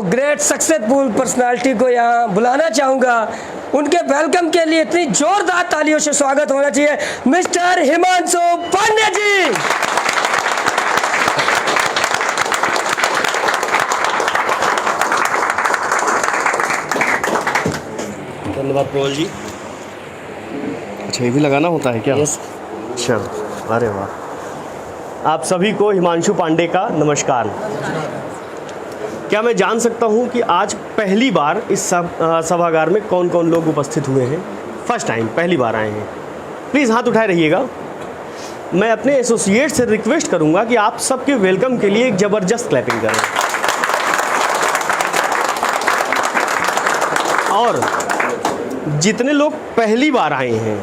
Great successful personality को यहाँ बुलाना चाहूँगा। उनके वेलकम के लिए इतनी जोरदार तालियों से स्वागत होना चाहिए मिस्टर हिमांशु पांडे जी। धन्यवाद प्रवल जी। अच्छा, ये भी लगाना होता है क्या? यस। चलो, अरे वाह। आप सभी को हिमांशु पांडे का नमस्कार। क्या मैं जान सकता हूं कि आज पहली बार इस सभागार में कौन कौन लोग उपस्थित हुए हैं? फर्स्ट टाइम, पहली बार आए हैं। प्लीज़ हाथ उठाए रहिएगा। मैं अपने एसोसिएट से रिक्वेस्ट करूंगा कि आप सबके वेलकम के लिए एक ज़बरदस्त क्लैपिंग करें। और जितने लोग पहली बार आए हैं,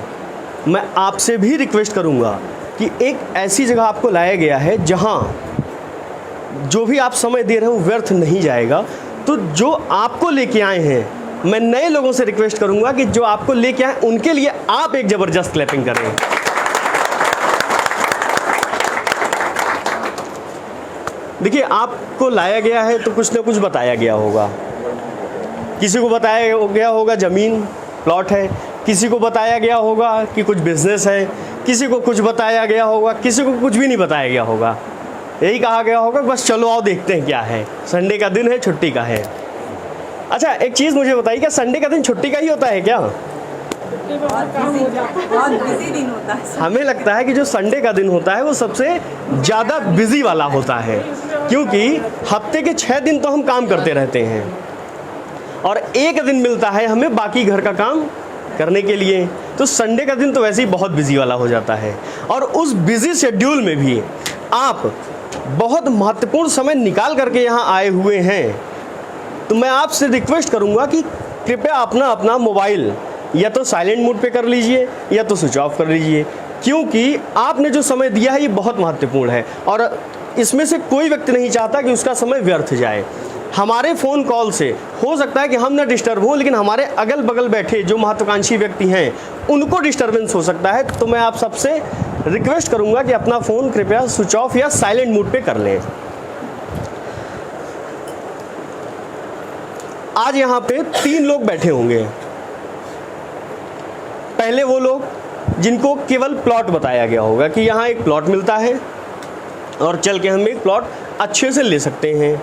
मैं आपसे भी रिक्वेस्ट करूंगा कि एक ऐसी जगह आपको लाया गया है जहां जो भी आप समय दे रहे हो व्यर्थ नहीं जाएगा। तो जो आपको लेके आए हैं, मैं नए लोगों से रिक्वेस्ट करूंगा कि जो आपको लेके आए उनके लिए आप एक ज़बरदस्त क्लैपिंग करें। देखिए, आपको लाया गया है तो कुछ ना कुछ बताया गया होगा। किसी को बताया गया होगा ज़मीन प्लॉट है, किसी को बताया गया होगा कि कुछ बिजनेस है, किसी को कुछ बताया गया होगा, किसी को कुछ भी नहीं बताया गया होगा। यही कहा गया होगा बस चलो आओ देखते हैं क्या है, संडे का दिन है, छुट्टी का है। अच्छा, एक चीज़ मुझे बताइए, क्या संडे का दिन छुट्टी का ही होता है क्या? बहुत बिजी दिन होता है। हमें लगता है कि जो संडे का दिन होता है वो सबसे ज़्यादा बिजी वाला होता है, क्योंकि हफ्ते के 6 दिन तो हम काम करते रहते हैं और एक दिन मिलता है हमें बाकी घर का काम करने के लिए। तो संडे का दिन तो वैसे ही बहुत बिजी वाला हो जाता है। और उस बिजी शेड्यूल में भी आप बहुत महत्वपूर्ण समय निकाल करके यहाँ आए हुए हैं। तो मैं आपसे रिक्वेस्ट करूँगा कि कृपया अपना अपना मोबाइल या तो साइलेंट मोड पे कर लीजिए या तो स्विच ऑफ कर लीजिए, क्योंकि आपने जो समय दिया है ये बहुत महत्वपूर्ण है और इसमें से कोई व्यक्ति नहीं चाहता कि उसका समय व्यर्थ जाए। हमारे फ़ोन कॉल से हो सकता है कि हम ना डिस्टर्ब हों, लेकिन हमारे अगल बगल बैठे जो महत्वाकांक्षी व्यक्ति हैं उनको डिस्टर्बेंस हो सकता है। तो मैं आप सबसे रिक्वेस्ट करूंगा कि अपना फ़ोन कृपया स्विच ऑफ या साइलेंट मोड पे कर लें। आज यहाँ पे 3 लोग बैठे होंगे। पहले वो लोग जिनको केवल प्लॉट बताया गया होगा कि यहाँ एक प्लॉट मिलता है और चल के हम एक प्लॉट अच्छे से ले सकते हैं।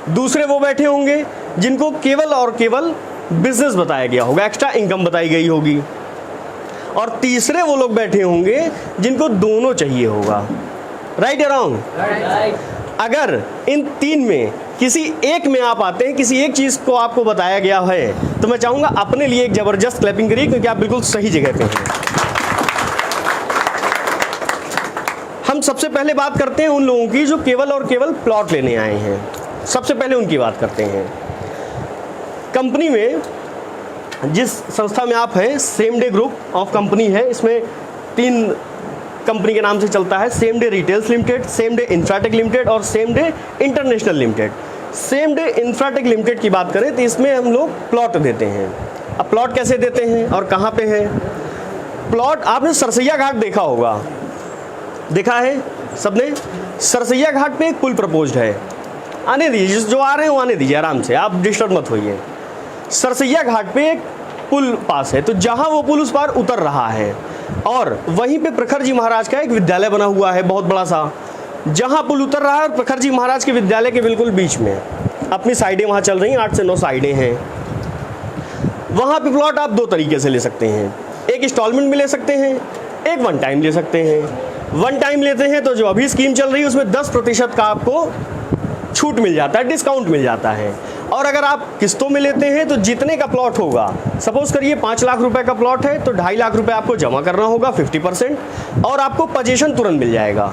दूसरे वो बैठे होंगे जिनको केवल और केवल बिजनेस बताया गया होगा, एक्स्ट्रा इनकम बताई गई होगी। और तीसरे वो लोग बैठे होंगे जिनको दोनों चाहिए होगा। राइट या रॉन्ग? अगर इन 3 में किसी एक में आप आते हैं, किसी एक चीज़ को आपको बताया गया है, तो मैं चाहूँगा अपने लिए एक ज़बरदस्त क्लैपिंग करिए, क्योंकि आप बिल्कुल सही जगह पे हैं। हम सबसे पहले बात करते हैं उन लोगों की जो केवल और केवल प्लॉट लेने आए हैं। सबसे पहले उनकी बात करते हैं। कंपनी में जिस संस्था में आप हैं, same day group of company है। इसमें 3 कंपनी के नाम से चलता है, same day retails limited, same day Infratech limited और same day international limited. Same day Infratech limited की बात करें तो इसमें हम लोग प्लॉट देते हैं। अब प्लॉट कैसे देते हैं और कहाँ पे है? प्लॉट आपने सरसैया घाट देखा होगा, देखा है सबने? सरसैया घाट पे एक पुल प्रपोज्ड है। आने दीजिए, जो आ रहे हैं वो आने दीजिए आराम से, आप डिस्टर्ब मत होइए। सरसैया घाट पे एक पुल पास है, तो जहाँ वो पुल उस पार उतर रहा है और वहीं पे प्रखर जी महाराज का एक विद्यालय बना हुआ है बहुत बड़ा सा। जहाँ पुल उतर रहा है और प्रखर जी महाराज के विद्यालय के बिल्कुल बीच में अपनी साइडें वहाँ चल रही हैं, 8 से 9 साइडें हैं। वहाँ पे प्लॉट आप 2 तरीके से ले सकते हैं। एक इंस्टॉलमेंट में ले सकते हैं, एक वन टाइम ले सकते हैं। वन टाइम लेते हैं तो जो अभी स्कीम चल रही है उसमें 10% का आपको छूट मिल जाता है, डिस्काउंट मिल जाता है। और अगर आप किस्तों में लेते हैं तो जितने का प्लॉट होगा, सपोज करिए 5 लाख रुपए का प्लॉट है तो 2.5 लाख रुपए आपको जमा करना होगा 50%, और आपको पोजीशन तुरंत मिल जाएगा।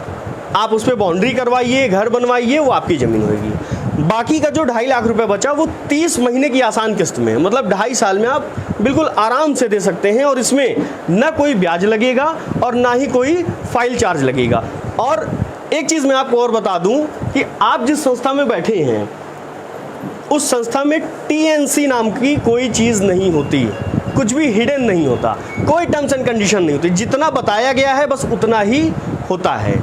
आप उस पर बाउंड्री करवाइए, घर बनवाइए, वो आपकी ज़मीन होगी। बाकी का जो 2.5 लाख रुपए बचा वो 30 महीने की आसान किस्त में, मतलब 2.5 साल में आप बिल्कुल आराम से दे सकते हैं। और इसमें ना कोई ब्याज लगेगा और ना ही कोई फाइल चार्ज लगेगा। और एक चीज़ मैं आपको और बता दूं कि आप जिस संस्था में बैठे हैं उस संस्था में TNC नाम की कोई चीज़ नहीं होती, कुछ भी हिडन नहीं होता, कोई टर्म्स एंड कंडीशन नहीं होती। जितना बताया गया है बस उतना ही होता है।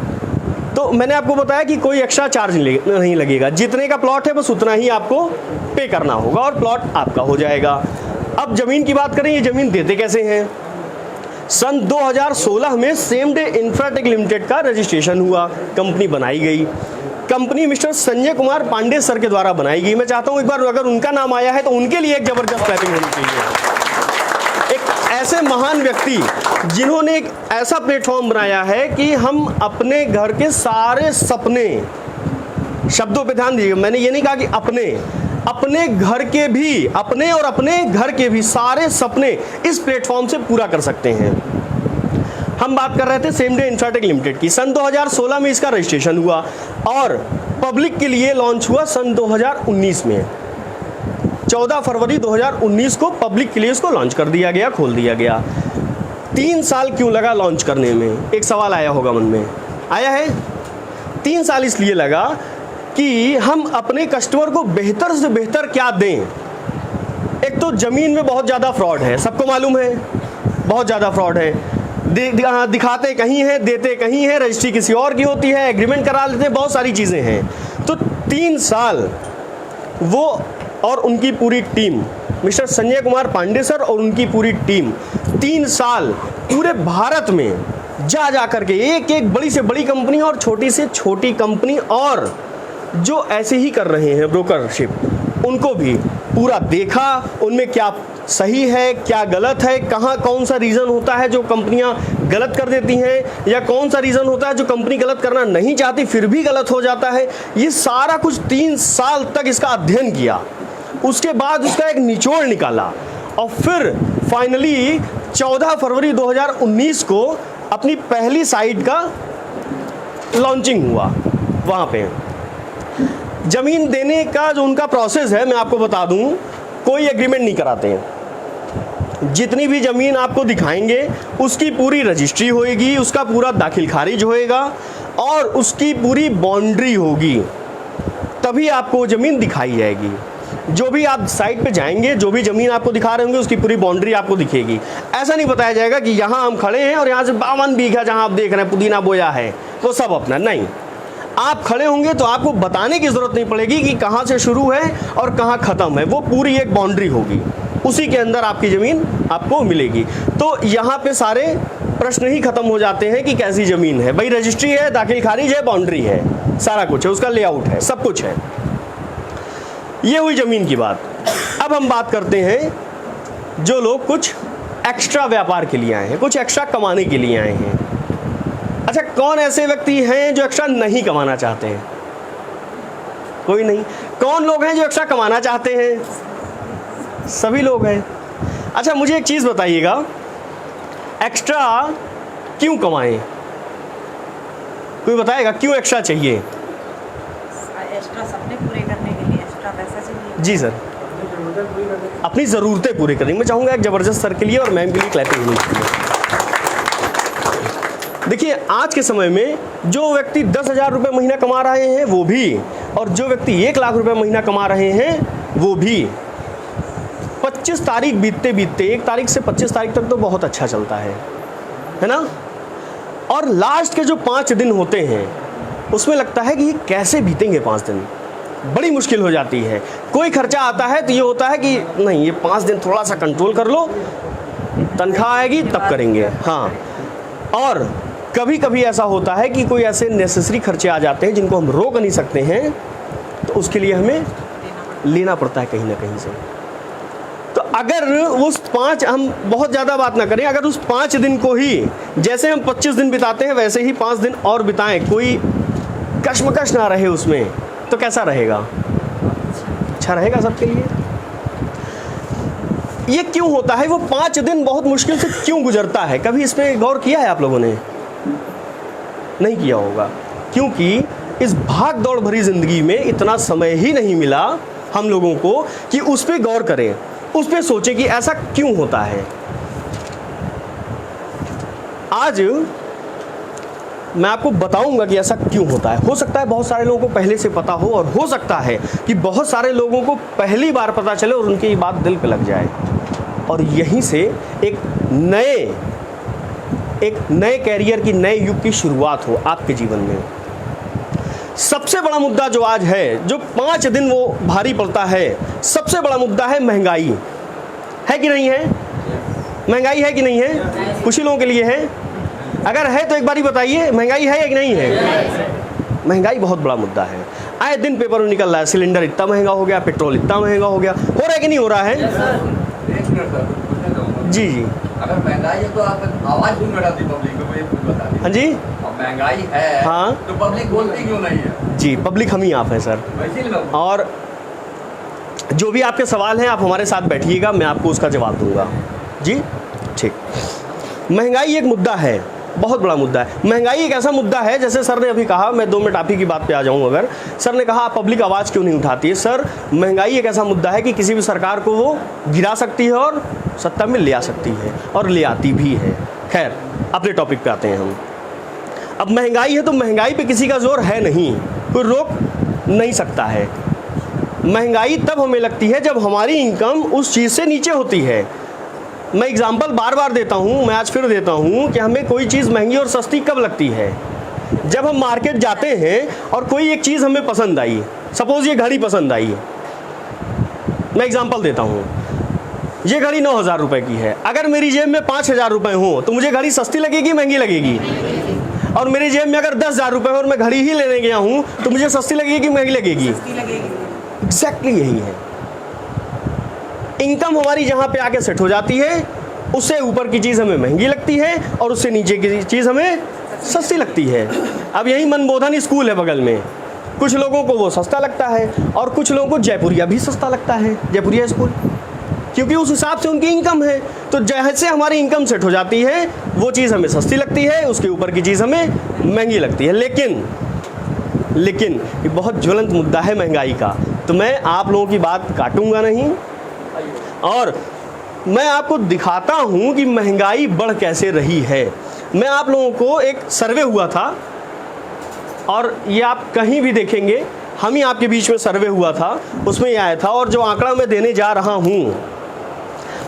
तो मैंने आपको बताया कि कोई एक्स्ट्रा चार्ज नहीं लगेगा, जितने का प्लॉट है बस उतना ही आपको पे करना होगा और प्लॉट आपका हो जाएगा। अब ज़मीन की बात करें, ये ज़मीन देते कैसे हैं? सन 2016 में सेम डे इंफ्राटेक लिमिटेड का रजिस्ट्रेशन हुआ, कंपनी बनाई गई। Company Mr Sanjay Kumar Pandey sir के द्वारा बनाई गई। मैं चाहता हूं एक बार अगर उनका नाम आया है तो उनके लिए एक जबरदस्त क्लैपिंग होनी चाहिए। एक ऐसे महान व्यक्ति जिन्होंने एक ऐसा प्लेटफॉर्म बनाया है कि हम अपने घर के सारे सपने, शब्दों पे ध्यान दीजिएगा, मैंने ये नहीं कहा कि अपने घर के भी, अपने और अपने घर के भी सारे सपने इस प्लेटफॉर्म से पूरा कर सकते हैं। हम बात कर रहे थे सेम डे इंफ्राटेक लिमिटेड की। सन 2016 में इसका रजिस्ट्रेशन हुआ और पब्लिक के लिए लॉन्च हुआ सन 2019 में। 14 फरवरी 2019 को पब्लिक के लिए इसको लॉन्च कर दिया गया, खोल दिया गया। 3 साल क्यों लगा लॉन्च करने में? एक सवाल आया होगा मन में, आया है? 3 साल इसलिए लगा कि हम अपने कस्टमर को बेहतर से बेहतर क्या दें। एक तो ज़मीन में बहुत ज़्यादा फ्रॉड है, सबको मालूम है, बहुत ज़्यादा फ्रॉड है। दिखाते कहीं है, देते कहीं है, रजिस्ट्री किसी और की होती है, एग्रीमेंट करा लेते हैं, बहुत सारी चीज़ें हैं। तो 3 साल वो और उनकी पूरी team, Mr Sanjay Kumar Pandey sir और उनकी पूरी टीम 3 साल पूरे भारत में जा करके एक एक बड़ी से बड़ी कंपनी और छोटी से छोटी कंपनी और जो ऐसे ही कर रहे हैं ब्रोकरशिप, उनको भी पूरा देखा, उनमें क्या सही है, क्या गलत है, कहाँ कौन सा रीज़न होता है जो कंपनियां गलत कर देती हैं, या कौन सा रीज़न होता है जो कंपनी गलत करना नहीं चाहती फिर भी गलत हो जाता है। ये सारा कुछ 3 साल तक इसका अध्ययन किया, उसके बाद उसका एक निचोड़ निकाला और फिर फाइनली 14 फरवरी 2019 को अपनी पहली साइट का लॉन्चिंग हुआ। वहाँ पे ज़मीन देने का जो उनका प्रोसेस है, मैं आपको बता दूं, कोई एग्रीमेंट नहीं कराते हैं। जितनी भी ज़मीन आपको दिखाएंगे उसकी पूरी रजिस्ट्री होएगी, उसका पूरा दाखिल खारिज होएगा और उसकी पूरी बाउंड्री होगी, तभी आपको ज़मीन दिखाई जाएगी। जो भी आप साइट पे जाएंगे, जो भी ज़मीन आपको दिखा रहे होंगे उसकी पूरी बाउंड्री आपको दिखेगी। ऐसा नहीं बताया जाएगा कि यहाँ हम खड़े हैं और यहाँ से 52 बीघा जहाँ आप देख रहे हैं पुदीना बोया है वो सब अपना, नहीं। आप खड़े होंगे तो आपको बताने की ज़रूरत नहीं पड़ेगी कि कहाँ से शुरू है और कहाँ ख़त्म है, वो पूरी एक बाउंड्री होगी, उसी के अंदर आपकी ज़मीन आपको मिलेगी। तो यहाँ पे सारे प्रश्न ही ख़त्म हो जाते हैं कि कैसी ज़मीन है। भाई रजिस्ट्री है, दाखिल खारिज है, बाउंड्री है, सारा कुछ है, उसका लेआउट है, सब कुछ है। ये हुई ज़मीन की बात। अब हम बात करते हैं जो लोग कुछ एक्स्ट्रा व्यापार के लिए आए हैं, कुछ एक्स्ट्रा कमाने के लिए आए हैं। अच्छा, कौन ऐसे व्यक्ति हैं जो एक्स्ट्रा नहीं कमाना चाहते हैं? कोई नहीं। कौन लोग हैं जो एक्स्ट्रा कमाना चाहते हैं? सभी लोग हैं। अच्छा, मुझे एक चीज़ बताइएगा, एक्स्ट्रा क्यों कमाएं? कोई बताएगा क्यों एक्स्ट्रा चाहिए? एक्स्ट्रा सपने पूरे करने के लिए एक्स्ट्रा पैसा चाहिए। जी सर, अपनी ज़रूरतें पूरी करनी। मैं चाहूँगा एक ज़बरदस्त सर के लिए और मैम के लिए क्लैपिंग होनी चाहिए। देखिए, आज के समय में जो व्यक्ति 10,000 रुपये महीना कमा रहे हैं वो भी, और जो व्यक्ति 1 लाख रुपये महीना कमा रहे हैं वो भी, 25 तारीख बीतते बीतते 1 तारीख से 25 तारीख तक तो बहुत अच्छा चलता है ना। और लास्ट के जो 5 दिन होते हैं उसमें लगता है कि ये कैसे बीतेंगे 5 दिन, बड़ी मुश्किल हो जाती है। कोई खर्चा आता है तो ये होता है कि नहीं, ये 5 दिन थोड़ा सा कंट्रोल कर लो, तनख्वाह आएगी तब करेंगे। हाँ, और कभी कभी ऐसा होता है कि कोई ऐसे नेसेसरी खर्चे आ जाते हैं जिनको हम रोक नहीं सकते हैं, तो उसके लिए हमें लेना पड़ता है कहीं ना कहीं से। तो अगर उस 5, हम बहुत ज़्यादा बात ना करें, अगर उस 5 दिन को ही जैसे हम 25 दिन बिताते हैं वैसे ही 5 दिन और बिताएं, कोई कश्मकश ना रहे उसमें, तो कैसा रहेगा? अच्छा रहेगा सबके लिए। ये क्यों होता है? वो 5 दिन बहुत मुश्किल से क्यों गुजरता है? कभी इस पर गौर किया है आप लोगों ने? नहीं किया होगा, क्योंकि इस भाग दौड़ भरी ज़िंदगी में इतना समय ही नहीं मिला हम लोगों को कि उस पर गौर करें, उस पर सोचें कि ऐसा क्यों होता है। आज मैं आपको बताऊंगा कि ऐसा क्यों होता है। हो सकता है बहुत सारे लोगों को पहले से पता हो, और हो सकता है कि बहुत सारे लोगों को पहली बार पता चले और उनकी ये बात दिल पे लग जाए, और यहीं से एक नए कैरियर की, नए युग की शुरुआत हो आपके जीवन में। सबसे बड़ा मुद्दा जो आज है, जो 5 दिन वो भारी पड़ता है, सबसे बड़ा मुद्दा है महंगाई। है कि नहीं है? महंगाई है कि नहीं है? कुछ ही लोगों के लिए है। अगर है तो एक बार ही बताइए, महंगाई है या कि नहीं है? महंगाई बहुत बड़ा मुद्दा है। आए दिन पेपर में निकल रहा है, सिलेंडर इतना महंगा हो गया, पेट्रोल इतना महंगा हो गया। हो रहा है कि नहीं हो रहा है? जी जी, अगर महंगाई है तो आप आवाज क्यों बढ़ाती पब्लिक को, ये कुछ बता दीजिए। हाँ जी, अब महंगाई है हाँ, तो पब्लिक बोलती क्यों नहीं है? जी, पब्लिक हम ही आप हैं सर। इसीलिए मैं और जो भी आपके सवाल हैं आप हमारे साथ बैठिएगा, मैं आपको उसका जवाब दूंगा। जी ठीक। महंगाई एक मुद्दा है, बहुत बड़ा मुद्दा है। महंगाई एक ऐसा मुद्दा है, जैसे सर ने अभी कहा, मैं 2 मिनट आप ही की बात पे आ जाऊं। अगर सर ने कहा पब्लिक आवाज़ क्यों नहीं उठाती है, सर महंगाई एक ऐसा मुद्दा है कि किसी भी सरकार को वो गिरा सकती है और सत्ता में ले आ सकती है, और ले आती भी है। खैर, अपने टॉपिक पे आते हैं हम। अब महंगाई है तो महंगाई पे किसी का जोर है नहीं, कोई रोक नहीं सकता है। महंगाई तब हमें लगती है जब हमारी इनकम उस चीज़ से नीचे होती है। मैं एग्जाम्पल बार बार देता हूँ, मैं आज फिर देता हूँ कि हमें कोई चीज़ महंगी और सस्ती कब लगती है? जब हम मार्केट जाते हैं और कोई एक चीज़ हमें पसंद आई, सपोज ये घड़ी पसंद आई, मैं एग्जाम्पल देता हूँ, ये घड़ी 9,000 रुपये की है। अगर मेरी जेब में 5,000 रुपये हो तो मुझे घड़ी सस्ती लगेगी, महंगी लगेगी? और मेरी जेब में अगर 10,000 रुपये हो और मैं घड़ी ही लेने गया हूँ तो मुझे सस्ती लगेगी कि महंगी लगेगी? एग्जैक्टली यही है। इनकम हमारी जहाँ पे आके सेट हो जाती है, उससे ऊपर की चीज़ हमें महंगी लगती है और उससे नीचे की चीज़ हमें सस्ती लगती है। अब यही मनबोधन स्कूल है बगल में, कुछ लोगों को वो सस्ता लगता है और कुछ लोगों को जयपुरिया भी सस्ता लगता है, जयपुरिया स्कूल, क्योंकि उस हिसाब से उनकी इनकम है। तो जैसे हमारी इनकम सेट हो जाती है वो चीज़ हमें सस्ती लगती है, उसके ऊपर की चीज़ हमें महंगी लगती है। लेकिन ये बहुत ज्वलंत मुद्दा है महंगाई का, तो मैं आप लोगों की बात काटूंगा नहीं और मैं आपको दिखाता हूं कि महंगाई बढ़ कैसे रही है। मैं आप लोगों को एक सर्वे हुआ था और ये आप कहीं भी देखेंगे, हम ही आपके बीच में सर्वे हुआ था, उसमें ये आया था। और जो आंकड़ा मैं देने जा रहा हूं,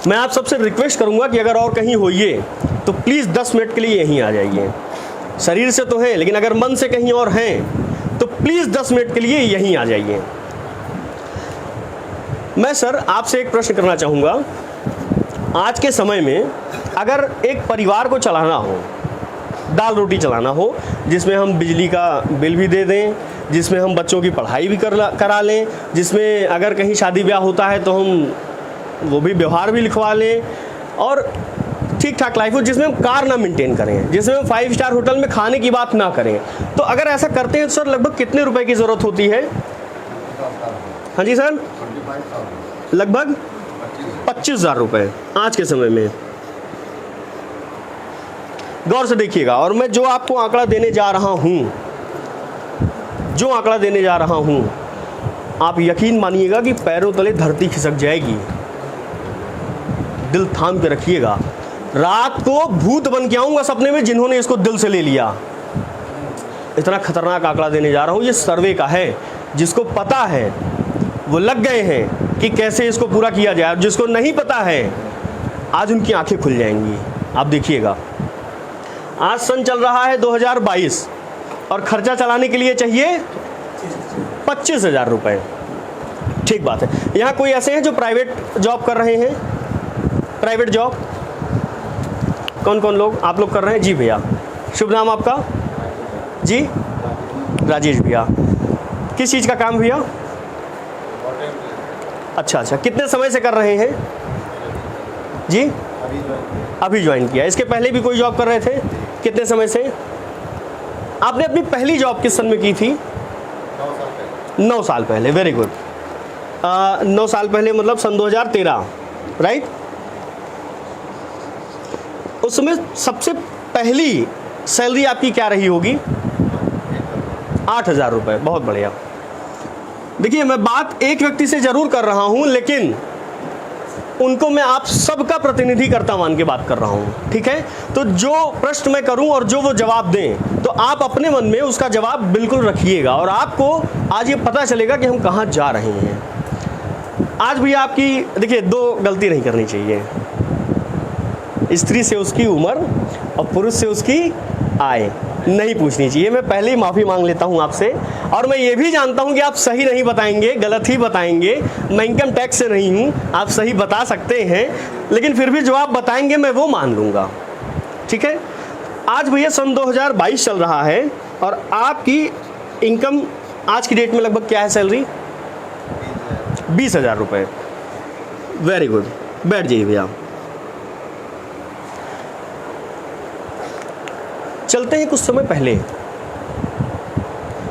मैं आप सबसे रिक्वेस्ट करूंगा कि अगर और कहीं होइए तो प्लीज़ 10 मिनट के लिए यहीं आ जाइए। शरीर से तो हैं, लेकिन अगर मन से कहीं और हैं तो प्लीज़ 10 मिनट के लिए यहीं आ जाइए। मैं सर आपसे एक प्रश्न करना चाहूँगा। आज के समय में अगर एक परिवार को चलाना हो, दाल रोटी चलाना हो, जिसमें हम बिजली का बिल भी दे दें, जिसमें हम बच्चों की पढ़ाई भी करा लें, जिसमें अगर कहीं शादी ब्याह होता है तो हम वो भी व्यवहार भी लिखवा लें और ठीक ठाक लाइफ हो, जिसमें हम कार ना मेंटेन करें, जिसमें हम 5 स्टार होटल में खाने की बात ना करें, तो अगर ऐसा करते हैं तो सर लगभग कितने रुपए की ज़रूरत होती है? हाँ जी सर, लगभग 25,000 रुपये आज के समय में। गौर से देखिएगा। और मैं जो आपको आंकड़ा देने जा रहा हूं, आप यकीन मानिएगा कि पैरों तले धरती खिसक जाएगी। दिल थाम के रखिएगा। रात को भूत बन के आऊंगा सपने में जिन्होंने इसको दिल से ले लिया। इतना खतरनाक आंकड़ा देने जा रहा हूं, ये सर्वे का है। जिसको पता है वो लग गए हैं कि कैसे इसको पूरा किया जाए, जिसको नहीं पता है आज उनकी आंखें खुल जाएंगी। आप देखिएगा, आज सन चल रहा है 2022 और खर्चा चलाने के लिए चाहिए 25,000 रुपये। ठीक बात है। यहाँ कोई ऐसे हैं जो प्राइवेट जॉब कर रहे हैं? प्राइवेट जॉब कौन कौन लोग? आप लोग कर रहे हैं? जी भैया, शुभ नाम आपका? जी राजेश भैया। किस चीज़ का काम भैया? अच्छा, कितने समय से कर रहे हैं जी? अभी ज्वाइन किया। इसके पहले भी कोई जॉब कर रहे थे? कितने समय से? आपने अपनी पहली जॉब किस सन में की थी? 9 साल पहले। Very good. 9 साल पहले मतलब सन 2013, राइट? उस समय सबसे पहली सैलरी आपकी क्या रही होगी? 8,000 रुपये। बहुत बढ़िया। देखिए, मैं बात एक व्यक्ति से जरूर कर रहा हूं, लेकिन उनको मैं आप सबका प्रतिनिधिकर्ता मान के बात कर रहा हूं, ठीक है? तो जो प्रश्न मैं करूं और जो वो जवाब दें, तो आप अपने मन में उसका जवाब बिल्कुल रखिएगा और आपको आज ये पता चलेगा कि हम कहां जा रहे हैं। आज भी आपकी देखिए 2 गलती नहीं करनी चाहिए। स्त्री से उसकी उम्र और पुरुष से उसकी आय नहीं पूछनी चाहिए। मैं पहले ही माफ़ी मांग लेता हूं आपसे। और मैं ये भी जानता हूं कि आप सही नहीं बताएंगे, गलत ही बताएंगे। मैं इनकम टैक्स से नहीं हूं, आप सही बता सकते हैं, लेकिन फिर भी जो आप बताएंगे मैं वो मान लूँगा। ठीक है, आज भैया सन 2022 चल रहा है और आपकी इनकम आज की डेट में लगभग क्या है सैलरी? 20,000 रुपये। वेरी गुड, बैठ जाइए भैया। चलते हैं कुछ समय पहले,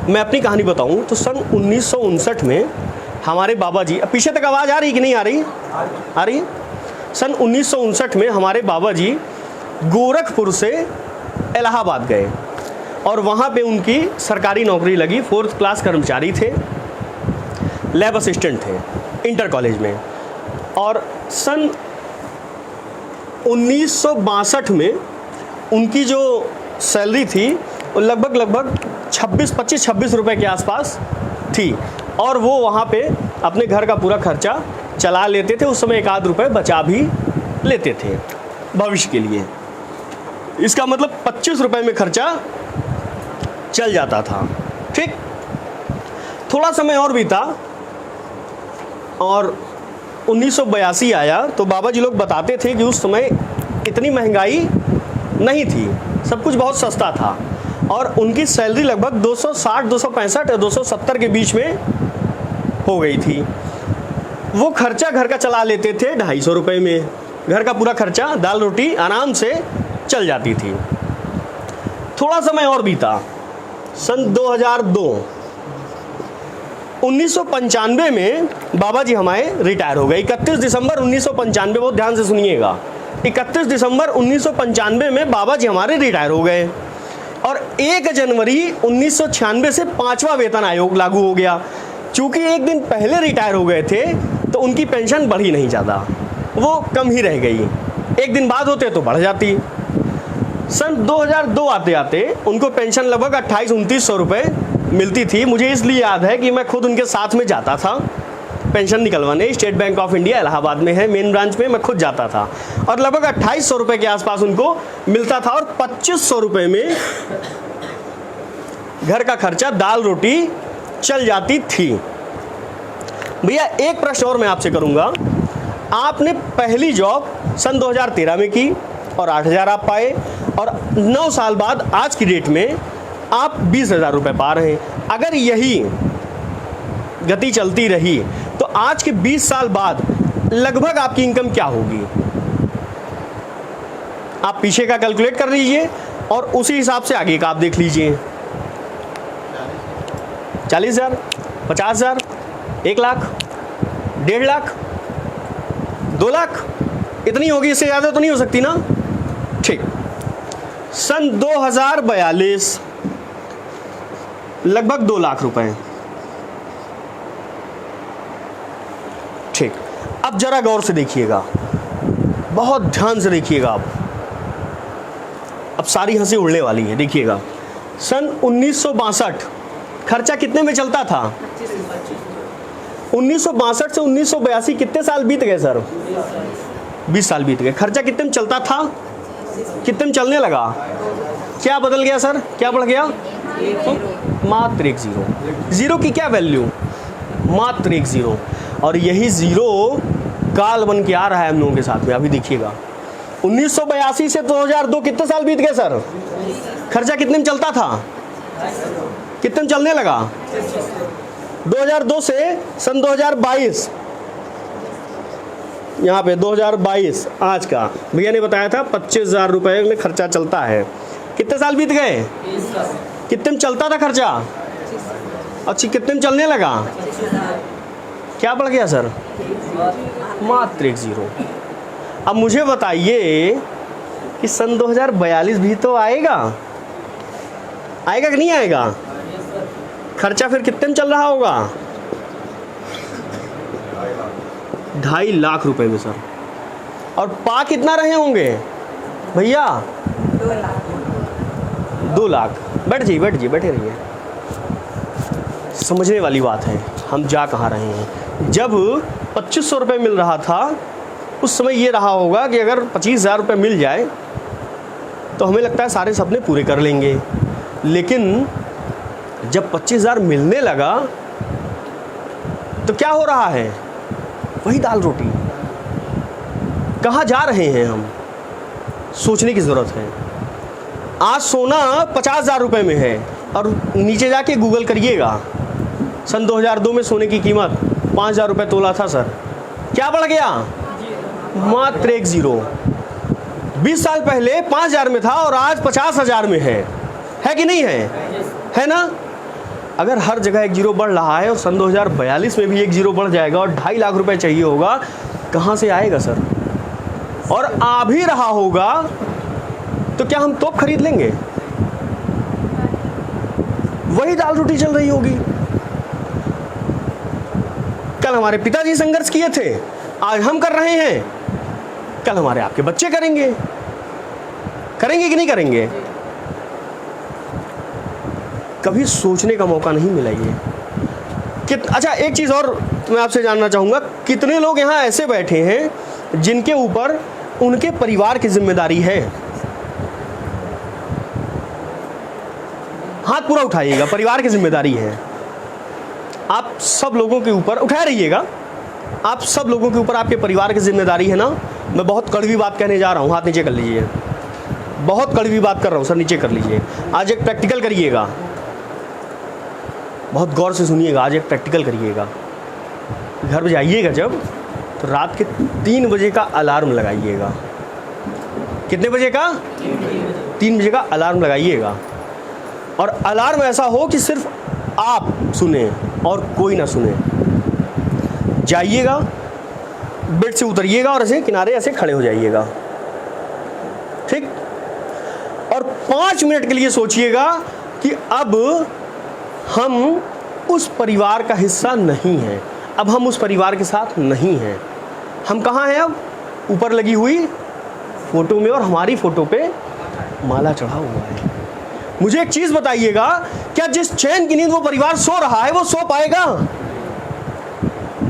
मैं अपनी कहानी बताऊं तो सन 1959 में हमारे बाबा जी, पीछे तक आवाज़ आ रही कि नहीं आ रही? आ रही है। सन 1959 में हमारे बाबा जी गोरखपुर से इलाहाबाद गए और वहाँ पे उनकी सरकारी नौकरी लगी। 4th क्लास कर्मचारी थे, लैब असिस्टेंट थे इंटर कॉलेज में। और सन 1962 में उनकी जो सैलरी थी वो लगभग 25-26 रुपए के आसपास थी और वो वहाँ पे अपने घर का पूरा खर्चा चला लेते थे। उस समय 1 आध रुपये बचा भी लेते थे भविष्य के लिए। इसका मतलब 25 रुपए में खर्चा चल जाता था। ठीक, थोड़ा समय और बीता और 1982 आया तो बाबा जी लोग बताते थे कि उस समय इतनी महंगाई नहीं थी, सब कुछ बहुत सस्ता था और उनकी सैलरी लगभग 260, 265 या 270 के बीच में हो गई थी। वो खर्चा घर का चला लेते थे 250 रुपये में। घर का पूरा खर्चा, दाल रोटी आराम से चल जाती थी। थोड़ा समय और बीता, सन 2002, 1995 में बाबा जी हमारे रिटायर हो गए। 31 दिसंबर 1995, बहुत ध्यान से सुनिएगा, 31 दिसंबर 1995 में बाबा जी हमारे रिटायर हो गए और 1 जनवरी 1996 से 5वां वेतन आयोग लागू हो गया। चूंकि एक दिन पहले रिटायर हो गए थे तो उनकी पेंशन बढ़ी नहीं ज़्यादा, वो कम ही रह गई। एक दिन बाद होते तो बढ़ जाती। सन 2002 आते आते उनको पेंशन लगभग 2800-2900 रुपये मिलती थी। मुझे इसलिए याद है कि मैं खुद उनके साथ में जाता था पेंशन निकलवाने। State bank of India Allahabad में है, मेन ब्रांच में मैं खुद जाता था और लगभग 2800 रुपये के आसपास उनको मिलता था और 2500 रुपये में घर का खर्चा, दाल रोटी चल जाती थी। भैया एक प्रश्न और मैं आपसे करूंगा, आपने पहली जॉब सन 2013 में की और 8,000 आप पाए और 9 साल बाद आज की डेट में आप 20,000 रुपये पा रहे हैं। अगर यही गति चलती रही तो आज के 20 साल बाद लगभग आपकी इनकम क्या होगी? आप पीछे का कैलकुलेट कर लीजिए और उसी हिसाब से आगे का आप देख लीजिए। 40,000, 50,000, 1 लाख, 1.5 लाख, 2 लाख, इतनी होगी, इससे ज़्यादा तो नहीं हो सकती ना? ठीक, सन 2042 लगभग 2 लाख रुपए। ठीक, अब जरा गौर से देखिएगा, बहुत ध्यान से देखिएगा आप, अब सारी हंसी उड़ने वाली है। देखिएगा, सन 1962 खर्चा कितने में चलता था? 1962 से 1982 कितने साल बीत गए सर? 20 साल बीत गए। खर्चा कितने में चलता था, कितने में चलने लगा? क्या बदल गया सर, क्या बढ़ गया? मात्र 1 जीरो। जीरो की क्या वैल्यू? मात्र 1 जीरो। और यही जीरो काल बन के आ रहा है हम लोगों के साथ में। अभी देखिएगा, 1982 से 2002 कितने साल बीत गए सर? खर्चा कितने में चलता था, कितने में चलने लगा? 2002 से सन 2022, यहाँ पे 2022 आज का भैया ने बताया था 25,000 रुपये में खर्चा चलता है। कितने साल बीत गए? कितने में चलता था खर्चा? अच्छा, कितने में चलने लगा? क्या बढ़ गया सर? मात्र 1 जीरो। अब मुझे बताइए कि सन 2042 भी तो आएगा, आएगा कि नहीं आएगा? खर्चा फिर कितने में चल रहा होगा? 2.5 लाख रुपए में सर। और पा कितना रहे होंगे भैया? 2 लाख। बैठ जाइए, बैठ जाइए, बैठे रहिए। समझने वाली बात है, हम जा कहाँ रहे हैं। जब 2500 रुपये मिल रहा था उस समय ये रहा होगा कि अगर 25,000 रुपये मिल जाए तो हमें लगता है सारे सपने पूरे कर लेंगे। लेकिन जब 25,000 मिलने लगा तो क्या हो रहा है? वही दाल रोटी। कहाँ जा रहे हैं हम? सोचने की ज़रूरत है। आज सोना 50,000 रुपये में है और नीचे जाके गूगल करिएगा, सन 2002 में सोने की कीमत 5,000 रुपये तोला था सर। क्या बढ़ गया? मात्र 1 0। 20 साल पहले 5,000 में था और आज 50,000 में है कि नहीं है? है ना? अगर हर जगह 1 0 बढ़ रहा है और सन 2042 में भी 1 0 बढ़ जाएगा और 2.5 लाख रुपए चाहिए होगा, कहाँ से आएगा सर? और आ भी रहा होगा तो क्या हम तोप खरीद लेंगे? वही दाल रोटी चल रही होगी। कल हमारे पिताजी संघर्ष किए थे, आज हम कर रहे हैं, कल हमारे आपके बच्चे करेंगे कि नहीं करेंगे? कभी सोचने का मौका नहीं मिला ये। अच्छा, एक चीज़ और मैं आपसे जानना चाहूँगा, कितने लोग यहाँ ऐसे बैठे हैं जिनके ऊपर उनके परिवार की जिम्मेदारी है? हाथ पूरा उठाइएगा। परिवार की जिम्मेदारी है। आप सब लोगों के ऊपर उठा रहिएगा। आप सब लोगों के ऊपर आपके परिवार की जिम्मेदारी है ना? मैं बहुत कड़वी बात कहने जा रहा हूँ, हाथ नीचे कर लीजिए। बहुत कड़वी बात कर रहा हूँ सर, नीचे कर लीजिए। आज एक प्रैक्टिकल करिएगा, बहुत गौर से सुनिएगा। आज एक प्रैक्टिकल करिएगा। घर जाइएगा जब, तो रात के 3 बजे का अलार्म लगाइएगा। कितने बजे का? 3 बजे का अलार्म लगाइएगा। और अलार्म ऐसा हो कि सिर्फ आप सुने और कोई ना सुने। जाइएगा, बेड से उतरिएगा और ऐसे किनारे ऐसे खड़े हो जाइएगा, ठीक? और 5 मिनट के लिए सोचिएगा कि अब हम उस परिवार का हिस्सा नहीं हैं, अब हम उस परिवार के साथ नहीं हैं। हम कहाँ हैं अब? ऊपर लगी हुई फोटो में, और हमारी फोटो पे माला चढ़ा हुआ है। मुझे एक चीज बताइएगा, क्या जिस चैन की नींद वो परिवार सो रहा है वो सो पाएगा?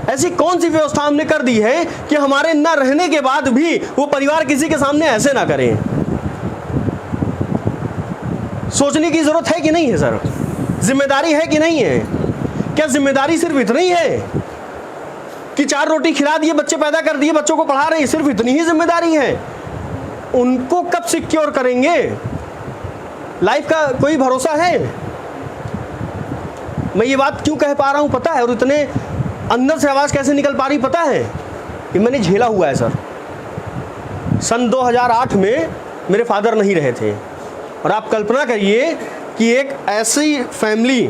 ऐसी कौन सी व्यवस्था हमने कर दी है कि हमारे न रहने के बाद भी वो परिवार किसी के सामने ऐसे ना करें? सोचने की जरूरत है कि नहीं है सर? जिम्मेदारी है कि नहीं है? क्या जिम्मेदारी सिर्फ इतनी है कि 4 रोटी खिला दिए, बच्चे पैदा कर दिए, बच्चों को पढ़ा रहे हैं, सिर्फ इतनी ही जिम्मेदारी है? उनको कब सिक्योर करेंगे? लाइफ का कोई भरोसा है? मैं ये बात क्यों कह पा रहा हूं पता है? और इतने अंदर से आवाज कैसे निकल पा रही पता है? कि मैंने झेला हुआ है सर। सन 2008 में मेरे फादर नहीं रहे थे, और आप कल्पना करिए कि एक ऐसी फैमिली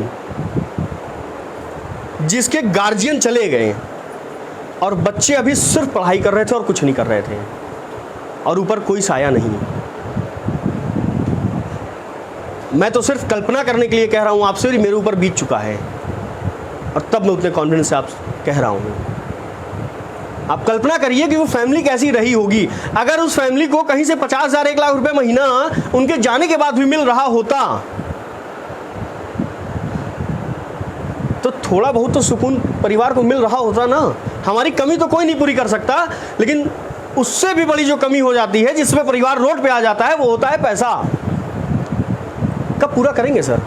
जिसके गार्जियन चले गए और बच्चे अभी सिर्फ पढ़ाई कर रहे थे और कुछ नहीं कर रहे थे, और ऊपर कोई साया नहीं। मैं तो सिर्फ कल्पना करने के लिए कह रहा हूं आपसे, मेरे ऊपर बीत चुका है, और तब मैं उतने कॉन्फिडेंस से आप कह रहा हूं। आप कल्पना करिए कि वो फैमिली कैसी रही होगी अगर उस फैमिली को कहीं से 50,000 1 लाख रुपए महीना उनके जाने के बाद भी मिल रहा होता, तो थोड़ा बहुत तो सुकून परिवार को मिल रहा होता ना। हमारी कमी तो कोई नहीं पूरी कर सकता, लेकिन उससे भी बड़ी जो कमी हो जाती है, जिसमें परिवार रोड पे आ जाता है, वो होता है पैसा। कब पूरा करेंगे सर?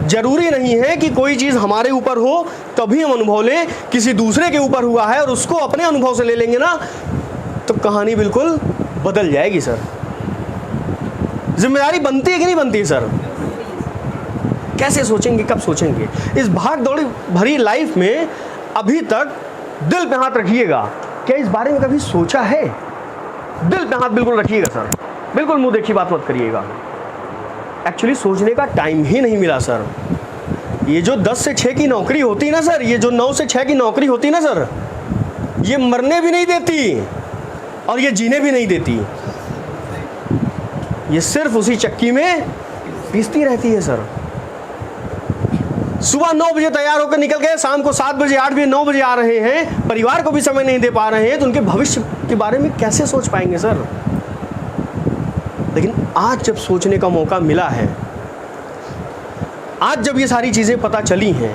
जरूरी नहीं है कि कोई चीज हमारे ऊपर हो तभी हम अनुभव लें, किसी दूसरे के ऊपर हुआ है और उसको अपने अनुभव से ले लेंगे ना, तो कहानी बिल्कुल बदल जाएगी सर। जिम्मेदारी बनती है कि नहीं बनती है सर? कैसे सोचेंगे, कब सोचेंगे? इस भाग दौड़ी भरी लाइफ में अभी तक दिल पे हाथ रखिएगा, क्या इस बारे में कभी सोचा है? दिल पे हाथ बिल्कुल रखिएगा सर, बिल्कुल मुंह देखी बात मत करिएगा। एक्चुअली सोचने का टाइम ही नहीं मिला सर। ये जो 10 से 6 की नौकरी होती ना सर, ये जो 9 से 6 की नौकरी होती ना सर, ये मरने भी नहीं देती और ये जीने भी नहीं देती। ये सिर्फ उसी चक्की में पीसती रहती है सर। सुबह 9 बजे तैयार होकर निकल गए, शाम को 7 बजे 8 बजे 9 बजे आ रहे हैं, परिवार को भी समय नहीं दे पा रहे हैं, तो उनके भविष्य के बारे में कैसे सोच पाएंगे सर? लेकिन आज जब सोचने का मौका मिला है, आज जब ये सारी चीजें पता चली हैं,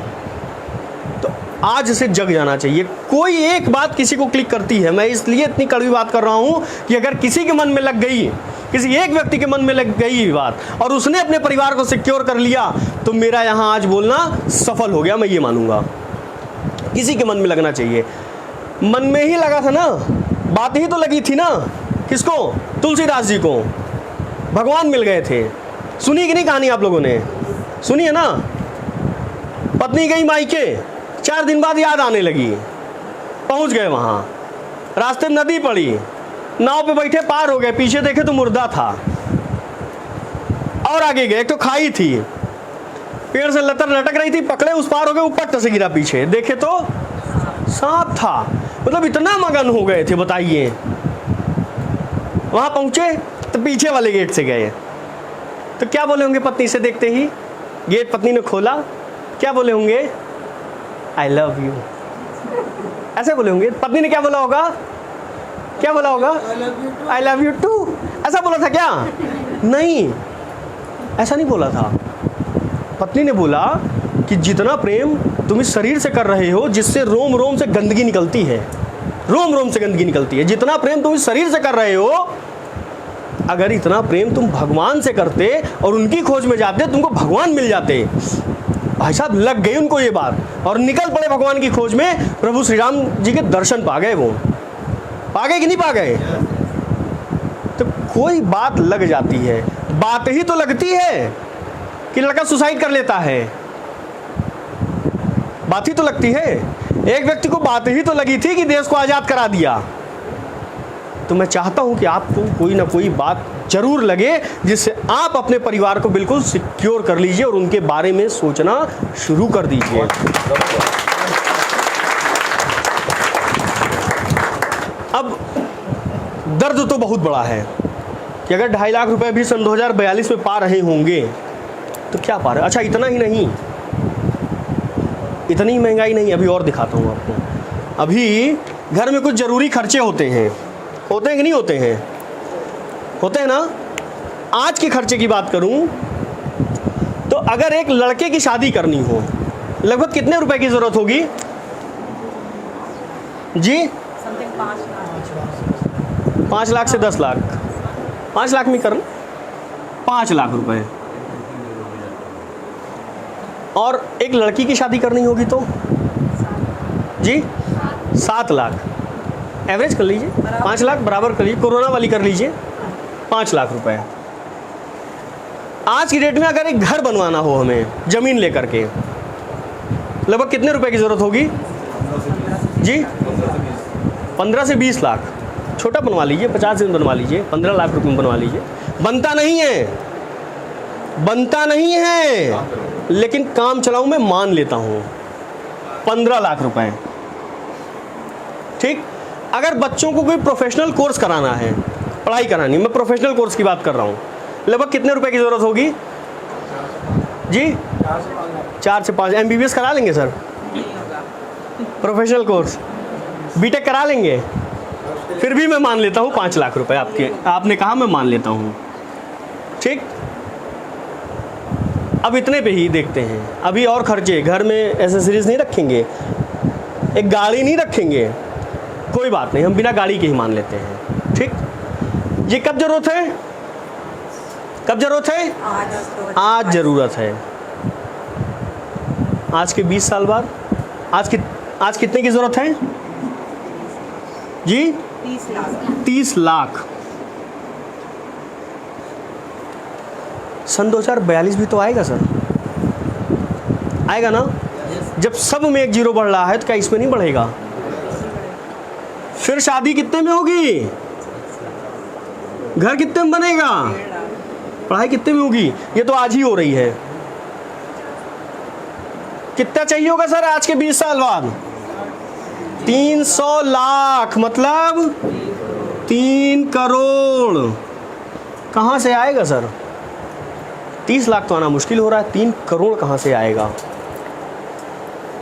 तो आज इसे जग जाना चाहिए। कोई एक बात किसी को क्लिक करती है, मैं इसलिए इतनी कड़वी बात कर रहा हूं कि अगर किसी के मन में लग गई कि किसी एक व्यक्ति के मन में लग गई ये बात और उसने अपने परिवार को सिक्योर कर लिया, तो मेरा यहाँ आज बोलना सफल हो गया, मैं ये मानूंगा। किसी के मन में लगना चाहिए। मन में ही लगा था ना, बात ही तो लगी थी ना, किसको? तुलसीदास जी को भगवान मिल गए थे। सुनी कि नहीं कहानी आप लोगों ने? सुनी है ना? पत्नी गई मायके, 4 दिन बाद याद आने लगी, पहुंच गए वहां, रास्ते में नदी पड़ी, नाव पे बैठे पार हो गए, पीछे देखे तो मुर्दा था, और आगे गए, एक तो खाई थी, पेड़ से लतर लटक रही थी, पकड़े उस पार हो गए, ऊपर से गिरा, पीछे देखे तो सांप था। मतलब इतना मगन हो गए थे, बताइए। वहां पहुंचे तो पीछे वाले गेट से गए, तो क्या बोले होंगे पत्नी से देखते ही? गेट पत्नी ने खोला, क्या बोले होंगे? आई लव यू, ऐसे बोले होंगे। पत्नी ने क्या बोला होगा? क्या बोला होगा? I love you too. ऐसा बोला था क्या? नहीं, ऐसा नहीं बोला था। पत्नी ने बोला कि जितना प्रेम तुम इस शरीर से कर रहे हो, जिससे रोम रोम से गंदगी निकलती है, रोम रोम से गंदगी निकलती है, जितना प्रेम तुम इस शरीर से कर रहे हो, अगर इतना प्रेम तुम भगवान से करते और उनकी खोज में जाते, तुमको भगवान मिल जाते। भाई साहब लग गई उनको ये बात और निकल पड़े भगवान की खोज में। प्रभु श्री राम जी के दर्शन पा गए। वो पा गए कि नहीं पा गए? तो कोई बात लग जाती है, बात ही तो लगती है कि लड़का सुसाइड कर लेता है, बात ही तो लगती है। एक व्यक्ति को बात ही तो लगी थी कि देश को आजाद करा दिया। तो मैं चाहता हूं कि आपको कोई ना कोई बात जरूर लगे जिससे आप अपने परिवार को बिल्कुल सिक्योर कर लीजिए और उनके बारे में सोचना शुरू कर दीजिए। अब दर्द तो बहुत बड़ा है कि अगर 2.5 लाख रुपए भी सन 2042 में पा रहे होंगे तो क्या पा रहे? अच्छा, इतना ही नहीं, इतनी महंगाई नहीं, अभी और दिखाता हूँ आपको। अभी घर में कुछ जरूरी खर्चे होते हैं कि नहीं होते हैं? होते हैं ना। आज के खर्चे की बात करूं तो अगर एक लड़के की शादी करनी हो, लगभग कितने रुपए की जरूरत होगी जी? समथिंग 5 लाख। 5 लाख से 10 लाख। 5 लाख में करना 5 लाख रुपए। और एक लड़की की शादी करनी होगी तो जी 7 लाख। एवरेज कर लीजिए, 5 लाख बराबर कर लीजिए, कोरोना वाली कर लीजिए, 5 लाख रुपए। आज की डेट में अगर एक घर बनवाना हो हमें जमीन लेकर के, लगभग कितने रुपए की जरूरत होगी जी? 15 से 20 लाख। छोटा बनवा लीजिए, 50 दिन बनवा लीजिए, 15 लाख रुपए में बनवा लीजिए। बनता नहीं है, बनता नहीं है, लेकिन काम चलाऊ मैं मान लेता हूं 15 लाख रुपए। ठीक। अगर बच्चों को कोई प्रोफेशनल कोर्स कराना है, पढ़ाई करानी, मैं प्रोफेशनल कोर्स की बात कर रहा हूँ, लगभग कितने रुपए की ज़रूरत होगी जी? 4 से 5। MBBS करा लेंगे सर? प्रोफेशनल कोर्स बीटेक करा लेंगे? फिर भी मैं मान लेता हूँ 5 लाख रुपए आपने कहा, मैं मान लेता हूँ। ठीक। अब इतने पे ही देखते हैं। अभी और खर्चे, घर में एसेसरीज नहीं रखेंगे, एक गाड़ी नहीं रखेंगे, कोई बात नहीं, हम बिना गाड़ी के ही मान लेते हैं। ठीक। ये कब जरूरत है? कब जरूरत है? आज जरूरत है। आज के 20 साल बाद आज कितने की जरूरत है जी? 30 लाख। 30 लाख। सन 2042 भी तो आएगा सर, आएगा ना? जब सब में एक जीरो बढ़ रहा है तो क्या इसमें नहीं बढ़ेगा? फिर शादी कितने में होगी? घर कितने में बनेगा? पढ़ाई कितने में होगी? ये तो आज ही हो रही है। कितना चाहिए होगा सर आज के 20 साल बाद? 300 लाख, मतलब 3 करोड़। कहां से आएगा सर? 30 लाख तो आना मुश्किल हो रहा है, 3 करोड़ कहां से आएगा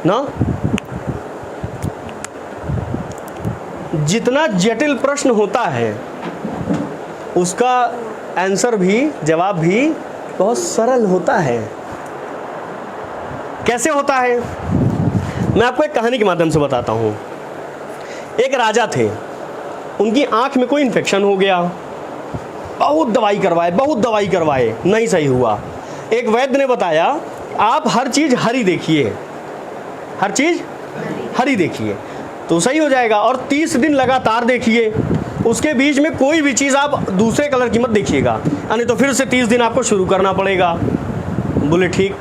ना? जितना जटिल प्रश्न होता है उसका आंसर भी, जवाब भी बहुत सरल होता है। कैसे होता है? मैं आपको एक कहानी के माध्यम से बताता हूं। एक राजा थे, उनकी आंख में कोई इन्फेक्शन हो गया, बहुत दवाई करवाए, नहीं सही हुआ। एक वैद्य ने बताया आप हर चीज़ हरी देखिए, हर चीज़ हरी देखिए तो सही हो जाएगा, और 30 दिन लगातार देखिए, उसके बीच में कोई भी चीज़ आप दूसरे कलर की मत देखिएगा, नहीं तो फिर से 30 दिन आपको शुरू करना पड़ेगा। बोले ठीक।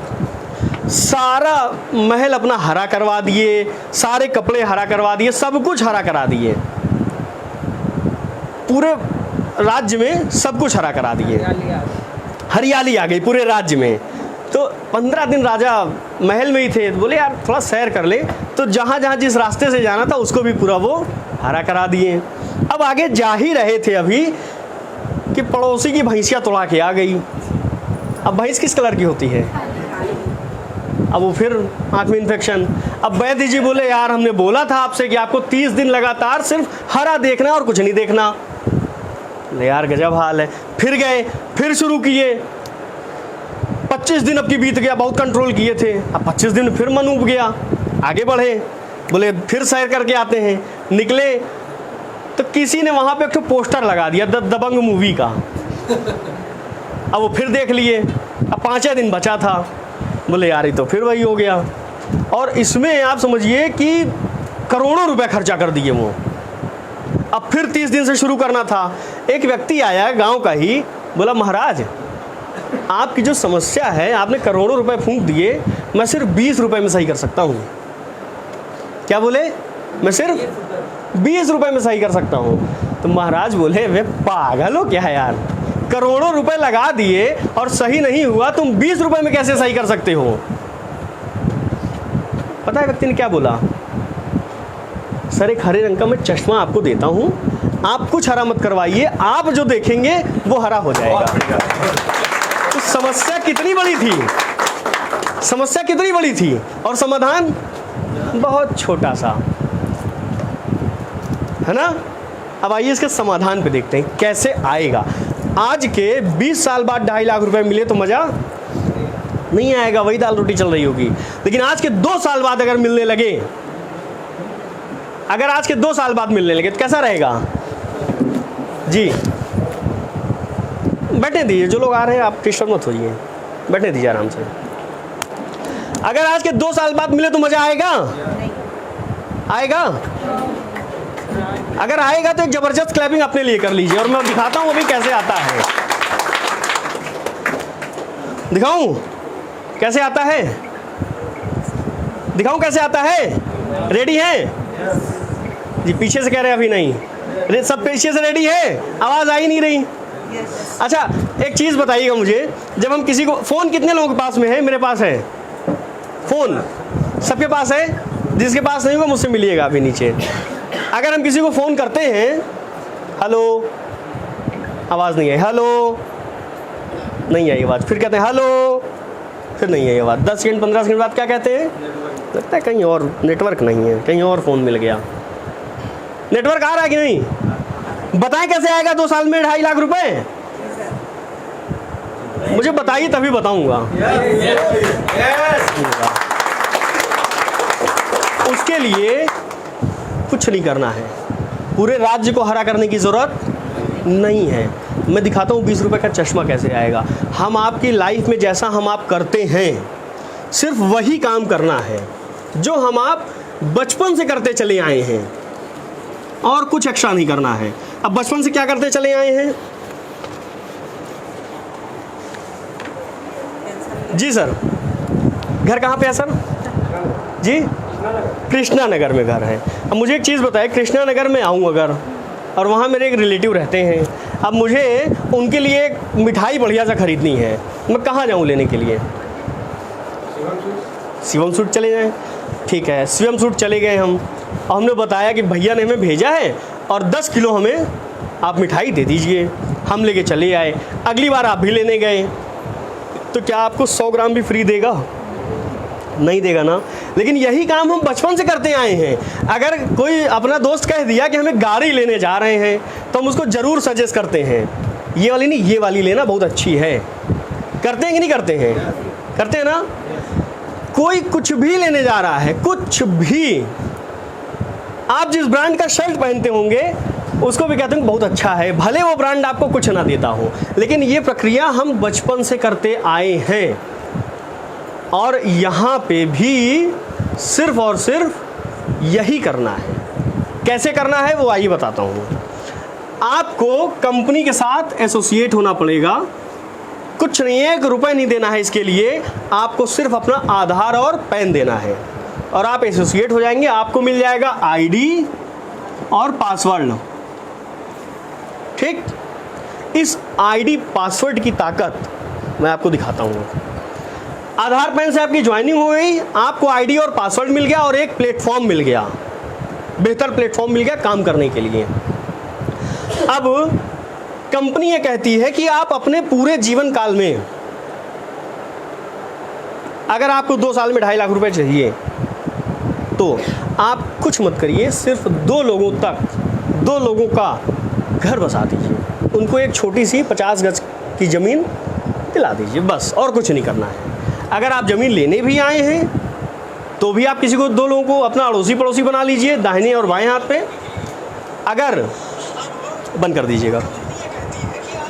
सारा महल अपना हरा करवा दिए, सारे कपड़े हरा करवा दिए, सब कुछ हरा करा दिए, पूरे राज्य में सब कुछ हरा करा दिए, हरियाली आ गई पूरे राज्य में। तो 15 दिन राजा महल में ही थे, तो बोले यार थोड़ा सैर कर ले, तो जहाँ जहाँ जिस रास्ते से जाना था उसको भी पूरा वो हरा करा दिए। अब आगे जा ही रहे थे अभी कि पड़ोसी की भैंसिया तोड़ा के आ गई। अब भैंस किस कलर की होती है? अब वो फिर आँख में इन्फेक्शन। अब वैद्य जी बोले यार हमने बोला था आपसे कि आपको 30 दिन लगातार सिर्फ हरा देखना और कुछ नहीं देखना। ले यार गजब हाल है। फिर गए, फिर शुरू किए। 25 दिन अब की बीत गया, बहुत कंट्रोल किए थे। अब 25 दिन फिर मन उब गया, आगे बढ़े, बोले फिर सैर करके आते हैं। निकले तो किसी ने वहाँ पे एक तो पोस्टर लगा दिया दबंग मूवी का। अब वो फिर देख लिए। अब 5 दिन बचा था, बोले यार ये तो फिर वही हो गया। और इसमें आप समझिए कि करोड़ों रुपए खर्चा कर दिए वो। अब फिर 30 दिन से शुरू करना था। एक व्यक्ति आया गांव का ही, बोला महाराज आपकी जो समस्या है, आपने करोड़ों रुपए फूंक दिए, मैं सिर्फ 20 रुपए में सही कर सकता हूँ। क्या बोले? मैं सिर्फ 20 रुपए में सही कर सकता हूँ। तो महाराज बोले वे पागल हो क्या है यार, करोड़ों रुपए लगा दिए और सही नहीं हुआ, तुम 20 रुपए में कैसे सही कर सकते हो? पता है व्यक्ति ने क्या बोला? सर एक हरे रंग का मैं चश्मा आपको देता हूं, आप कुछ हरा मत करवाइए, आप जो देखेंगे वो हरा हो जाएगा। तो समस्या कितनी बड़ी थी, समस्या कितनी बड़ी थी और समाधान बहुत छोटा सा, है ना? अब आइए इसके समाधान पे देखते हैं कैसे आएगा। आज के 20 साल बाद 2.5 लाख रुपए मिले तो मजा नहीं आएगा, वही दाल रोटी चल रही होगी। लेकिन आज के 2 साल बाद अगर मिलने लगे, अगर आज के 2 साल बाद मिलने लगे तो कैसा रहेगा जी? बैठने दीजिए, जो लोग आ रहे हैं आप डिस्टर्ब मत होइए, बैठने दीजिए आराम से। अगर आज के 2 साल बाद मिले तो मजा आएगा? आएगा? अगर आएगा तो एक जबरदस्त क्लैपिंग अपने लिए कर लीजिए और मैं दिखाता हूं अभी कैसे आता है। दिखाऊं कैसे आता है? दिखाऊं कैसे आता है? रेडी है जी? पीछे से कह रहे हैं अभी नहीं, सब पीछे से रेडी है, आवाज आ ही नहीं रही। अच्छा एक चीज बताइएगा मुझे, जब हम किसी को फोन, कितने लोगों के पास में है? मेरे पास है फोन, सबके पास है। जिसके पास नहीं होगा मुझसे मिलिएगा अभी नीचे। अगर हम किसी को फ़ोन करते हैं, हेलो, आवाज़ नहीं आई, हेलो, नहीं आई आवाज़, फिर कहते हैं हेलो, फिर नहीं आई आवाज़, 10 सेकंड 15 सेकंड बाद क्या कहते हैं? लगता है कहीं और नेटवर्क नहीं है, कहीं और फ़ोन मिल गया। नेटवर्क आ रहा है कि नहीं? बताएं कैसे आएगा 2 साल में 2.5 लाख रुपए? मुझे बताइए तभी बताऊंगा। उसके लिए कुछ नहीं करना है, पूरे राज्य को हरा करने की ज़रूरत नहीं है। मैं दिखाता हूँ 20 रुपए का चश्मा कैसे आएगा। हम आपकी लाइफ में जैसा हम आप करते हैं, सिर्फ वही काम करना है जो हम आप बचपन से करते चले आए हैं, और कुछ एक्स्ट्रा नहीं करना है। अब बचपन से क्या करते चले आए हैं? जी सर, घर कहाँ पे है सर? जी कृष्णा नगर में घर है। अब मुझे एक चीज़ बताए, कृष्णा नगर में आऊँ अगर, और वहाँ मेरे एक रिलेटिव रहते हैं, अब मुझे उनके लिए एक मिठाई बढ़िया सा खरीदनी है, मैं कहाँ जाऊँ लेने के लिए? शिवम सूट चले जाएं। ठीक है, शिवम सूट चले गए हम, और हमने बताया कि भैया ने हमें भेजा है और 10 किलो हमें आप मिठाई दे दीजिए। हम लेके चले आए। अगली बार आप भी लेने गए तो क्या आपको 100 ग्राम भी फ्री देगा? नहीं देगा ना। लेकिन यही काम हम बचपन से करते आए हैं। अगर कोई अपना दोस्त कह दिया कि हमें गाड़ी लेने जा रहे हैं तो हम उसको ज़रूर सजेस्ट करते हैं, ये वाली नहीं, ये वाली लेना, बहुत अच्छी है। करते हैं कि नहीं करते हैं? करते हैं ना। कोई कुछ भी लेने जा रहा है, कुछ भी, आप जिस ब्रांड का शर्ट पहनते होंगे उसको भी कहते हैं बहुत अच्छा है, भले वो ब्रांड आपको कुछ ना देता हो, लेकिन ये प्रक्रिया हम बचपन से करते आए हैं। और यहाँ पे भी सिर्फ और सिर्फ यही करना है। कैसे करना है वो आइए बताता हूँ। आपको कंपनी के साथ एसोसिएट होना पड़ेगा, कुछ नहीं, 1 रुपये नहीं देना है इसके लिए, आपको सिर्फ अपना आधार और पैन देना है और आप एसोसिएट हो जाएंगे। आपको मिल जाएगा आईडी और पासवर्ड। ठीक, इस आईडी पासवर्ड की ताकत मैं आपको दिखाता हूँ। आधार पैन से आपकी ज्वाइनिंग हो गई, आपको आईडी और पासवर्ड मिल गया और एक प्लेटफॉर्म मिल गया, बेहतर प्लेटफॉर्म मिल गया काम करने के लिए। अब कंपनी ये कहती है कि आप अपने पूरे जीवन काल में, अगर आपको 2 साल में 2.5 लाख रुपए चाहिए तो आप कुछ मत करिए, सिर्फ 2 लोगों का घर बसा दीजिए, उनको एक छोटी सी 50 गज की ज़मीन दिला दीजिए, बस, और कुछ नहीं करना है। अगर आप ज़मीन लेने भी आए हैं तो भी आप किसी को 2 लोगों को अपना अड़ोसी पड़ोसी बना लीजिए, दाहिने और बाएं हाथ पे। अगर बंद कर दीजिएगा,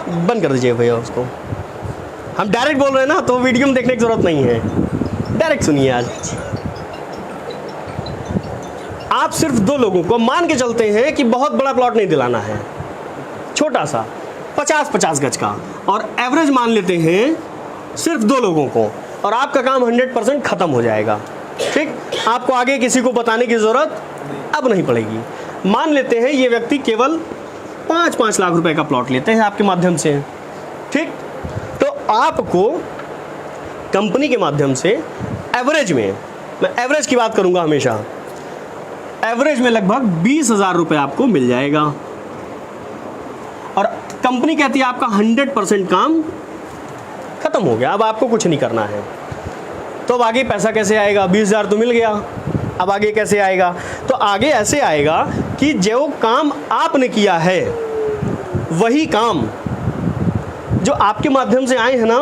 बंद कर दीजिएगा भैया उसको, हम डायरेक्ट बोल रहे हैं ना, तो वीडियो में देखने की ज़रूरत नहीं है, डायरेक्ट सुनिए। आज आप सिर्फ 2 लोगों को मान के चलते हैं कि बहुत बड़ा प्लॉट नहीं दिलाना है, छोटा सा 50-50 गज का, और एवरेज मान लेते हैं सिर्फ 2 लोगों को, और आपका काम 100% ख़त्म हो जाएगा। ठीक, आपको आगे किसी को बताने की ज़रूरत अब नहीं पड़ेगी। मान लेते हैं ये व्यक्ति केवल 5-5 लाख रुपए का प्लॉट लेते हैं आपके माध्यम से। ठीक, तो आपको कंपनी के माध्यम से एवरेज में, मैं एवरेज की बात करूंगा हमेशा, एवरेज में लगभग 20,000 रुपये आपको मिल जाएगा। और कंपनी कहती है आपका 100% काम खत्म हो गया, अब आपको कुछ नहीं करना है। तो अब आगे पैसा कैसे आएगा? 20,000 तो मिल गया, अब आगे कैसे आएगा? तो आगे ऐसे आएगा कि जो काम आपने किया है वही काम जो आपके माध्यम से आए हैं ना,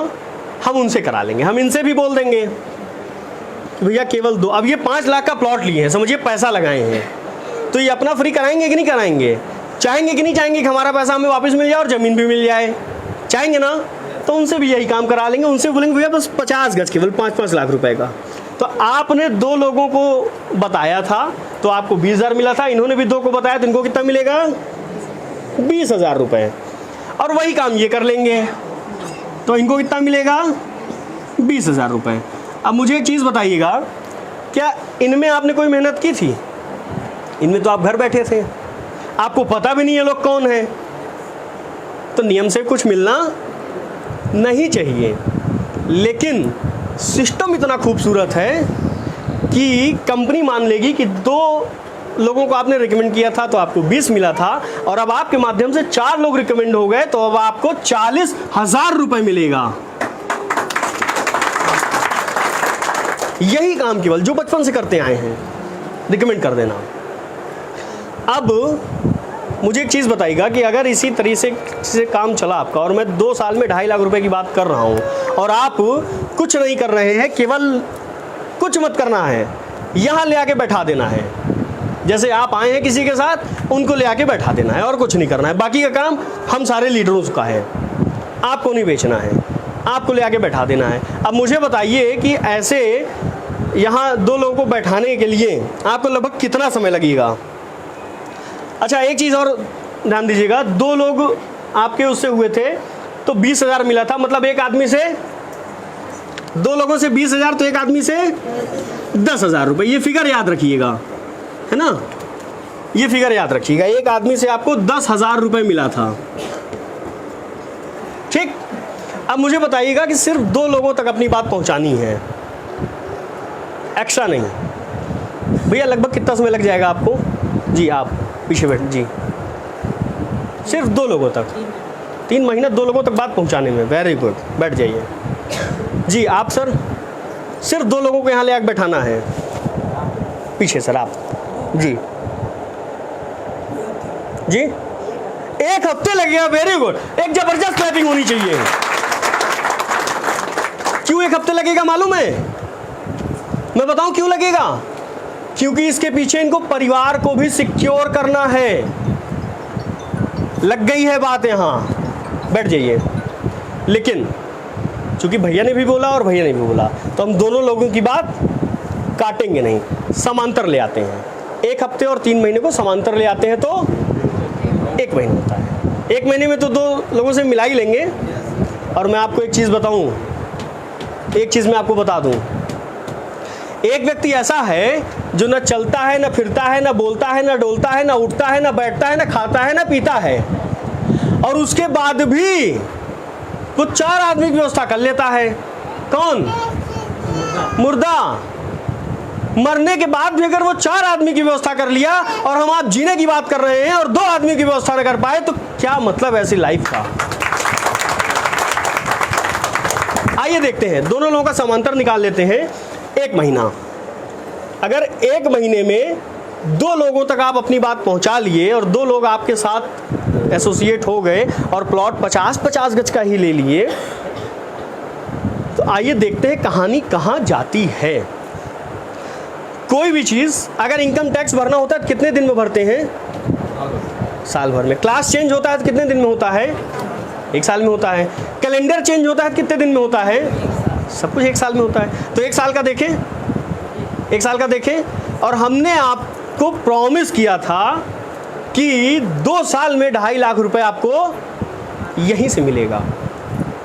हम उनसे करा लेंगे। हम इनसे भी बोल देंगे कि भैया केवल 2, अब ये 5 लाख का प्लॉट लिए हैं, समझिए पैसा लगाए हैं, तो ये अपना फ्री कराएंगे कि नहीं कराएंगे? चाहेंगे कि नहीं चाहेंगे कि हमारा पैसा हमें वापस मिल जाए और ज़मीन भी मिल जाए? चाहेंगे ना? तो उनसे भी यही काम करा लेंगे। उनसे बोलेंगे भैया बस 50 गज केवल 5-5 लाख रुपए का। तो आपने 2 लोगों को बताया था तो आपको 20,000 मिला था, इन्होंने भी 2 को बताया तो इनको कितना मिलेगा? 20,000 रुपये। और वही काम ये कर लेंगे तो इनको कितना मिलेगा? 20,000 रुपये। अब मुझे एक चीज़ बताइएगा, क्या इनमें आपने कोई मेहनत की थी? इनमें तो आप घर बैठे थे, आपको पता भी नहीं है लोग कौन है, तो नियम से कुछ मिलना नहीं चाहिए। लेकिन सिस्टम इतना खूबसूरत है कि कंपनी मान लेगी कि 2 लोगों को आपने रिकमेंड किया था तो आपको 20 मिला था, और अब आपके माध्यम से 4 लोग रिकमेंड हो गए तो अब आपको 40,000 रुपये मिलेगा। यही काम केवल जो बचपन से करते आए हैं, रिकमेंड कर देना। अब मुझे एक चीज़ बताइएगा कि अगर इसी तरीके से काम चला आपका, और मैं 2 साल में 2.5 लाख रुपए की बात कर रहा हूँ, और आप कुछ नहीं कर रहे हैं, केवल कुछ मत करना है, यहाँ ले आके बैठा देना है। जैसे आप आए हैं किसी के साथ, उनको ले आके बैठा देना है और कुछ नहीं करना है। बाकी का काम हम सारे लीडरों का है, आपको नहीं बेचना है, आपको ले आके बैठा देना है। अब मुझे बताइए कि ऐसे यहाँ 2 लोगों को बैठाने के लिए आपको लगभग कितना समय लगेगा? अच्छा, एक चीज़ और ध्यान दीजिएगा, 2 लोग आपके उससे हुए थे तो 20,000 मिला था, मतलब एक आदमी से, 2 लोगों से 20,000 तो एक आदमी से 10,000 रुपये। ये फिगर याद रखिएगा, है ना, ये फिगर याद रखिएगा। एक आदमी से आपको 10,000 रुपये मिला था। ठीक, अब मुझे बताइएगा कि सिर्फ 2 लोगों तक अपनी बात पहुंचानी है, एक्स्ट्रा नहीं। भैया लगभग कितना समय लग जाएगा आपको? जी आप पीछे बैठ जी, सिर्फ 2 लोगों तक 3 महीने 2 लोगों तक बात पहुंचाने में। वेरी गुड, बैठ जाइए जी। आप सर, सिर्फ 2 लोगों को यहाँ ले आकर बैठाना है। पीछे सर आप जी जी, 1 हफ्ते लगेगा। वेरी गुड, एक जबरदस्त क्लैपिंग होनी चाहिए। क्यों 1 हफ्ते लगेगा मालूम है? मैं बताऊं क्यों लगेगा? क्योंकि इसके पीछे इनको परिवार को भी सिक्योर करना है। लग गई है बात यहाँ, बैठ जाइए। लेकिन चूंकि भैया ने भी बोला और भैया ने भी बोला, तो हम दोनों लोगों की बात काटेंगे नहीं, समांतर ले आते हैं। 1 हफ्ते और 3 महीने को समांतर ले आते हैं तो 1 महीना होता है। 1 महीने में तो 2 लोगों से मिला ही लेंगे। और मैं आपको एक चीज़ बताऊं, एक चीज़ मैं आपको बता दूं, एक व्यक्ति ऐसा है जो न चलता है, न फिरता है, न बोलता है, न डोलता है, न उठता है, न बैठता है, न खाता है, न पीता है, और उसके बाद भी वो 4 आदमी की व्यवस्था कर लेता है। कौन? मुर्दा। मरने के बाद भी अगर वो 4 आदमी की व्यवस्था कर लिया और हम आप जीने की बात कर रहे हैं और 2 आदमी की व्यवस्था न कर पाए, तो क्या मतलब ऐसी लाइफ का? आइए देखते हैं, दोनों लोगों का समांतर निकाल लेते हैं। 1 महीना, अगर 1 महीने में 2 लोगों तक आप अपनी बात पहुंचा लिए और 2 लोग आपके साथ एसोसिएट हो गए और प्लॉट 50-50 गज का ही ले लिए, तो आइए देखते हैं कहानी कहां जाती है। कोई भी चीज अगर इनकम टैक्स भरना होता है तो कितने दिन में भरते हैं? साल भर में। क्लास चेंज होता है तो कितने दिन में होता है? 1 साल में होता है। कैलेंडर चेंज होता है तो कितने दिन में होता है? सब कुछ 1 साल में होता है। तो 1 साल का देखें, 1 साल का देखें, और हमने आपको प्रॉमिस किया था कि 2 साल में 2.5 लाख रुपए आपको यहीं से मिलेगा।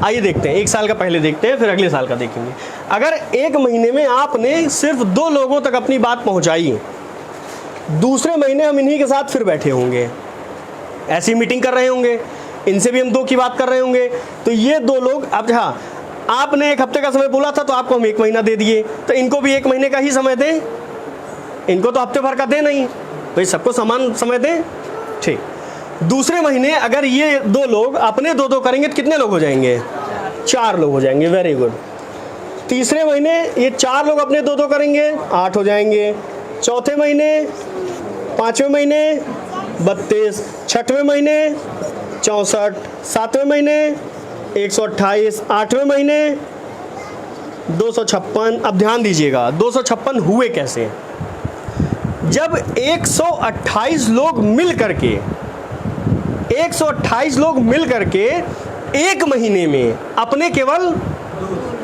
आइए देखते हैं, 1 साल का पहले देखते हैं, फिर अगले साल का देखेंगे। अगर 1 महीने में आपने सिर्फ 2 लोगों तक अपनी बात पहुंचाई, दूसरे महीने हम इन्हीं के साथ फिर बैठे होंगे, ऐसी मीटिंग कर रहे होंगे, इनसे भी हम 2 की बात कर रहे होंगे, तो ये 2 लोग, अब हाँ आपने 1 हफ्ते का समय बोला था तो आपको हम 1 महीना दे दिए, तो इनको भी 1 महीने का ही समय दें, इनको तो हफ्ते भर का दें नहीं भाई, सबको समान समय दें। ठीक, दूसरे महीने अगर ये 2 लोग अपने 2-2 करेंगे तो कितने लोग हो जाएंगे? 4 लोग हो जाएंगे। Very good. तीसरे महीने ये 4 लोग अपने 2-2 करेंगे, 8 हो जाएंगे। चौथे महीने, 5वें महीने 32, 6वें महीने 64, 7वें महीने 128, 8वें महीने 256। अब ध्यान दीजिएगा 256 हुए कैसे? जब 128 लोग मिल करके 128 लोग मिल करके 1 महीने में अपने केवल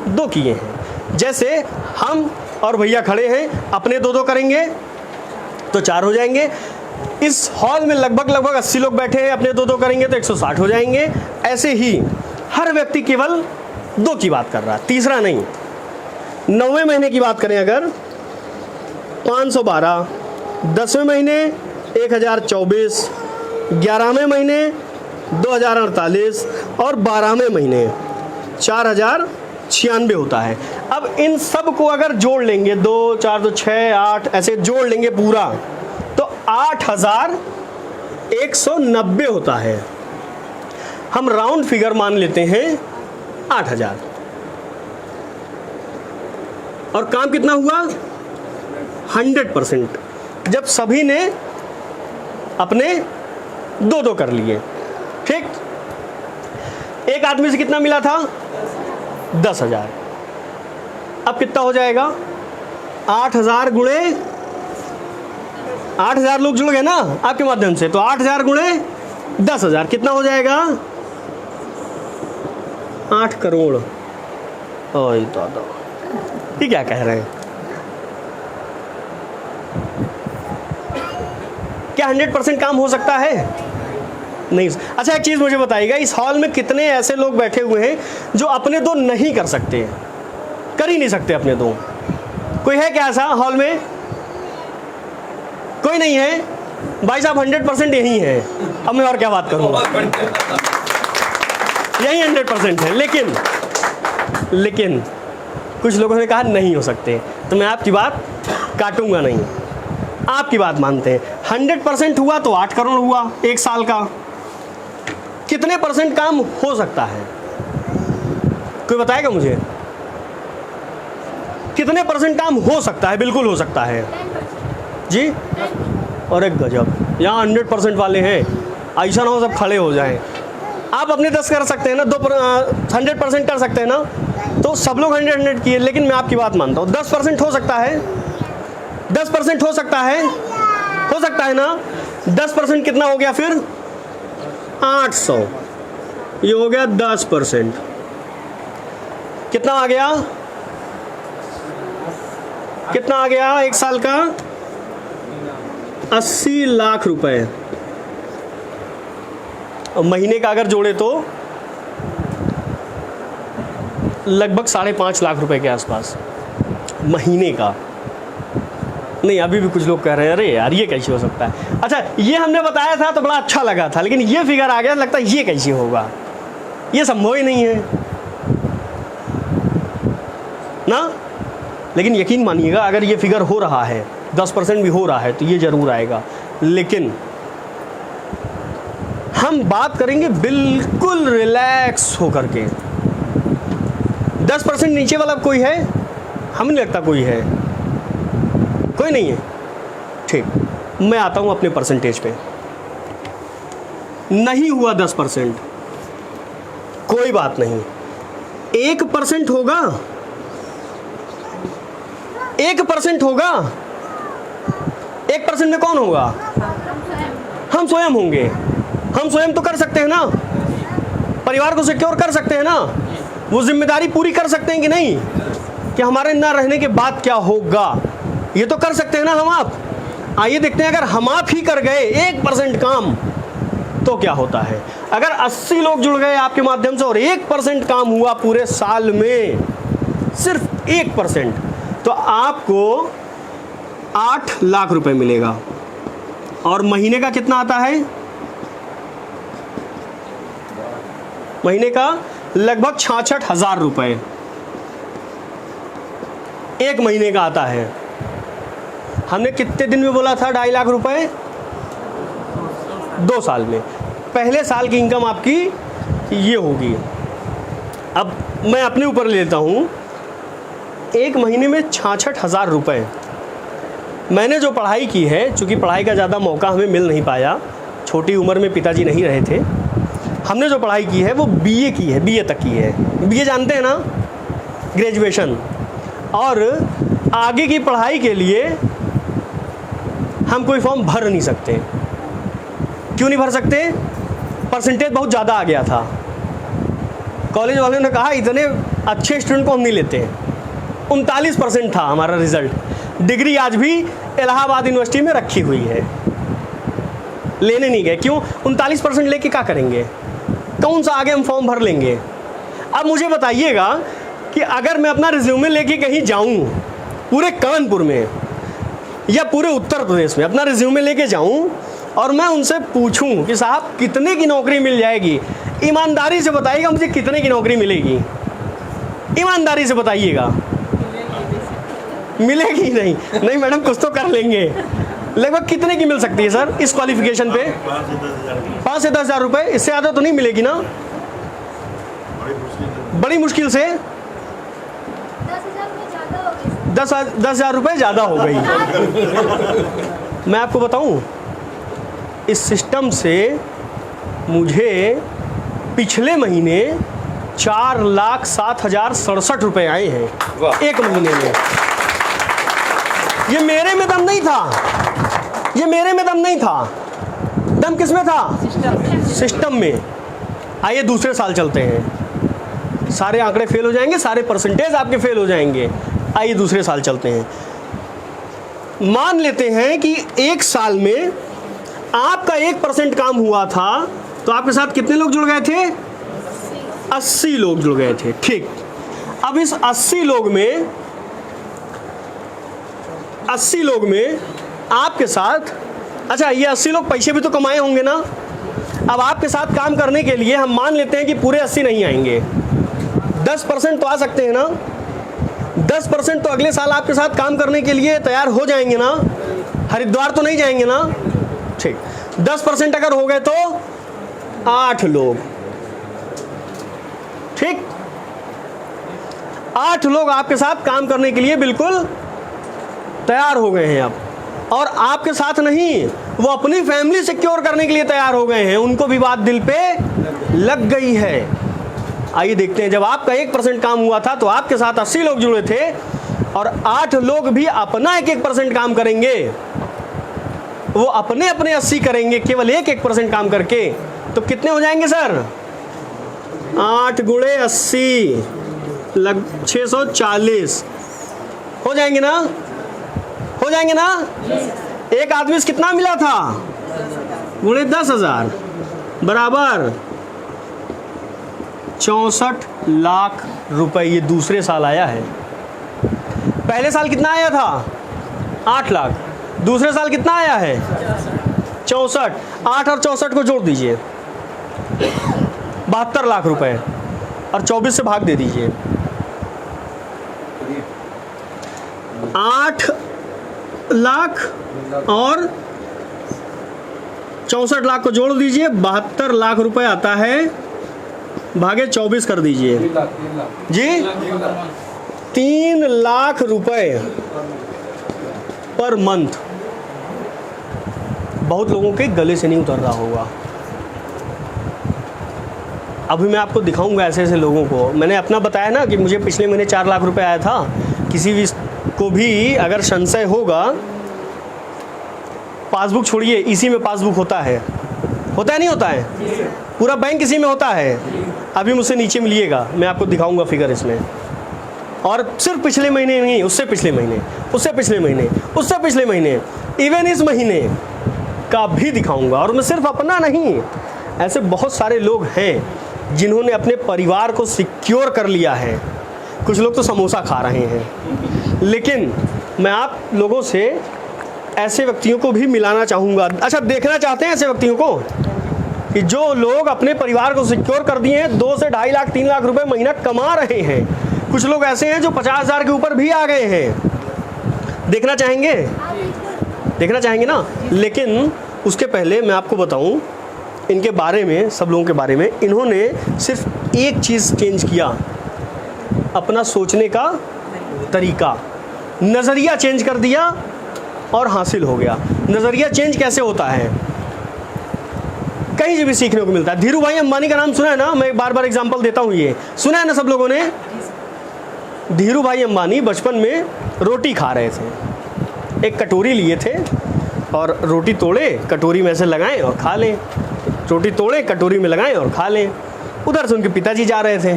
2 किए हैं। जैसे हम और भैया खड़े हैं, अपने 2-2 करेंगे तो 4 हो जाएंगे। इस हॉल में लगभग 80 लोग बैठे हैं, अपने 2-2 करेंगे तो 160 हो जाएंगे। ऐसे ही हर व्यक्ति केवल 2 की बात कर रहा है, तीसरा नहीं। 9वें महीने की बात करें अगर 512, 10वें महीने 1024, 11वें महीने 2048 और 12वें महीने 4096 होता है। अब इन सब को अगर जोड़ लेंगे, 2 4 2 6 8 ऐसे जोड़ लेंगे पूरा, तो 8190 होता है। हम राउंड फिगर मान लेते हैं 8000, और काम कितना हुआ? 100%, जब सभी ने अपने 2-2 कर लिए। ठीक, एक आदमी से कितना मिला था? 10,000। अब कितना हो जाएगा? 8000 गुणे 8000 लोग जुड़ गए ना आपके माध्यम से, तो 8000 गुणे 10,000 कितना हो जाएगा? 8 करोड़। ओए दादा, ये क्या कह रहे हैं? क्या 100% काम हो सकता है? नहीं। अच्छा एक चीज़ मुझे बताइएगा, इस हॉल में कितने ऐसे लोग बैठे हुए हैं जो अपने 2 नहीं कर सकते, कर ही नहीं सकते अपने 2? कोई है क्या ऐसा हॉल में? कोई नहीं है? भाई साहब 100% यही है। अब मैं और क्या बात करूँ, यही 100% है। लेकिन कुछ लोगों ने कहा नहीं हो सकते, तो मैं आपकी बात काटूंगा नहीं, आपकी बात मानते हैं। 100% हुआ तो 8 करोड़ हुआ 1 साल का। कितने % काम हो सकता है? कोई बताएगा मुझे? कितने % काम हो सकता है? बिल्कुल हो सकता है जी। और एक गजब, यहाँ 100% वाले हैं, ऐसा ना हो सब खड़े हो जाएं। आप अपने 10 कर सकते हैं ना, 100% कर सकते हैं ना, तो सब लोग 100 किए। लेकिन मैं आपकी बात मानता हूँ, 10% हो सकता है, 10% हो सकता है, हो सकता है ना। 10% कितना हो गया फिर? 800, ये हो गया 10%। कितना आ गया, कितना आ गया एक साल का? 80 लाख रुपए। और महीने का अगर जोड़े तो लगभग 5.5 लाख रुपए के आसपास महीने का। नहीं, अभी भी कुछ लोग कह रहे हैं अरे यार ये कैसे हो सकता है। अच्छा, ये हमने बताया था तो बड़ा अच्छा लगा था, लेकिन ये फिगर आ गया, लगता है ये कैसे होगा, ये संभव ही नहीं है ना। लेकिन यकीन मानिएगा, अगर ये फिगर हो रहा है, 10% भी हो रहा है, तो ये जरूर आएगा। लेकिन हम बात करेंगे बिल्कुल रिलैक्स होकर के। 10% नीचे वाला कोई है? हमें नहीं लगता कोई है, कोई नहीं है। ठीक, मैं आता हूं अपने परसेंटेज पे। नहीं हुआ 10%, कोई बात नहीं। 1% होगा, 1% होगा। 1% में कौन होगा? हम स्वयं होंगे। हम स्वयं तो कर सकते हैं ना, परिवार को सिक्योर कर सकते हैं ना, वो जिम्मेदारी पूरी कर सकते हैं कि नहीं, कि हमारे ना रहने के बाद क्या होगा, ये तो कर सकते हैं ना हम आप। आइए देखते हैं, अगर हम आप ही कर गए 1% काम तो क्या होता है। अगर 80 लोग जुड़ गए आपके माध्यम से और 1% काम हुआ पूरे साल में, सिर्फ 1%, तो आपको 8 लाख रुपए मिलेगा। और महीने का कितना आता है? महीने का लगभग 66,000 रुपए एक महीने का आता है। हमने कितने दिन में बोला था 2.5 लाख रुपए? 2 साल में। पहले साल की इनकम आपकी ये होगी। अब मैं अपने ऊपर लेता हूँ, एक महीने में 66,000 रुपए। मैंने जो पढ़ाई की है, चूँकि पढ़ाई का ज़्यादा मौका हमें मिल नहीं पाया, छोटी उम्र में पिताजी नहीं रहे थे, हमने जो पढ़ाई की है वो बीए की है, बीए तक की है। बीए जानते हैं ना, ग्रेजुएशन। और आगे की पढ़ाई के लिए हम कोई फॉर्म भर नहीं सकते। क्यों नहीं भर सकते? परसेंटेज बहुत ज़्यादा आ गया था। कॉलेज वालों ने कहा इतने अच्छे स्टूडेंट को हम नहीं लेते। 39% था हमारा रिजल्ट। डिग्री आज भी इलाहाबाद यूनिवर्सिटी में रखी हुई है, लेने नहीं गए। क्यों? 39% लेके क्या करेंगे? कौन सा आगे हम फॉर्म भर लेंगे? अब मुझे बताइएगा कि अगर मैं अपना रिज्यूमे लेके कहीं जाऊं, पूरे कानपुर में या पूरे उत्तर प्रदेश में अपना रिज्यूमे लेके जाऊं और मैं उनसे पूछूं कि साहब कितने की नौकरी मिल जाएगी, ईमानदारी से बताइएगा मुझे कितने की नौकरी मिलेगी? ईमानदारी से बताइएगा। मिलेगी नहीं? नहीं मैडम, कुछ तो कर लेंगे। लगभग कितने की मिल सकती है सर इस क्वालिफिकेशन पे? 5 से 10 हज़ार रुपए। इससे ज़्यादा तो नहीं मिलेगी ना? बड़ी मुश्किल से 10 हज़ार रुपये ज़्यादा हो गई। मैं आपको बताऊं, इस सिस्टम से मुझे पिछले महीने 4,07,067 रुपये आए हैं एक महीने में। ये मेरे में दम नहीं था, ये मेरे में दम नहीं था। दम किस में था? सिस्टम में। आइए दूसरे साल चलते हैं। सारे आंकड़े फेल हो जाएंगे, सारे परसेंटेज आपके फेल हो जाएंगे। आइए दूसरे साल चलते हैं। मान लेते हैं कि एक साल में आपका 1% काम हुआ था, तो आपके साथ कितने लोग जुड़ गए थे? 80 लोग जुड़ गए थे। ठीक, अब इस 80 लोग में आपके साथ, अच्छा ये 80 लोग पैसे भी तो कमाए होंगे ना। अब आपके साथ काम करने के लिए हम मान लेते हैं कि पूरे 80 नहीं आएंगे, 10% तो आ सकते हैं ना। 10% तो अगले साल आपके साथ काम करने के लिए तैयार हो जाएंगे ना, हरिद्वार तो नहीं जाएंगे ना। ठीक, 10% अगर हो गए तो 8 लोग। ठीक, 8 लोग आपके साथ काम करने के लिए बिल्कुल तैयार हो गए हैं अब। और आपके साथ नहीं, वो अपनी फैमिली सिक्योर करने के लिए तैयार हो गए हैं। उनको भी बात दिल पे लग गई है। आइए देखते हैं, जब आपका 1% काम हुआ था तो आपके साथ 80 लोग जुड़े थे और 8 लोग भी अपना 1% काम करेंगे। वो अपने 80 करेंगे, केवल 1% काम करके तो कितने हो जाएंगे सर? 8 गुणे 80 लग 640 हो जाएंगे ना? हो जाएंगे ना? एक आदमी से कितना मिला था? गुणे 10,000 बराबर 64 लाख रुपए। ये दूसरे साल आया है। पहले साल कितना आया था? 8 लाख। दूसरे साल कितना आया है? 64। 8 और 64 को जोड़ दीजिए, 72 लाख रुपए, और 24 से भाग दे दीजिए। 8 लाख और 64 लाख को जोड़ दीजिए, 72 लाख रुपए आता है, भागे 24 कर दीजिए जी। 3 लाख रुपए पर मंथ। बहुत लोगों के गले से नहीं उतर रहा होगा। अभी मैं आपको दिखाऊंगा ऐसे ऐसे लोगों को। मैंने अपना बताया ना कि मुझे पिछले महीने 4 लाख रुपए आया था। किसी भी को भी अगर संशय होगा, पासबुक छोड़िए, इसी में पासबुक होता है नहीं होता है? पूरा बैंक इसी में होता है। अभी मुझसे नीचे मिलिएगा, मैं आपको दिखाऊंगा फिगर इसमें। और सिर्फ पिछले महीने नहीं, उससे पिछले महीने, उससे पिछले महीने, उससे पिछले महीने, इवन इस महीने का भी दिखाऊंगा। और मैं सिर्फ अपना नहीं, ऐसे बहुत सारे लोग हैं जिन्होंने अपने परिवार को सिक्योर कर लिया है। कुछ लोग तो समोसा खा रहे हैं, लेकिन मैं आप लोगों से ऐसे व्यक्तियों को भी मिलाना चाहूँगा। अच्छा, देखना चाहते हैं ऐसे व्यक्तियों को कि जो लोग अपने परिवार को सिक्योर कर दिए हैं, 2 से 2.5 लाख 3 लाख रुपए महीना कमा रहे हैं। कुछ लोग ऐसे हैं जो 50,000 के ऊपर भी आ गए हैं। देखना चाहेंगे? देखना चाहेंगे ना? लेकिन उसके पहले मैं आपको बताऊं इनके बारे में, सब लोगों के बारे में। इन्होंने सिर्फ एक चीज़ चेंज किया, अपना सोचने का तरीका, नज़रिया चेंज कर दिया और हासिल हो गया। नज़रिया चेंज कैसे होता है? कहीं से भी सीखने को मिलता है। धीरू भाई अंबानी का नाम सुना है ना? मैं बार बार एग्जांपल देता हूँ, ये सुना है ना सब लोगों ने? धीरू भाई अंबानी बचपन में रोटी खा रहे थे। एक कटोरी लिए थे और रोटी तोड़े, कटोरी में से लगाएं और खा लें। रोटी तोड़े, कटोरी में लगाएं और खा लें। उधर से उनके पिताजी जा रहे थे,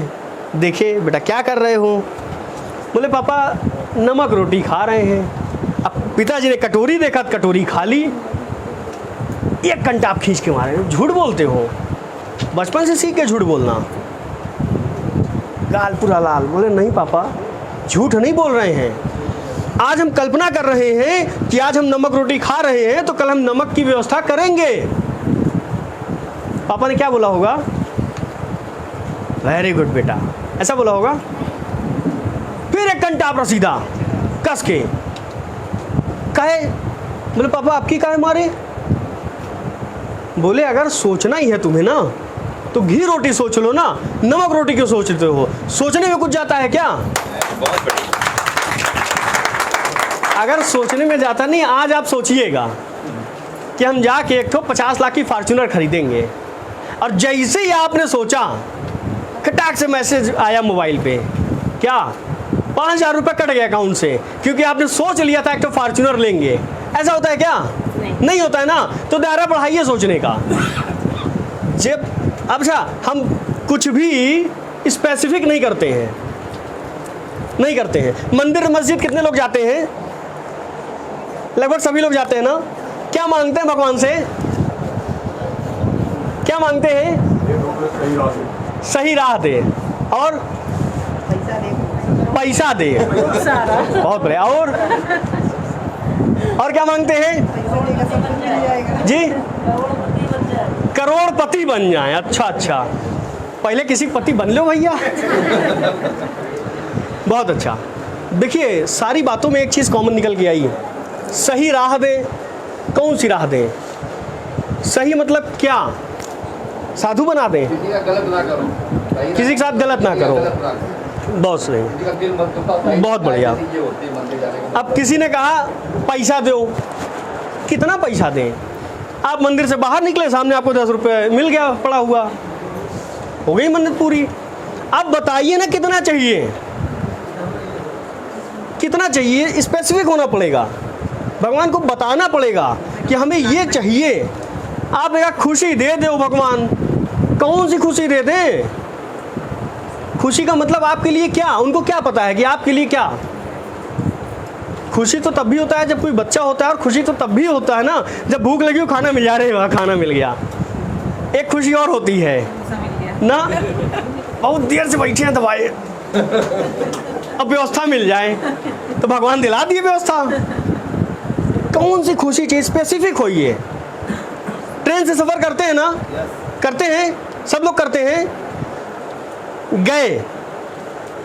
देखे, बेटा क्या कर रहे हो? बोले पापा नमक रोटी खा रहे हैं। अब पिताजी ने कटोरी देखा, कटोरी खा ली। 1 घंटा आप खींच के मारे, झूठ बोलते हो, बचपन से सीख के झूठ बोलना। गाल पूरा लाल। बोले नहीं पापा, झूठ नहीं बोल रहे हैं। आज हम कल्पना कर रहे हैं कि आज हम नमक रोटी खा रहे हैं तो कल हम नमक की व्यवस्था करेंगे। पापा ने क्या बोला होगा? वेरी गुड बेटा, ऐसा बोला होगा। फिर 1 घंटा आप रसीदा कस के कहे। बोले पापा आपकी काहे मारे? बोले अगर सोचना ही है तुम्हें ना तो घी रोटी सोच लो ना, नमक रोटी क्यों सोचते हो? सोचने में कुछ जाता है क्या? बहुत बढ़िया। अगर सोचने में जाता नहीं, आज आप सोचिएगा कि हम जाके एक तो 50 लाख की फॉर्च्यूनर खरीदेंगे, और जैसे ही आपने सोचा खटाक से मैसेज आया मोबाइल पे, क्या 5,000 रुपये कट गए अकाउंट से, क्योंकि आपने सोच लिया था एक तो फॉर्च्यूनर लेंगे। ऐसा होता है क्या? नहीं होता है ना। तो दायरा बढ़ाइए सोचने का। जब अच्छा हम कुछ भी स्पेसिफिक नहीं करते हैं, नहीं करते हैं। मंदिर मस्जिद कितने लोग जाते हैं? लगभग सभी लोग जाते हैं ना। क्या मांगते हैं भगवान से? क्या मांगते हैं? सही राह दे और पैसा दे। बहुत बढ़िया। और क्या मांगते हैं जी? करोड़पति बन जाए। अच्छा अच्छा, पहले किसी पति बन लो भैया। बहुत अच्छा। देखिए सारी बातों में एक चीज़ कॉमन निकल के आई है, सही राह दे। कौन सी राह दे? सही मतलब क्या? साधु बना दें? किसी का गलत ना करो, किसी के साथ गलत ना करो। बहुत सही, बहुत बढ़िया। अब किसी ने कहा पैसा दो, कितना पैसा दें? आप मंदिर से बाहर निकले, सामने आपको 10 रुपये मिल गया पड़ा हुआ, हो गई मन्नत पूरी। अब बताइए ना कितना चाहिए? कितना चाहिए? स्पेसिफिक होना पड़ेगा, भगवान को बताना पड़ेगा कि हमें ये चाहिए। आप एक खुशी दे दो भगवान, कौन सी खुशी दे दें? खुशी का मतलब आपके लिए क्या, उनको क्या पता है कि आपके लिए क्या? खुशी तो तब भी होता है जब कोई बच्चा होता है, और खुशी तो तब भी होता है ना जब भूख लगी हो, खाना मिल जा रहे हो, खाना मिल गया। एक खुशी और होती है ना, बहुत देर से बैठे हैं दवाई, अब व्यवस्था मिल जाए तो भगवान दिला दिए व्यवस्था। कौन सी खुशी चाहिए, स्पेसिफिक होइए। ट्रेन से सफ़र करते हैं ना, करते हैं, सब लोग करते हैं। गए,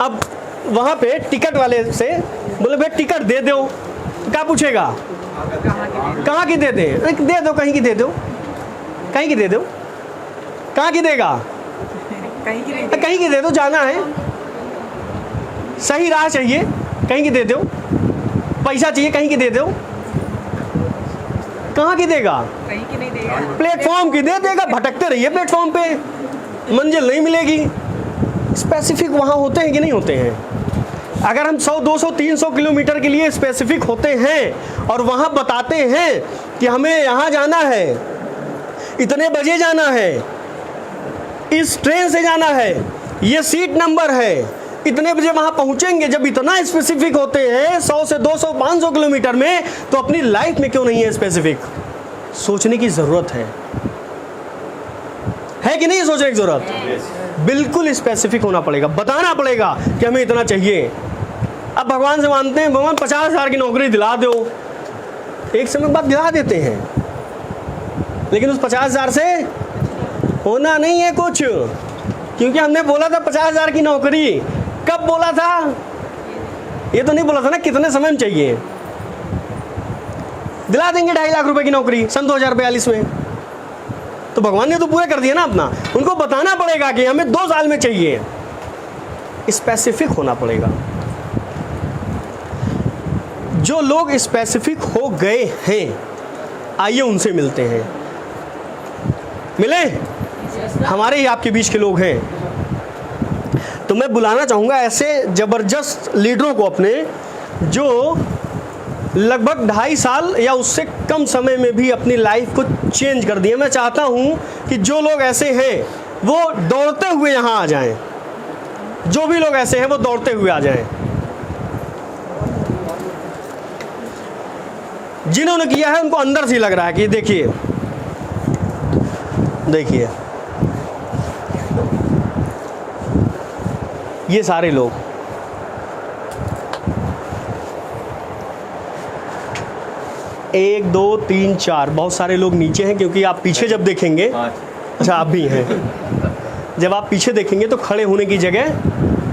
अब वहाँ पे टिकट वाले से बोले भाई टिकट दे दो, क्या पूछेगा? कहाँ की दे दें? दे दो, कहीं की दे दो, कहीं की दे दो, कहाँ की देगा? कहीं की दे दो, जाना है, सही राह चाहिए, कहीं की दे दो, पैसा चाहिए, कहीं की दे दो, कहाँ की देगा? कहीं की नहीं देगा, प्लेटफॉर्म की दे देगा। भटकते रहिए प्लेटफॉर्म पे, मंजिल नहीं मिलेगी। स्पेसिफिक वहाँ होते हैं कि नहीं होते हैं? अगर हम 100, 200, 300 किलोमीटर के लिए स्पेसिफिक होते हैं और वहाँ बताते हैं कि हमें यहाँ जाना है, इतने बजे जाना है, इस ट्रेन से जाना है, ये सीट नंबर है, इतने बजे वहाँ पहुँचेंगे, जब इतना स्पेसिफिक होते हैं 100 से 200, 500 किलोमीटर में, तो अपनी लाइफ में क्यों नहीं है स्पेसिफिक? सोचने की ज़रूरत है कि नहीं? सोचने की ज़रूरत बिल्कुल स्पेसिफिक होना पड़ेगा, बताना पड़ेगा कि हमें इतना चाहिए। अब भगवान से मानते हैं, भगवान 50,000 की नौकरी दिला दो, एक समय बाद दिला देते हैं, लेकिन उस 50,000 से होना नहीं है कुछ, क्योंकि हमने बोला था 50,000 की नौकरी। कब बोला था? ये तो नहीं बोला था ना कितने समय में चाहिए। दिला देंगे 2.5 लाख रुपए की नौकरी सन 2042 में, तो भगवान ने तो पूरा कर दिया ना अपना। उनको बताना पड़ेगा कि हमें 2 साल में चाहिए, स्पेसिफिक होना पड़ेगा। जो लोग स्पेसिफिक हो गए हैं, आइए उनसे मिलते हैं। मिले? हमारे ही आपके बीच के लोग हैं। तो मैं बुलाना चाहूँगा ऐसे ज़बरदस्त लीडरों को अपने, जो लगभग 2.5 साल या उससे कम समय में भी अपनी लाइफ को चेंज कर दिया। मैं चाहता हूँ कि जो लोग ऐसे हैं वो दौड़ते हुए यहाँ आ जाएं। जो भी लोग ऐसे हैं वो दौड़ते हुए आ जाएं। जिन्होंने किया है उनको अंदर से लग रहा है कि देखिए देखिए ये सारे लोग, एक, दो, तीन, चार, बहुत सारे लोग नीचे हैं, क्योंकि आप पीछे जब देखेंगे, अच्छा आप भी हैं, जब आप पीछे देखेंगे तो खड़े होने की जगह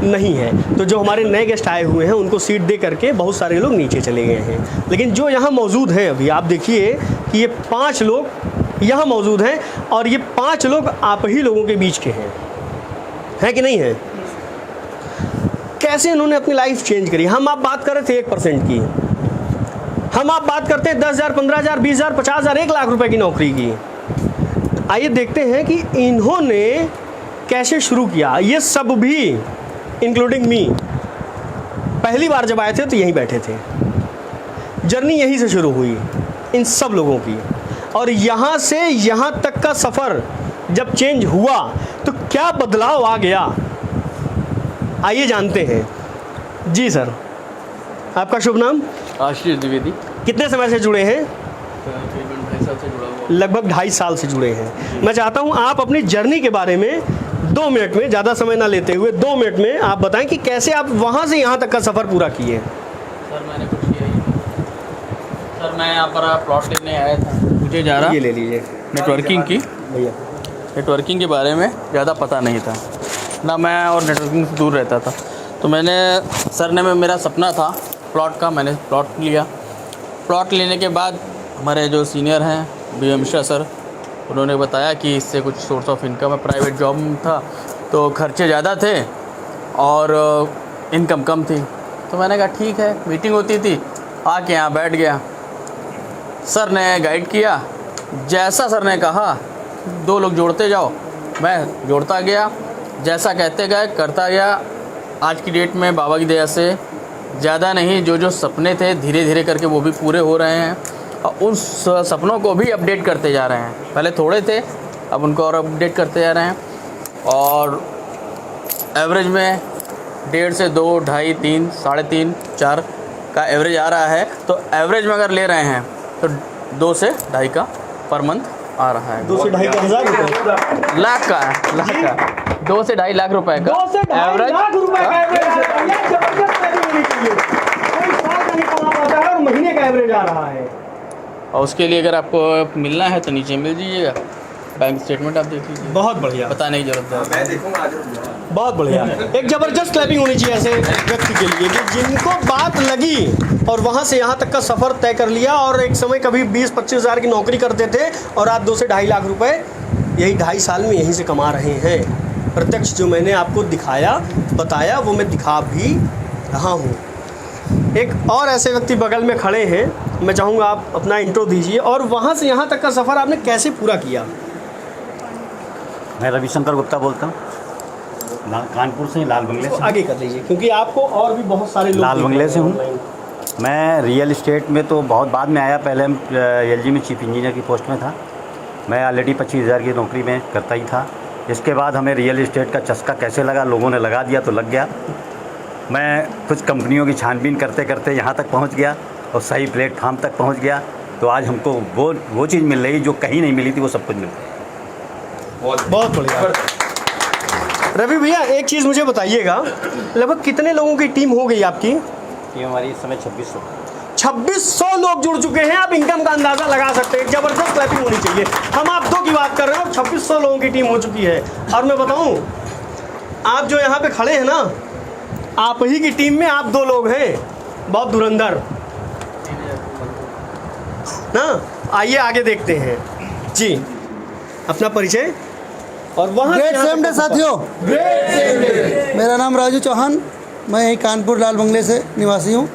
नहीं है। तो जो हमारे नए गेस्ट आए हुए हैं उनको सीट दे करके बहुत सारे लोग नीचे चले गए हैं। लेकिन जो यहाँ मौजूद हैं अभी, आप देखिए कि ये 5 लोग यहाँ मौजूद हैं, और ये 5 लोग आप ही लोगों के बीच के हैं कि नहीं है? कैसे इन्होंने अपनी लाइफ चेंज करी। हम आप बात कर रहे थे 1% की, हम आप बात करते हैं 10,000, 15,000, 20,000, 50,000, 1 लाख रुपए की नौकरी की। आइए देखते हैं कि इन्होंने कैसे शुरू किया। ये सब भी इंक्लूडिंग मी पहली बार जब आए थे तो यहीं बैठे थे। जर्नी यहीं से शुरू हुई इन सब लोगों की, और यहाँ से यहाँ तक का सफ़र जब चेंज हुआ तो क्या बदलाव आ गया, आइए जानते हैं। जी सर, आपका शुभ नाम? आशीष द्विवेदी। कितने समय से जुड़े हैं? तकरीबन 2.5 साल से जुड़ा हुआ। लगभग 2.5 साल से जुड़े हैं। मैं चाहता हूँ आप अपनी जर्नी के बारे में 2 मिनट में, ज़्यादा समय ना लेते हुए 2 मिनट में आप बताएं कि कैसे आप वहाँ से यहाँ तक का सफ़र पूरा किए। सर मैंने कुछ किया ही नहीं। सर मैं यहाँ पर प्लॉट लेने आया था, मुझे जा रहा ये ले लीजिए नेटवर्किंग की, भैया। नेटवर्किंग के बारे में ज़्यादा पता नहीं था ना, मैं और नेटवर्किंग से दूर रहता था। तो मैंने सर ने, मेरा सपना था प्लॉट का, मैंने प्लॉट लिया। प्लॉट लेने के बाद हमारे जो सीनियर हैं BM मिश्रा सर, उन्होंने बताया कि इससे कुछ सोर्स ऑफ इनकम है। प्राइवेट जॉब था तो खर्चे ज़्यादा थे और इनकम कम थी। तो मैंने कहा ठीक है, मीटिंग होती थी, आके यहाँ बैठ गया। सर ने गाइड किया, जैसा सर ने कहा 2 लोग जोड़ते जाओ, मैं जोड़ता गया, जैसा कहते गए करता गया। आज की डेट में बाबा की दया से ज़्यादा नहीं, जो सपने थे धीरे धीरे करके वो भी पूरे हो रहे हैं, और उन सपनों को भी अपडेट करते जा रहे हैं। पहले थोड़े थे, अब उनको और अपडेट करते जा रहे हैं। और एवरेज में 1.5 से 2, 2.5, 3, 3.5, 4 का एवरेज आ रहा है। तो एवरेज में अगर ले रहे हैं तो 2 से 2.5 का पर मंथ आ रहा है। 2 से 2.5 हज़ार रुपये लाख का है, लाख का 2 से 2.5 लाख रुपए का 2 से 2.5 एवरेज। लाख रुपए का एवरेज आ रहा है। ये जबरदस्त ट्रेडिंग होनी चाहिए। कोई साल का नहीं कमा पाता है और महीने का एवरेज आ रहा है। और उसके लिए अगर आपको मिलना है तो नीचे मिल जाइएगा, बैंक स्टेटमेंट आप देख लीजिए, बहुत बढ़िया, बताने की जरूरत है। मैं देखूंगा आज। बहुत बढ़िया। एक ज़बरदस्त क्लैपिंग होनी चाहिए ऐसे व्यक्ति के लिए कि जिनको बात लगी और वहाँ से यहाँ तक का सफ़र तय कर लिया और एक समय कभी 20-25 हज़ार की नौकरी करते थे और आज 2 से 2.5 लाख रुपए यही 2.5 साल में यहीं से कमा रहे हैं। प्रत्यक्ष जो मैंने आपको दिखाया बताया वो मैं दिखा भी रहा हूँ। एक और ऐसे व्यक्ति बगल में खड़े हैं, मैं चाहूँगा आप अपना इंट्रो दीजिए और वहाँ से यहाँ तक का सफ़र आपने कैसे पूरा किया। मैं रविशंकर गुप्ता बोलता हूँ, कानपुर से, लाल बंगले तो से। आगे कर लीजिए क्योंकि आपको और भी बहुत सारे लोग लाल देख बंगले रहे से हैं हूँ। ऑनलाइन। मैं रियल इस्टेट में तो बहुत बाद में आया, पहले LG में चीफ इंजीनियर की पोस्ट में था। मैं ऑलरेडी 25,000 की नौकरी में करता ही था। इसके बाद हमें रियल इस्टेट का चस्का कैसे लगा, लोगों ने लगा दिया तो लग गया। मैं कुछ कंपनियों की छानबीन करते करते यहाँ तक पहुँच गया और सही प्लेटफार्म तक पहुँच गया। तो आज हमको वो चीज़ मिल रही जो कहीं नहीं मिली थी, वो सब कुछ मिल रही है। बहुत बढ़िया। रवि भैया एक चीज़ मुझे बताइएगा, लगभग कितने लोगों की टीम हो गई आपकी? ये हमारी इस समय 2600। 2600 लोग जुड़ चुके हैं। आप इनकम का अंदाज़ा लगा सकते हैं। जबरदस्त क्लैपिंग होनी चाहिए। हम आप 2 की बात कर रहे हैं, 2600 लोगों की टीम हो चुकी है। और मैं बताऊं, आप जो यहाँ पे खड़े हैं ना, आप ही की टीम में आप 2 लोग हैं, बहुत धुरंधर ना। आइए आगे देखते हैं जी, अपना परिचय और वहाँ ग्रेट सेम डे साथियों, मेरा नाम राजू चौहान, मैं यही कानपुर लाल बंगले से निवासी हूँ।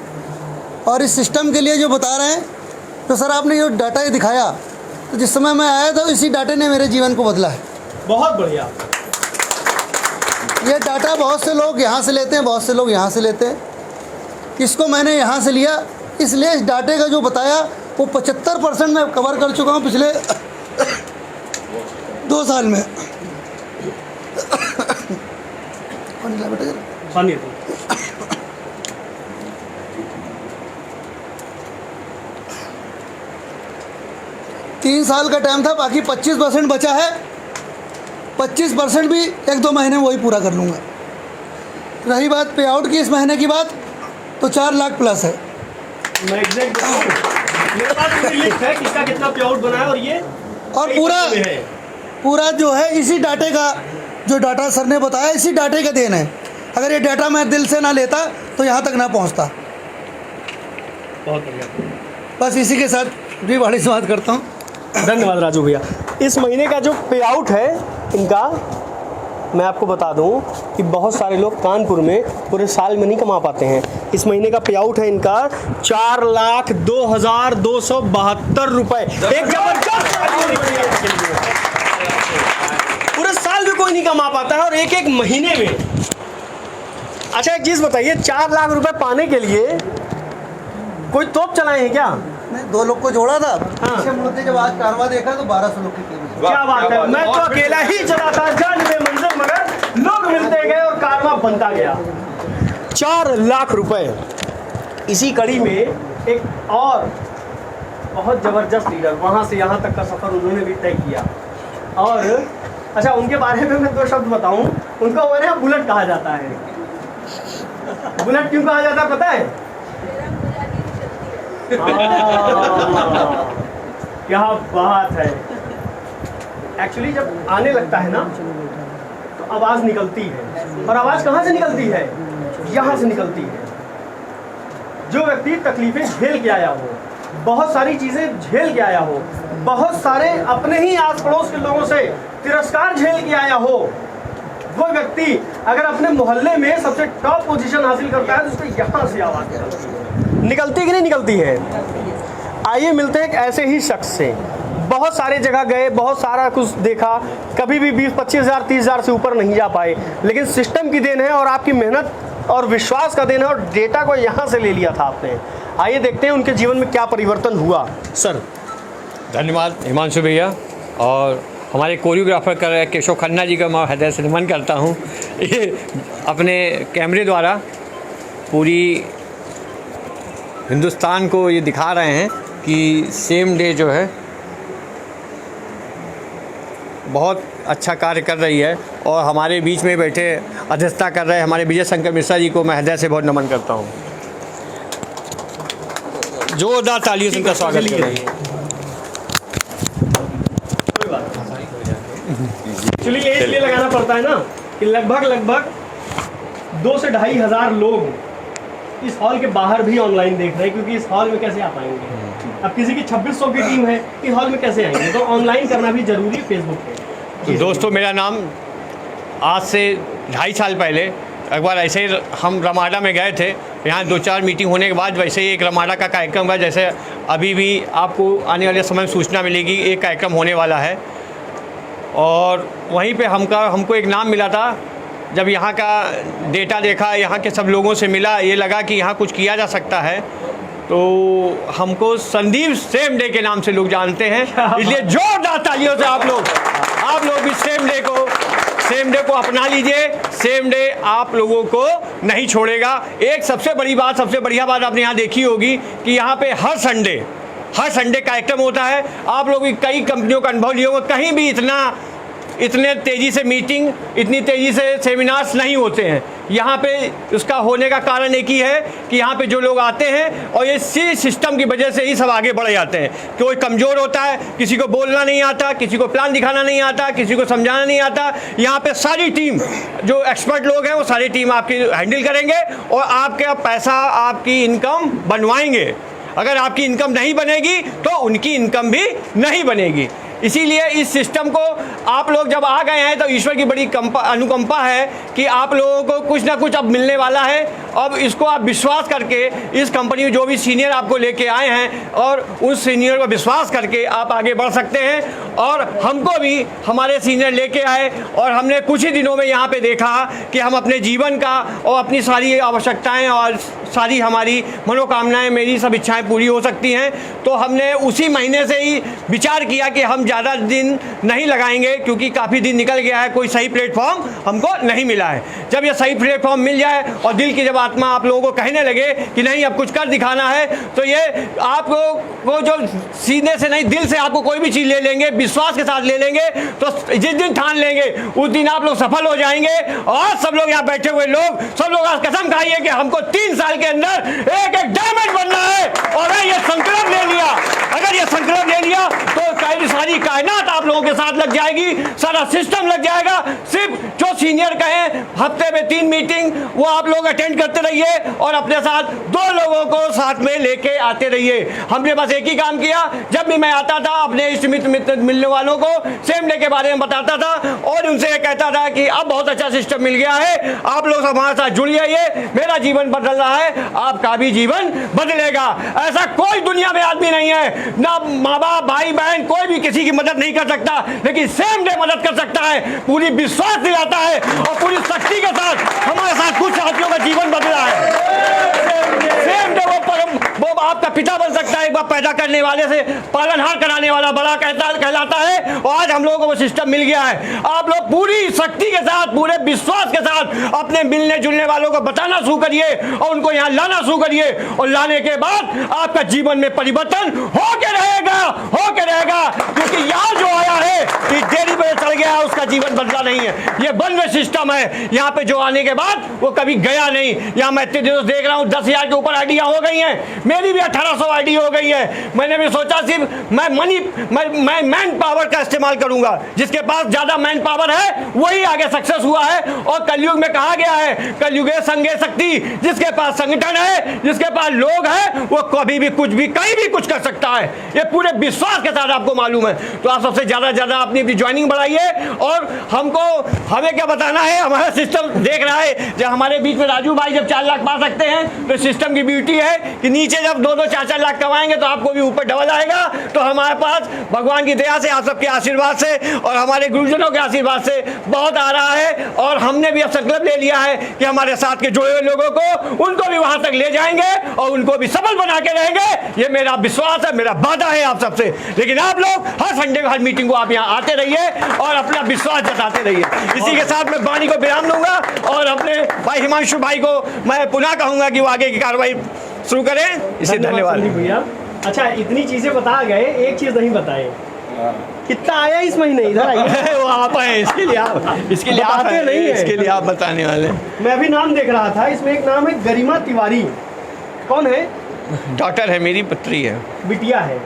और इस सिस्टम के लिए जो बता रहे हैं, तो सर आपने जो डाटा ये दिखाया, तो जिस समय मैं आया था इसी डाटे ने मेरे जीवन को बदला है। बहुत बढ़िया। ये डाटा बहुत से लोग यहाँ से लेते हैं, बहुत से लोग यहाँ से लेते हैं। इसको मैंने यहाँ से लिया, इसलिए इस डाटे का जो बताया वो 75% मैं कवर कर चुका हूँ पिछले 2 साल में। खानिए 3 साल का टाइम था, बाकी 25% बचा है। 25% भी 1-2 महीने में वही पूरा कर लूँगा। रही बात पे आउट की इस महीने की बात, तो 4 लाख प्लस है। मैं एग्जैक्ट मेरे पास पूरी लिस्ट है किसका कितना पे आउट बना है और ये और पूरा जो है इसी डाटे का, जो डाटा सर ने बताया इसी डाटे का देन है। अगर ये डाटा मैं दिल से ना लेता तो यहाँ तक ना पहुँचता। बहुत बढ़िया। बस इसी के साथ भी बड़ी से बात करता हूँ। धन्यवाद राजू भैया। इस महीने का जो पे आउट है इनका, मैं आपको बता दूं कि बहुत सारे लोग कानपुर में पूरे साल में नहीं कमा पाते हैं। इस महीने का पे आउट है इनका 4,02,272 रुपए। एक जबरदस्त पूरे साल में कोई नहीं कमा पाता है और एक महीने में। अच्छा एक चीज़ बताइए, 4 लाख रुपए पाने के लिए कोई तोप चलाए हैं क्या? मैं 2 लोग को जोड़ा था। हाँ। पीछे मुड़ के जब आज कारवा देखा तो 1200 लोग की टीम। क्या बात है, मैं तो अकेला ही चला था जान में मंजिल, मगर लोग मिलते गए और कारवां बनता गया। 4 लाख रुपए। इसी कड़ी में एक और बहुत ज़बरदस्त लीडर, वहाँ से यहाँ तक का सफ़र उन्होंने भी तय किया। और अच्छा उनके बारे में मैं 2 शब्द बताऊँ। उनको हमारे यहाँ बुलेट कहा जाता है। बुलेट क्यों कहा जाता है पता है? क्या बात है। एक्चुअली जब आने लगता है ना तो आवाज़ निकलती है, और आवाज़ कहाँ से निकलती है? यहाँ से निकलती है। जो व्यक्ति तकलीफें झेल के आया हो, बहुत सारी चीज़ें झेल के आया हो, बहुत सारे अपने ही आस पड़ोस के लोगों से तिरस्कार झेल के आया हो, वो व्यक्ति अगर अपने मोहल्ले में सबसे टॉप पोजीशन हासिल करता है तो उसको यहाँ से आवाज़ निकलती है। निकलती कि नहीं निकलती है? आइए मिलते हैं एक ऐसे ही शख्स से। बहुत सारे जगह गए, बहुत सारा कुछ देखा, कभी भी 20-25 हज़ार 30 हज़ार से ऊपर नहीं जा पाए, लेकिन सिस्टम की देन है और आपकी मेहनत और विश्वास का देन है और डेटा को यहाँ से ले लिया था आपने। आइए देखते हैं उनके जीवन में क्या परिवर्तन हुआ। सर धन्यवाद हिमांशु भैया। और हमारे कोरियोग्राफर कर रहे केशव खन्ना जी का मैं हृदय से नमन करता हूँ। ये अपने कैमरे द्वारा पूरी हिंदुस्तान को ये दिखा रहे हैं कि सेम डे जो है बहुत अच्छा कार्य कर रही है। और हमारे बीच में बैठे अध्यक्षता कर रहे हमारे विजय शंकर मिश्रा जी को मैं हृदय से बहुत नमन करता हूँ। जोरदार तालियों से उनका स्वागत करें। एक्चुअली ये इसलिए लगाना पड़ता है ना कि लगभग 2 से 2.5 हज़ार लोग इस हॉल के बाहर भी ऑनलाइन देख रहे हैं, क्योंकि इस हॉल में कैसे आ पाएंगे। अब किसी की 2600 की टीम है, इस हॉल में कैसे आएंगे, तो ऑनलाइन करना भी जरूरी है फेसबुक पे। तो दोस्तों, मेरा नाम आज से 2.5 साल पहले एक बार ऐसे ही हम रमाडा में गए थे। यहाँ 2-4 मीटिंग होने के बाद वैसे ही एक रमाडा का कार्यक्रम हुआ, जैसे अभी भी आपको आने वाले समय में सूचना मिलेगी एक कार्यक्रम होने वाला है। और वहीं पे हमको एक नाम मिला था। जब यहाँ का डेटा देखा, यहाँ के सब लोगों से मिला, ये लगा कि यहाँ कुछ किया जा सकता है। तो हमको संदीप सेम डे के नाम से लोग जानते हैं, इसलिए जोरदार तालियों से आप लोग भी सेम डे को अपना लीजिए। सेम डे आप लोगों को नहीं छोड़ेगा। एक सबसे बढ़िया बात आपने यहाँ देखी होगी कि यहाँ पे हर संडे कार्यक्रम होता है। आप लोग भी कई कंपनियों का अनुभव लिए होंगे, कहीं भी इतने तेज़ी से मीटिंग, इतनी तेज़ी से सेमिनार्स नहीं होते हैं। यहाँ पे उसका होने का कारण एक ही है कि यहाँ पे जो लोग आते हैं और ये इसी सिस्टम की वजह से ही सब आगे बढ़ जाते हैं। कोई कमज़ोर होता है, किसी को बोलना नहीं आता, किसी को प्लान दिखाना नहीं आता, किसी को समझाना नहीं आता। यहाँ पे सारी टीम जो एक्सपर्ट लोग हैं वो सारी टीम आपकी हैंडल करेंगे और आपका पैसा, आपकी इनकम बनवाएंगे। अगर आपकी इनकम नहीं बनेगी तो उनकी इनकम भी नहीं बनेगी। इसीलिए इस सिस्टम को आप लोग जब आ गए हैं तो ईश्वर की बड़ी अनुकंपा है कि आप लोगों को कुछ ना कुछ अब मिलने वाला है। अब इसको आप विश्वास करके इस कंपनी में जो भी सीनियर आपको लेके आए हैं और उस सीनियर को विश्वास करके आप आगे बढ़ सकते हैं। और हमको भी हमारे सीनियर लेके आए और हमने कुछ ही दिनों में यहाँ पे देखा कि हम अपने जीवन का और अपनी सारी आवश्यकताएँ और सारी हमारी मनोकामनाएँ, मेरी सब इच्छाएँ पूरी हो सकती हैं। तो हमने उसी महीने से ही विचार किया कि हम ज़्यादा दिन नहीं लगाएंगे, क्योंकि काफ़ी दिन निकल गया है, कोई सही प्लेटफॉर्म हमको नहीं मिला है। जब ये सही प्लेटफॉर्म मिल जाए और दिल की जब आत्मा आप लोगों को कहने लगे कि नहीं अब कुछ कर दिखाना है, तो ये आप लोगों को जो सीने से नहीं दिल से आपको कोई भी चीज़ ले लेंगे, विश्वास के साथ ले लेंगे, तो जिस दिन ठान लेंगे उस दिन आप लोग सफल हो जाएंगे। और सब लोग यहाँ बैठे हुए लोग, सब लोग आज कसम खाइए कि हमको 3 साल के अंदर एक डायमंड बनना है। और अगर ये संकल्प ले लिया तो सारी कायनात आप लोगों के साथ लग जाएगी, सारा सिस्टम लग जाएगा। सिर्फ जो सीनियर कहें हफ्ते में 3 मीटिंग वो आप लोग अटेंड करते रहिए और अपने साथ 2 लोगों को साथ में लेके आते रहिए। हमने बस एक ही काम किया, जब भी मैं आता था अपने इष्ट मित्र मिलने वालों को सेम डे के बारे में बताता था और उनसे कहता था कि अब बहुत अच्छा सिस्टम मिल गया है, आप लोग हमारे साथ जुड़ जाइए, मेरा जीवन बदल रहा है, आपका भी जीवन बदलेगा। ऐसा कोई दुनिया में आदमी नहीं है, ना माँ बाप, भाई बहन, कोई भी किसी की मदद नहीं कर सकता, लेकिन सेम डे मदद कर सकता है, पूरी विश्वास दिलाता है और पूरी शक्ति के साथ हमारे साथ कुछ साथियों का जीवन बदला है। सेम डे वो आपका पिता बन सकता है, एक बार पैदा करने वाले से पालनहार कराने वाला बड़ा कहलाता है। और आज हम लोगों को वो सिस्टम मिल गया है। आप लोग पूरी शक्ति के साथ, पूरे विश्वास के साथ अपने मिलने जुलने वालों को बताना शुरू करिए और उनको यहाँ लाना शुरू करिए। और लाने के बाद आपका जीवन में परिवर्तन होके रहेगा, क्योंकि यहाँ जो आया है कि देरी में चढ़ गया उसका जीवन बदला नहीं है। ये वन वे सिस्टम है। यहाँ पे जो आने के बाद वो कभी गया नहीं। यहाँ मैं इतने दिनों देख रहा हूँ 10,000 के ऊपर आईडिया हो गई हैं, मेरी भी 1800 आईडी हो गई है। मैंने भी सोचा सिर्फ मैं मैन पावर का इस्तेमाल करूंगा, जिसके पास ज्यादा मैन पावर है वही आगे सक्सेस हुआ है। और कलयुग में कहा गया है, कलयुगे संगे शक्ति, जिसके पास संगठन है, जिसके पास लोग हैं, वो कभी भी कुछ भी कहीं भी कुछ कर सकता है। ये पूरे विश्वास के साथ आपको मालूम है। तो आप सबसे ज्यादा अपनी ज्वाइनिंग बढ़ाइए और और हमें क्या बताना है, हमारा सिस्टम देख रहा है। जब हमारे बीच में राजू भाई जब 4 लाख पा सकते हैं तो सिस्टम की ब्यूटी है कि नीचे जब 2-2 4-4 लाख कमाएंगे तो आपको भी ऊपर डबल आएगा। तो हमारे पास भगवान की दया से, आप सबके आशीर्वाद से और हमारे गुरुजनों के आशीर्वाद से बहुत आ रहा है। और हमने भी अब संकल्प ले लिया है कि हमारे साथ के जुड़े हुए लोगों को, उनको भी वहां तक ले जाएंगे और उनको भी सफल बना के रहेंगे। ये मेरा विश्वास है, मेरा वादा है आप सबसे। लेकिन आप लोग हर संडे को, हर मीटिंग को आप यहाँ आते रहिए और अपना विश्वास जताते रहिए। इसी के साथ मैं वाणी को विराम दूंगा और अपने भाई हिमांशु भाई को मैं पुनः कहूंगा कि वो आगे की कार्रवाई शुरू करें। इसे धन्यवाद भैया। अच्छा, इतनी चीजें बता गए, एक चीज नहीं बताए, कितना आया इस महीने? इधर आइए। वो आप हैं, इसके लिए आप नहीं है, इसके लिए आप बताने वाले। मैं अभी नाम देख रहा था, इसमें एक नाम है गरिमा तिवारी। कौन है? डॉटर है, मेरी पुत्री है, बिटिया है।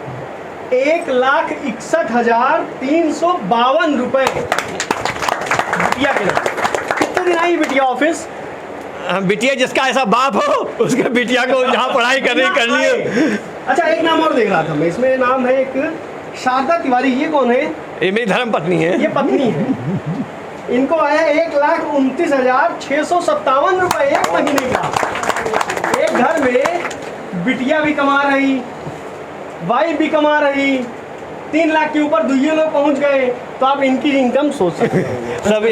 1,61,352 रुपए बिटिया के नाम। कितने दिन आई बिटिया ऑफिस? बिटिया जिसका ऐसा बाप हो उसके बिटिया को जहाँ पढ़ाई करनी है। अच्छा, एक नाम और देख रहा था मैं, इसमें नाम है एक शारदा तिवारी। ये कौन है? ये मेरी धर्म पत्नी है। ये पत्नी है। इनको आया 1,29,657 रुपए एक महीने का। एक घर में बिटिया भी कमा रही, वाइफ भी कमा रही, 3 लाख के ऊपर दुइये लोग पहुंच गए। तो आप इनकी इनकम सोच सकते हैं। सब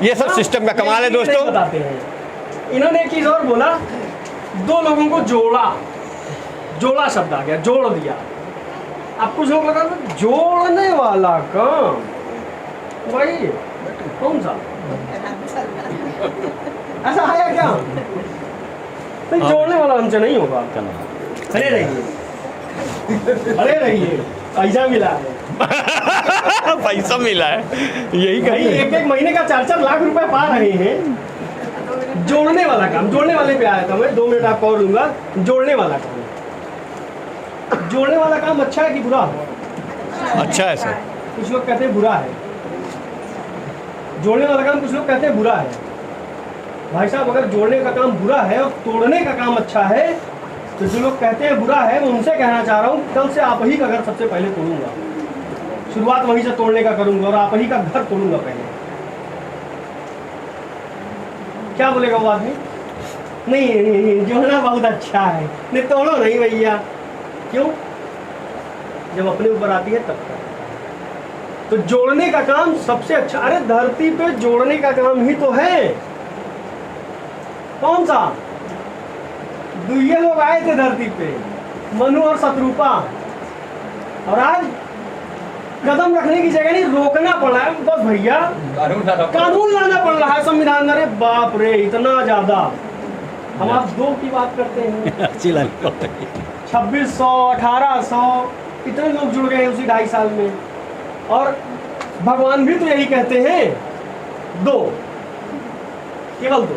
ये सब सिस्टम का कमाल है दोस्तों। बताते हैं। इन्होंने एक चीज और बोला, 2 लोगों को जोड़ा शब्द आ गया, जोड़ दिया। अब कुछ लोग लगा जोड़ने वाला काम, भाई कौन सा ऐसा आया क्या? नहीं, जोड़ने वाला हमसे नहीं होगा। अरे रहिए, पैसा मिला है। पैसा मिला है, यही कहीं एक महीने का 4-4 लाख रुपए पा रहे हैं। जोड़ने वाला काम, जोड़ने वाले पे आया था मैं। 2 मिनट आपको और दूंगा। जोड़ने वाला काम, जोड़ने वाला काम अच्छा है कि बुरा है? अच्छा है सर। कुछ लोग कहते हैं बुरा है। जोड़ने वाला काम कुछ लोग कहते हैं बुरा है। भाई साहब, अगर जोड़ने का काम बुरा है और तोड़ने का काम अच्छा है, तो जो लोग कहते हैं बुरा है, मैं उनसे कहना चाह रहा हूँ, कल से आप ही का घर सबसे पहले तोड़ूंगा। शुरुआत वहीं से तोड़ने का करूंगा और आप ही का घर तोड़ूंगा पहले। क्या बोलेगा वो आदमी? नहीं, जोड़ना बहुत अच्छा है, नहीं तोड़ो नहीं भैया। क्यों? जब अपने ऊपर आती है तब तक। तो जोड़ने का काम सबसे अच्छा। अरे धरती पे जोड़ने का काम ही तो है। कौन सा? दुइये लोग आए थे धरती पे, मनु और शत्रुपा, और आज कदम रखने की जगह नहीं, रोकना पड़ रहा है बस भैया। कानून लाना पड़ रहा है संविधान। अरे बाप रे, इतना ज्यादा। हम आप 2 की बात करते हैं, 2600, 1800 इतने लोग जुड़ गए उसी 2.5 साल में। और भगवान भी तो यही कहते हैं, 2, केवल 2।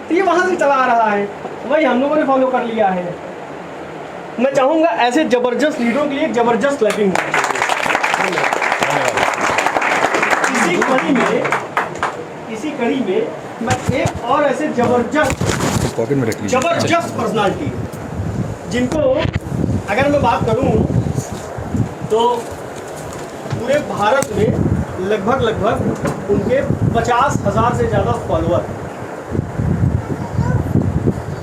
तो ये वहां से चला आ रहा है, वही हम लोगों ने फॉलो कर लिया है। मैं चाहूंगा ऐसे जबरदस्त लीडरों के लिए जबरदस्त क्लैपिंग। इसी कड़ी में मैं एक और ऐसे जबरदस्त पर्सनालिटी, जिनको अगर मैं बात करूं तो पूरे भारत में लगभग उनके 50,000 से ज़्यादा फॉलोअर हैं।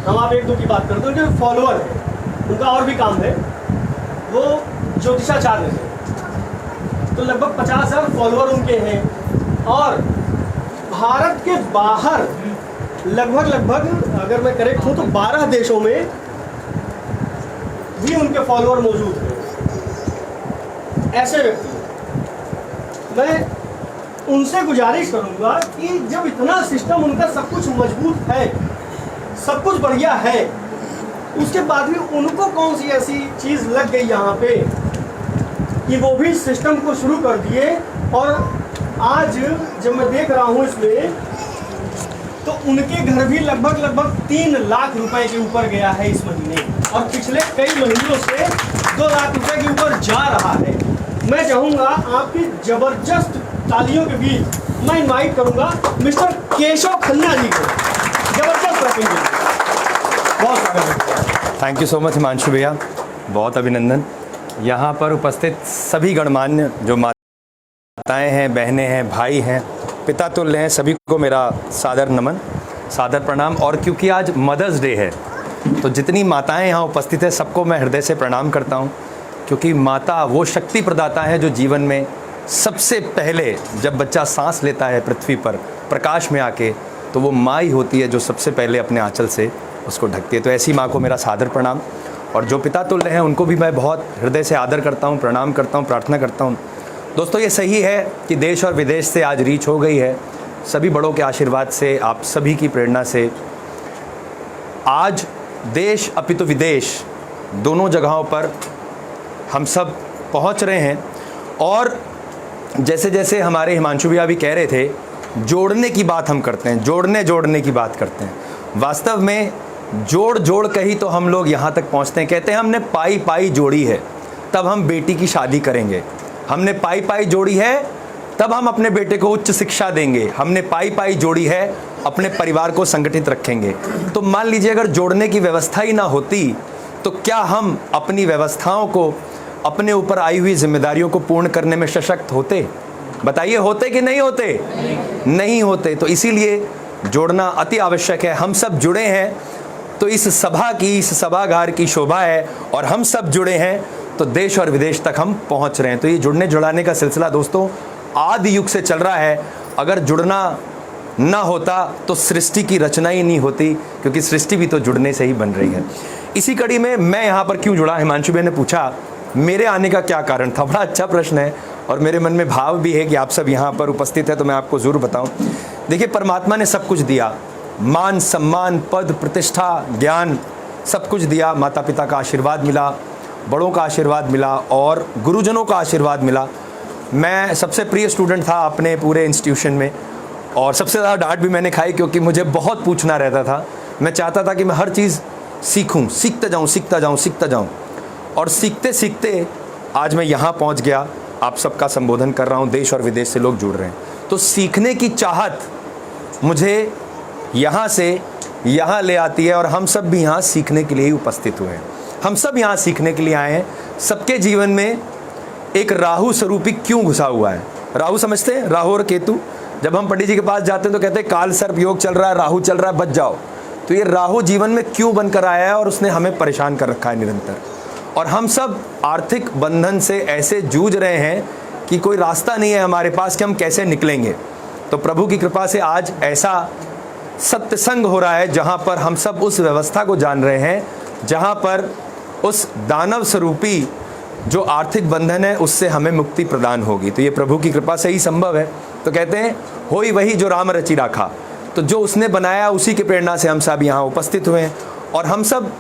हम आप 1-2 की बात करते हैं, उनके फॉलोअर हैं। उनका और भी काम है, वो ज्योतिषाचार्य हैं। तो लगभग 50,000 फॉलोअर उनके हैं। और भारत के बाहर लगभग अगर मैं करेक्ट हूँ तो 12 देशों में भी उनके फॉलोअर मौजूद हैं। ऐसे व्यक्ति, मैं उनसे गुजारिश करूंगा कि जब इतना सिस्टम उनका सब कुछ मजबूत है, सब कुछ बढ़िया है, उसके बाद भी उनको कौन सी ऐसी चीज़ लग गई यहाँ पे कि वो भी सिस्टम को शुरू कर दिए। और आज जब मैं देख रहा हूँ इसमें, तो उनके घर भी लगभग 3 लाख रुपए के ऊपर गया है इस महीने, और पिछले कई महीनों से 2 लाख रुपए के ऊपर जा रहा है। मैं चाहूँगा आपकी जबरदस्त तालियों के बीच मैं इनवाइट करूँगा मिस्टर केशव खन्ना जी को। जबरदस्त रखेंगे, बहुत स्वागत है। Thank you so much Himanshu भैया, बहुत अभिनंदन। यहाँ पर उपस्थित सभी गणमान्य जो माताएं हैं, बहनें हैं, भाई हैं, पिता तुल्य हैं, सभी को मेरा सादर नमन, सादर प्रणाम। और क्योंकि आज मदर्स डे है तो जितनी माताएं यहाँ उपस्थित हैं सबको मैं हृदय से प्रणाम करता हूँ, क्योंकि माता वो शक्ति प्रदाता है जो जीवन में सबसे पहले जब बच्चा सांस लेता है पृथ्वी पर प्रकाश में आके, तो वो माँ ही होती है जो सबसे पहले अपने आंचल से उसको ढकती है। तो ऐसी माँ को मेरा सादर प्रणाम। और जो पिता तुल्य हैं उनको भी मैं बहुत हृदय से आदर करता हूँ, प्रणाम करता हूँ, प्रार्थना करता हूँ। दोस्तों, ये सही है कि देश और विदेश से आज रीच हो गई है, सभी बड़ों के आशीर्वाद से, आप सभी की प्रेरणा से आज देश अपितु विदेश दोनों जगहों पर हम सब पहुंच रहे हैं। और जैसे जैसे हमारे हिमांशु भैया भी कह रहे थे, जोड़ने की बात हम करते हैं, जोड़ने की बात करते हैं। वास्तव में जोड़ कर ही तो हम लोग यहाँ तक पहुँचते हैं। कहते हैं हमने पाई जोड़ी है तब हम बेटी की शादी करेंगे, हमने पाई जोड़ी है तब हम अपने बेटे को उच्च शिक्षा देंगे, हमने पाई जोड़ी है अपने परिवार को संगठित रखेंगे। तो मान लीजिए अगर जोड़ने की व्यवस्था ही ना होती तो क्या हम अपनी व्यवस्थाओं को, अपने ऊपर आई हुई जिम्मेदारियों को पूर्ण करने में सशक्त होते? बताइए, होते कि नहीं होते? नहीं होते। तो इसीलिए जोड़ना अति आवश्यक है। हम सब जुड़े हैं तो इस सभा की, इस सभागार की शोभा है, और हम सब जुड़े हैं तो देश और विदेश तक हम पहुंच रहे हैं। तो ये जुड़ने जुड़ाने का सिलसिला दोस्तों आदि युग से चल रहा है। अगर जुड़ना ना होता तो सृष्टि की रचना ही नहीं होती, क्योंकि सृष्टि भी तो जुड़ने से ही बन रही है। इसी कड़ी में मैं यहाँ पर क्यों जुड़ा, हिमांशु भाई ने पूछा मेरे आने का क्या कारण था। बड़ा अच्छा प्रश्न है और मेरे मन में भाव भी है कि आप सब यहाँ पर उपस्थित हैं तो मैं आपको ज़रूर बताऊँ। देखिए, परमात्मा ने सब कुछ दिया, मान सम्मान पद प्रतिष्ठा ज्ञान सब कुछ दिया। माता पिता का आशीर्वाद मिला, बड़ों का आशीर्वाद मिला और गुरुजनों का आशीर्वाद मिला। मैं सबसे प्रिय स्टूडेंट था अपने पूरे इंस्टीट्यूशन में, और सबसे ज़्यादा डांट भी मैंने खाई क्योंकि मुझे बहुत पूछना रहता था। मैं चाहता था कि मैं हर चीज़ सीखूं, सीखता जाऊं और सीखते सीखते आज मैं यहाँ पहुँच गया। आप सबका संबोधन कर रहा हूँ, देश और विदेश से लोग जुड़ रहे हैं। तो सीखने की चाहत मुझे यहाँ से यहाँ ले आती है और हम सब भी यहाँ सीखने के लिए ही उपस्थित हुए हैं। हम सब यहाँ सीखने के लिए आए हैं। सबके जीवन में एक राहु स्वरूपी क्यों घुसा हुआ है? राहु समझते हैं, राहु और केतु। जब हम पंडित जी के पास जाते हैं तो कहते हैं काल सर्प योग चल रहा है, राहु चल रहा है, बच जाओ। तो ये राहु जीवन में क्यों बनकर आया है और उसने हमें परेशान कर रखा है निरंतर। और हम सब आर्थिक बंधन से ऐसे जूझ रहे हैं कि कोई रास्ता नहीं है हमारे पास कि हम कैसे निकलेंगे। तो प्रभु की कृपा से आज ऐसा सत्संग हो रहा है जहाँ पर हम सब उस व्यवस्था को जान रहे हैं, जहाँ पर उस दानव स्वरूपी जो आर्थिक बंधन है उससे हमें मुक्ति प्रदान होगी। तो ये प्रभु की कृपा से ही संभव है। तो कहते हैं होई वही जो राम रचि राखा। तो जो उसने बनाया उसी की प्रेरणा से हम सब यहाँ उपस्थित हुए हैं और हम सब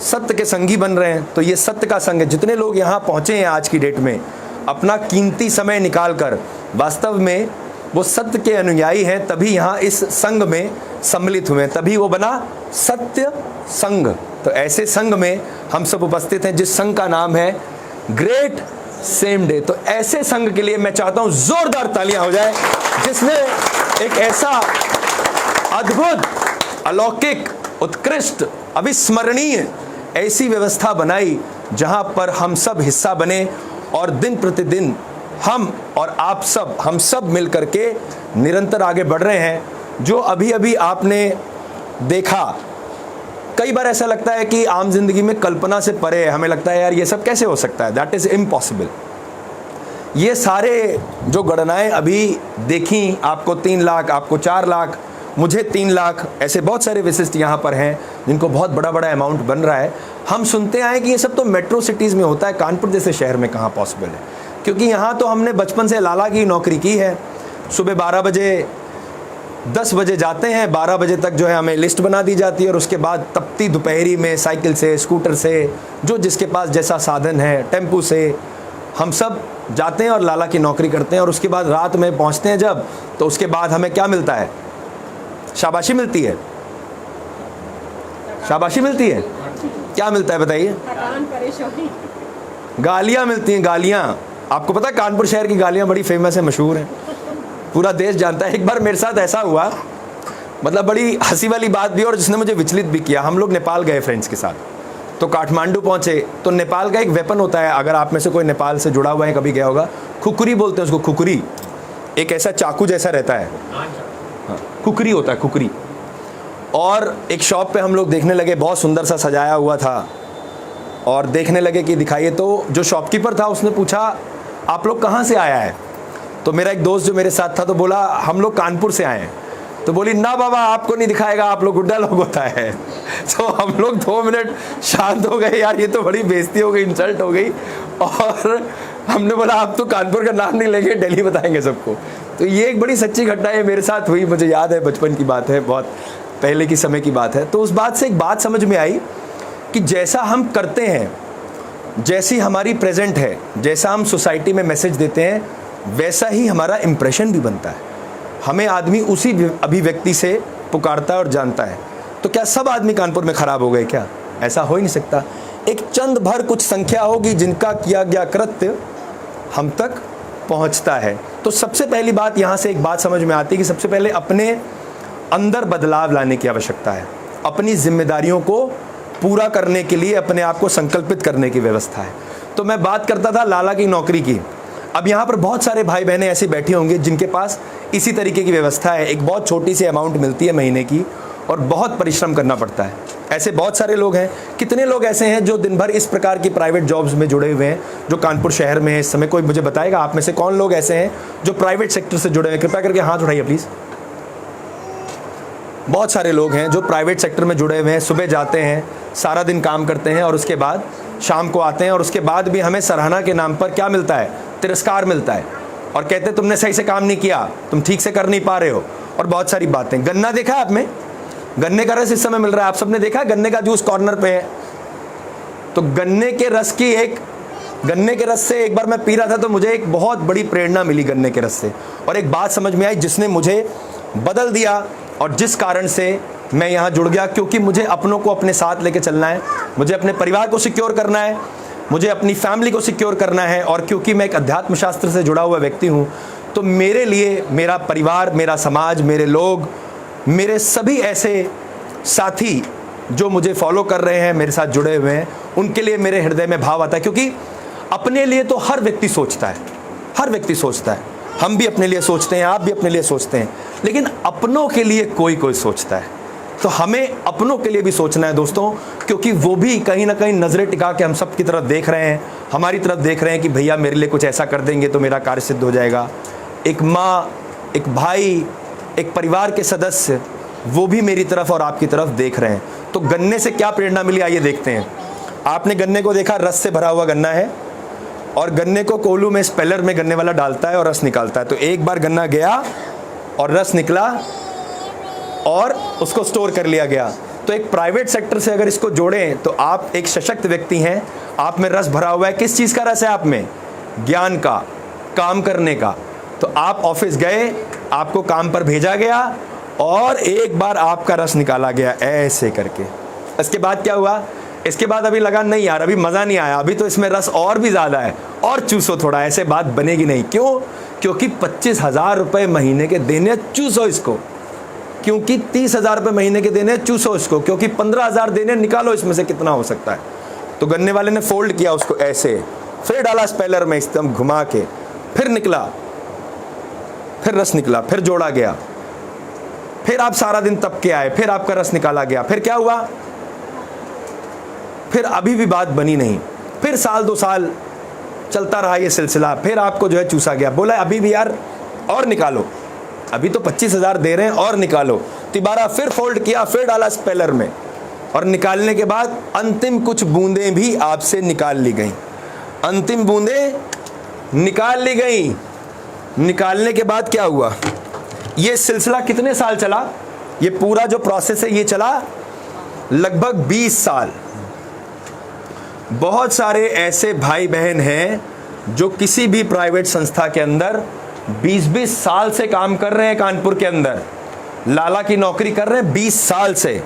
सत्य के संगी बन रहे हैं। तो ये सत्य का संग है। जितने लोग यहाँ पहुँचे हैं आज की डेट में अपना कीमती समय निकाल कर, वास्तव में वो सत्य के अनुयायी हैं, तभी यहाँ इस संघ में सम्मिलित हुए हैं, तभी वो बना सत्य संघ। तो ऐसे संघ में हम सब उपस्थित हैं जिस संघ का नाम है ग्रेट सेम डे। तो ऐसे संघ के लिए मैं चाहता हूं जोरदार तालियां हो जाए, जिसने एक ऐसा अद्भुत, अलौकिक, उत्कृष्ट, अविस्मरणीय ऐसी व्यवस्था बनाई जहां पर हम सब हिस्सा बने और दिन प्रतिदिन हम और आप सब, हम सब मिल करके निरंतर आगे बढ़ रहे हैं। जो अभी अभी आपने देखा, कई बार ऐसा लगता है कि आम जिंदगी में कल्पना से परे है। हमें लगता है यार ये सब कैसे हो सकता है, दैट इज़ इम्पॉसिबल। ये सारे जो गणनाएं अभी देखी, आपको 3 लाख, आपको 4 लाख, मुझे 3 लाख, ऐसे बहुत सारे विशिष्ट यहाँ पर हैं जिनको बहुत बड़ा बड़ा अमाउंट बन रहा है। हम सुनते आए कि ये सब तो मेट्रो सिटीज़ में होता है, कानपुर जैसे शहर में कहाँ पॉसिबल है? क्योंकि यहाँ तो हमने बचपन से लाला की नौकरी की है। सुबह 12 बजे 10 बजे जाते हैं, 12 बजे तक जो है हमें लिस्ट बना दी जाती है और उसके बाद तपती दोपहरी में साइकिल से, स्कूटर से, जो जिसके पास जैसा साधन है, टेम्पू से हम सब जाते हैं और लाला की नौकरी करते हैं। और उसके बाद रात में पहुंचते हैं जब, तो उसके बाद हमें क्या मिलता है? शाबाशी मिलती है। शाबाशी मिलती है। क्या मिलता है बताइए? गालियाँ मिलती हैं, गालियाँ। आपको पता है कानपुर शहर की गालियाँ बड़ी फेमस है, मशहूर हैं, पूरा देश जानता है। एक बार मेरे साथ ऐसा हुआ, मतलब बड़ी हंसी वाली बात भी और जिसने मुझे विचलित भी किया। हम लोग नेपाल गए फ्रेंड्स के साथ, तो काठमांडू पहुंचे। तो नेपाल का एक वेपन होता है, अगर आप में से कोई नेपाल से जुड़ा हुआ है, कभी गया होगा, खुकुरी बोलते हैं उसको, खुकुरी। एक ऐसा चाकू जैसा रहता है, हाँ, कुकरी होता है, कुकरी। और एक शॉप पे हम लोग देखने लगे, बहुत सुंदर सा सजाया हुआ था, और देखने लगे कि दिखाइए। तो जो शॉपकीपर था उसने पूछा आप लोग कहाँ से आया है? तो मेरा एक दोस्त जो मेरे साथ था तो बोला हम लोग कानपुर से आए हैं। तो बोली ना बाबा आपको नहीं दिखाएगा, आप लोग गुड्डा लोग होता है। तो हम लोग 2 मिनट शांत हो गए, यार ये तो बड़ी बेइज्जती हो गई, इंसल्ट हो गई। और हमने बोला आप तो कानपुर का नाम नहीं लेंगे, दिल्ली बताएंगे सबको। तो ये एक बड़ी सच्ची घटना है, मेरे साथ हुई, मुझे याद है, बचपन की बात है, बहुत पहले की समय की बात है। तो उस बात से एक बात समझ में आई कि जैसा हम करते हैं, जैसी हमारी प्रेजेंट है, जैसा हम सोसाइटी में मैसेज देते हैं, वैसा ही हमारा इम्प्रेशन भी बनता है। हमें आदमी उसी अभिव्यक्ति से पुकारता है और जानता है। तो क्या सब आदमी कानपुर में खराब हो गए क्या? ऐसा हो ही नहीं सकता। एक चंद भर कुछ संख्या होगी जिनका किया गया कृत्य हम तक पहुंचता है। तो सबसे पहली बात यहाँ से एक बात समझ में आती है कि सबसे पहले अपने अंदर बदलाव लाने की आवश्यकता है। अपनी जिम्मेदारियों को पूरा करने के लिए अपने आप को संकल्पित करने की व्यवस्था है। तो मैं बात करता था लाला की नौकरी की। अब यहाँ पर बहुत सारे भाई बहनें ऐसे बैठे होंगे जिनके पास इसी तरीके की व्यवस्था है। एक बहुत छोटी सी अमाउंट मिलती है महीने की और बहुत परिश्रम करना पड़ता है। ऐसे बहुत सारे लोग हैं। कितने लोग ऐसे हैं जो दिन भर इस प्रकार की प्राइवेट जॉब्स में जुड़े हुए हैं, जो कानपुर शहर में है इस समय? कोई मुझे बताएगा आप में से कौन लोग ऐसे हैं जो प्राइवेट सेक्टर से जुड़े हैं? कृपया करके हाथ उठाइए प्लीज़। बहुत सारे लोग हैं जो प्राइवेट सेक्टर में जुड़े हुए हैं। सुबह जाते हैं, सारा दिन काम करते हैं और उसके बाद शाम को आते हैं, और उसके बाद भी हमें सराहना के नाम पर क्या मिलता है? तिरस्कार मिलता है, और कहते हैं तुमने सही से काम नहीं किया, तुम ठीक से कर नहीं पा रहे हो, और बहुत सारी बातें। गन्ना देखा है आपने? गन्ने का रस इस समय मिल रहा है, आप सबने देखा? गन्ने का जूस कॉर्नर पे है। तो गन्ने के रस से एक बार मैं पी रहा था तो मुझे एक बहुत बड़ी प्रेरणा मिली गन्ने के रस से, और एक बात समझ में आई जिसने मुझे बदल दिया, और जिस कारण से मैं यहाँ जुड़ गया। क्योंकि मुझे अपनों को अपने साथ लेके चलना है, मुझे अपने परिवार को सिक्योर करना है, मुझे अपनी फैमिली को सिक्योर करना है। और क्योंकि मैं एक अध्यात्म शास्त्र से जुड़ा हुआ व्यक्ति हूँ, तो मेरे लिए मेरा परिवार, मेरा समाज, मेरे लोग, मेरे सभी ऐसे साथी जो मुझे फॉलो कर रहे हैं, मेरे साथ जुड़े हुए हैं, उनके लिए मेरे हृदय में भाव आता है। क्योंकि अपने लिए तो हर व्यक्ति सोचता है, हर व्यक्ति सोचता है। हम भी अपने लिए सोचते हैं, आप भी अपने लिए सोचते हैं, लेकिन अपनों के लिए कोई कोई सोचता है। तो हमें अपनों के लिए भी सोचना है दोस्तों, क्योंकि वो भी कहीं ना कहीं नज़रें टिका के हम सब की तरफ देख रहे हैं, हमारी तरफ देख रहे हैं कि भैया मेरे लिए कुछ ऐसा कर देंगे तो मेरा कार्य सिद्ध हो जाएगा। एक माँ, एक भाई, एक परिवार के सदस्य, वो भी मेरी तरफ और आपकी तरफ देख रहे हैं। तो गन्ने से क्या प्रेरणा मिली, आइए देखते हैं। आपने गन्ने को देखा, रस से भरा हुआ गन्ना है, और गन्ने को कोल्हू में स्पेलर में गन्ने वाला डालता है और रस निकालता है। तो एक बार गन्ना गया और रस निकला और उसको स्टोर कर लिया गया। तो एक प्राइवेट सेक्टर से अगर इसको जोड़ें तो आप एक सशक्त व्यक्ति हैं, आप में रस भरा हुआ है। किस चीज़ का रस है आप में? ज्ञान का, काम करने का। तो आप ऑफिस गए, आपको काम पर भेजा गया और एक बार आपका रस निकाला गया ऐसे करके। इसके बाद क्या हुआ? इसके बाद अभी लगा नहीं यार अभी मज़ा नहीं आया, अभी तो इसमें रस और भी ज़्यादा है, और चूसो थोड़ा। ऐसे बात बनेगी नहीं। क्यों? क्योंकि 25,000 रुपये महीने के देने, चूसो इसको। क्योंकि 30,000 रुपये महीने के देने, चूसो इसको। क्योंकि 15,000 देने, निकालो इसमें से कितना हो सकता है। तो गन्ने वाले ने फोल्ड किया उसको ऐसे, फिर डाला स्पेलर में एकदम घुमा के, फिर निकला, फिर रस निकला, फिर जोड़ा गया, फिर आप सारा दिन तप के आए, फिर आपका रस निकाला गया। फिर क्या हुआ? फिर अभी भी बात बनी नहीं। फिर साल 2 साल चलता रहा ये सिलसिला, फिर आपको जो है चूसा गया। बोला अभी भी यार और निकालो, अभी तो 25,000 दे रहे हैं और निकालो। तिबारा फिर फोल्ड किया, फिर डाला स्पेलर में, और निकालने के बाद अंतिम कुछ बूंदें भी आपसे निकाल ली गई। अंतिम बूंदें निकाल ली गई। निकालने के बाद क्या हुआ? ये सिलसिला कितने साल चला? ये पूरा जो प्रोसेस है ये चला लगभग 20 साल। बहुत सारे ऐसे भाई बहन हैं जो किसी भी प्राइवेट संस्था के अंदर 20-20 साल से काम कर रहे हैं। कानपुर के अंदर लाला की नौकरी कर रहे हैं 20 साल से,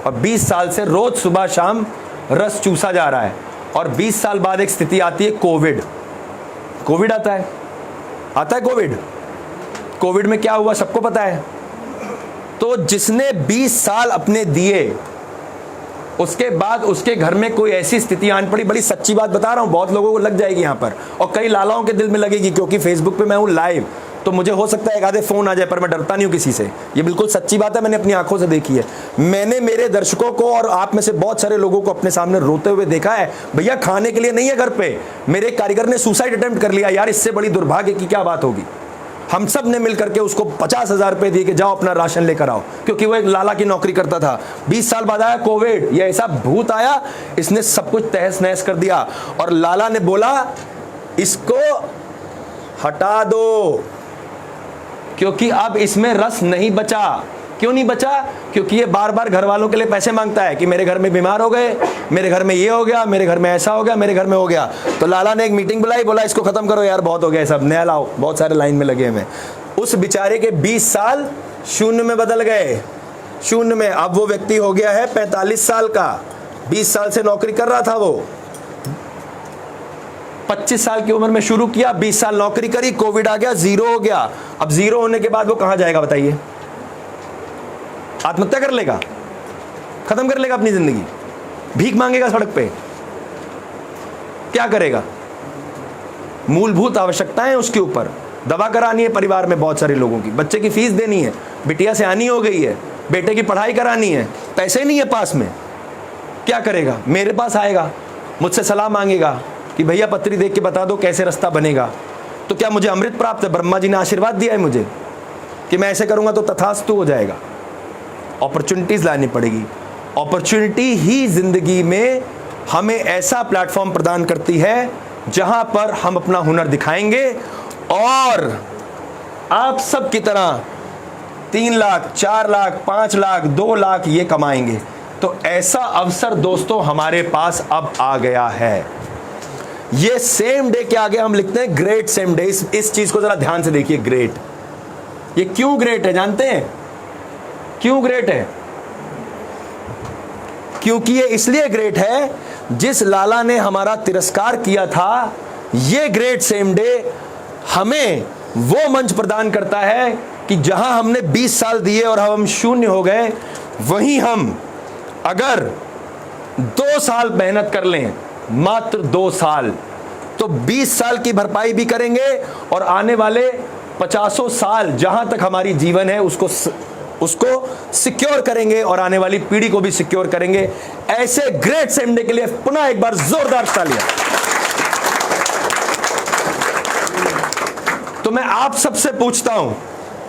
और 20 साल से रोज सुबह शाम रस चूसा जा रहा है। और 20 साल बाद एक स्थिति आती है कोविड आता है कोविड। कोविड में क्या हुआ सबको पता है। तो जिसने 20 साल अपने दिए, उसके बाद उसके घर में कोई ऐसी स्थिति आन पड़ी, बड़ी सच्ची बात बता रहा हूं, बहुत लोगों को लग जाएगी यहां पर, और कई लालाओं के दिल में लगेगी, क्योंकि फेसबुक पे मैं हूं लाइव, तो मुझे हो सकता है एक आधे फ़ोन आ जाए, पर मैं डरता नहीं हूँ किसी से। ये बिल्कुल सच्ची बात है, मैंने अपनी आंखों से देखी है। मैंने मेरे दर्शकों को और आप में से बहुत सारे लोगों को अपने सामने रोते हुए देखा है। भैया खाने के लिए नहीं है घर पे। मेरे कारीगर ने सुसाइड अटेम्प्ट कर लिया। यार इससे बड़ी दुर्भाग्य की क्या बात होगी। हम सब ने मिलकर के उसको 50,000 रुपए दिए कि जाओ अपना राशन लेकर आओ, क्योंकि वो एक लाला की नौकरी करता था। 20 साल बाद आया कोविड, ये ऐसा भूत आया, इसने सब कुछ तहस नहस कर दिया। और लाला ने बोला इसको हटा दो, क्योंकि अब इसमें रस नहीं बचा। क्यों नहीं बचा? क्योंकि ये बार बार घर वालों के लिए पैसे मांगता है कि मेरे घर में बीमार हो गए, मेरे घर में ये हो गया, मेरे घर में ऐसा हो गया, मेरे घर में हो गया। तो लाला ने एक मीटिंग बुलाई, बोला इसको खत्म करो यार, बहुत हो गया सब, नया लाओ। बहुत सारे लाइन में लगे हुए। उस बेचारे के 20 साल शून्य में बदल गए, शून्य में। अब वो व्यक्ति हो गया है 45 साल का। 20 साल से नौकरी कर रहा था वो, 25 साल की उम्र में शुरू किया, 20 साल नौकरी करी, कोविड आ गया, जीरो हो गया। अब जीरो होने के बाद वो कहां जाएगा बताइए? आत्महत्या कर लेगा, खत्म कर लेगा अपनी जिंदगी, भीख मांगेगा सड़क पे, क्या करेगा? मूलभूत आवश्यकताएं उसके ऊपर, दवा करानी है परिवार में बहुत सारे लोगों की, बच्चे की फीस देनी है, बिटिया से आनी हो गई है, बेटे की पढ़ाई करानी है, पैसे नहीं है पास में, क्या करेगा? मेरे पास आएगा, मुझसे सलाह मांगेगा कि भैया पत्री देख के बता दो कैसे रास्ता बनेगा। तो क्या मुझे अमृत प्राप्त है? ब्रह्मा जी ने आशीर्वाद दिया है मुझे कि मैं ऐसे करूंगा तो तथास्तु हो जाएगा। अपॉर्चुनिटीज लानी पड़ेगी। अपॉर्चुनिटी ही जिंदगी में हमें ऐसा प्लेटफॉर्म प्रदान करती है जहां पर हम अपना हुनर दिखाएंगे और आप सब की तरह 3 लाख, 4 लाख, 5 लाख, 2 लाख ये कमाएंगे। तो ऐसा अवसर दोस्तों हमारे पास अब आ गया है। ये सेम डे के आगे हम लिखते हैं ग्रेट सेम डे। इस चीज को जरा ध्यान से देखिए, ग्रेट। ये क्यों ग्रेट है जानते हैं? क्यों ग्रेट है? क्योंकि ये इसलिए ग्रेट है, जिस लाला ने हमारा तिरस्कार किया था, ये ग्रेट सेम डे हमें वो मंच प्रदान करता है कि जहां हमने 20 साल दिए और हम शून्य हो गए, वहीं हम अगर 2 साल मेहनत कर लें, मात्र 2 साल, तो 20 साल की भरपाई भी करेंगे और आने वाले 50 साल जहां तक हमारी जीवन है उसको सिक्योर करेंगे और आने वाली पीढ़ी को भी सिक्योर करेंगे। ऐसे ग्रेट सेम डे के लिए पुनः एक बार जोरदार तालियां। तो मैं आप सबसे पूछता हूं,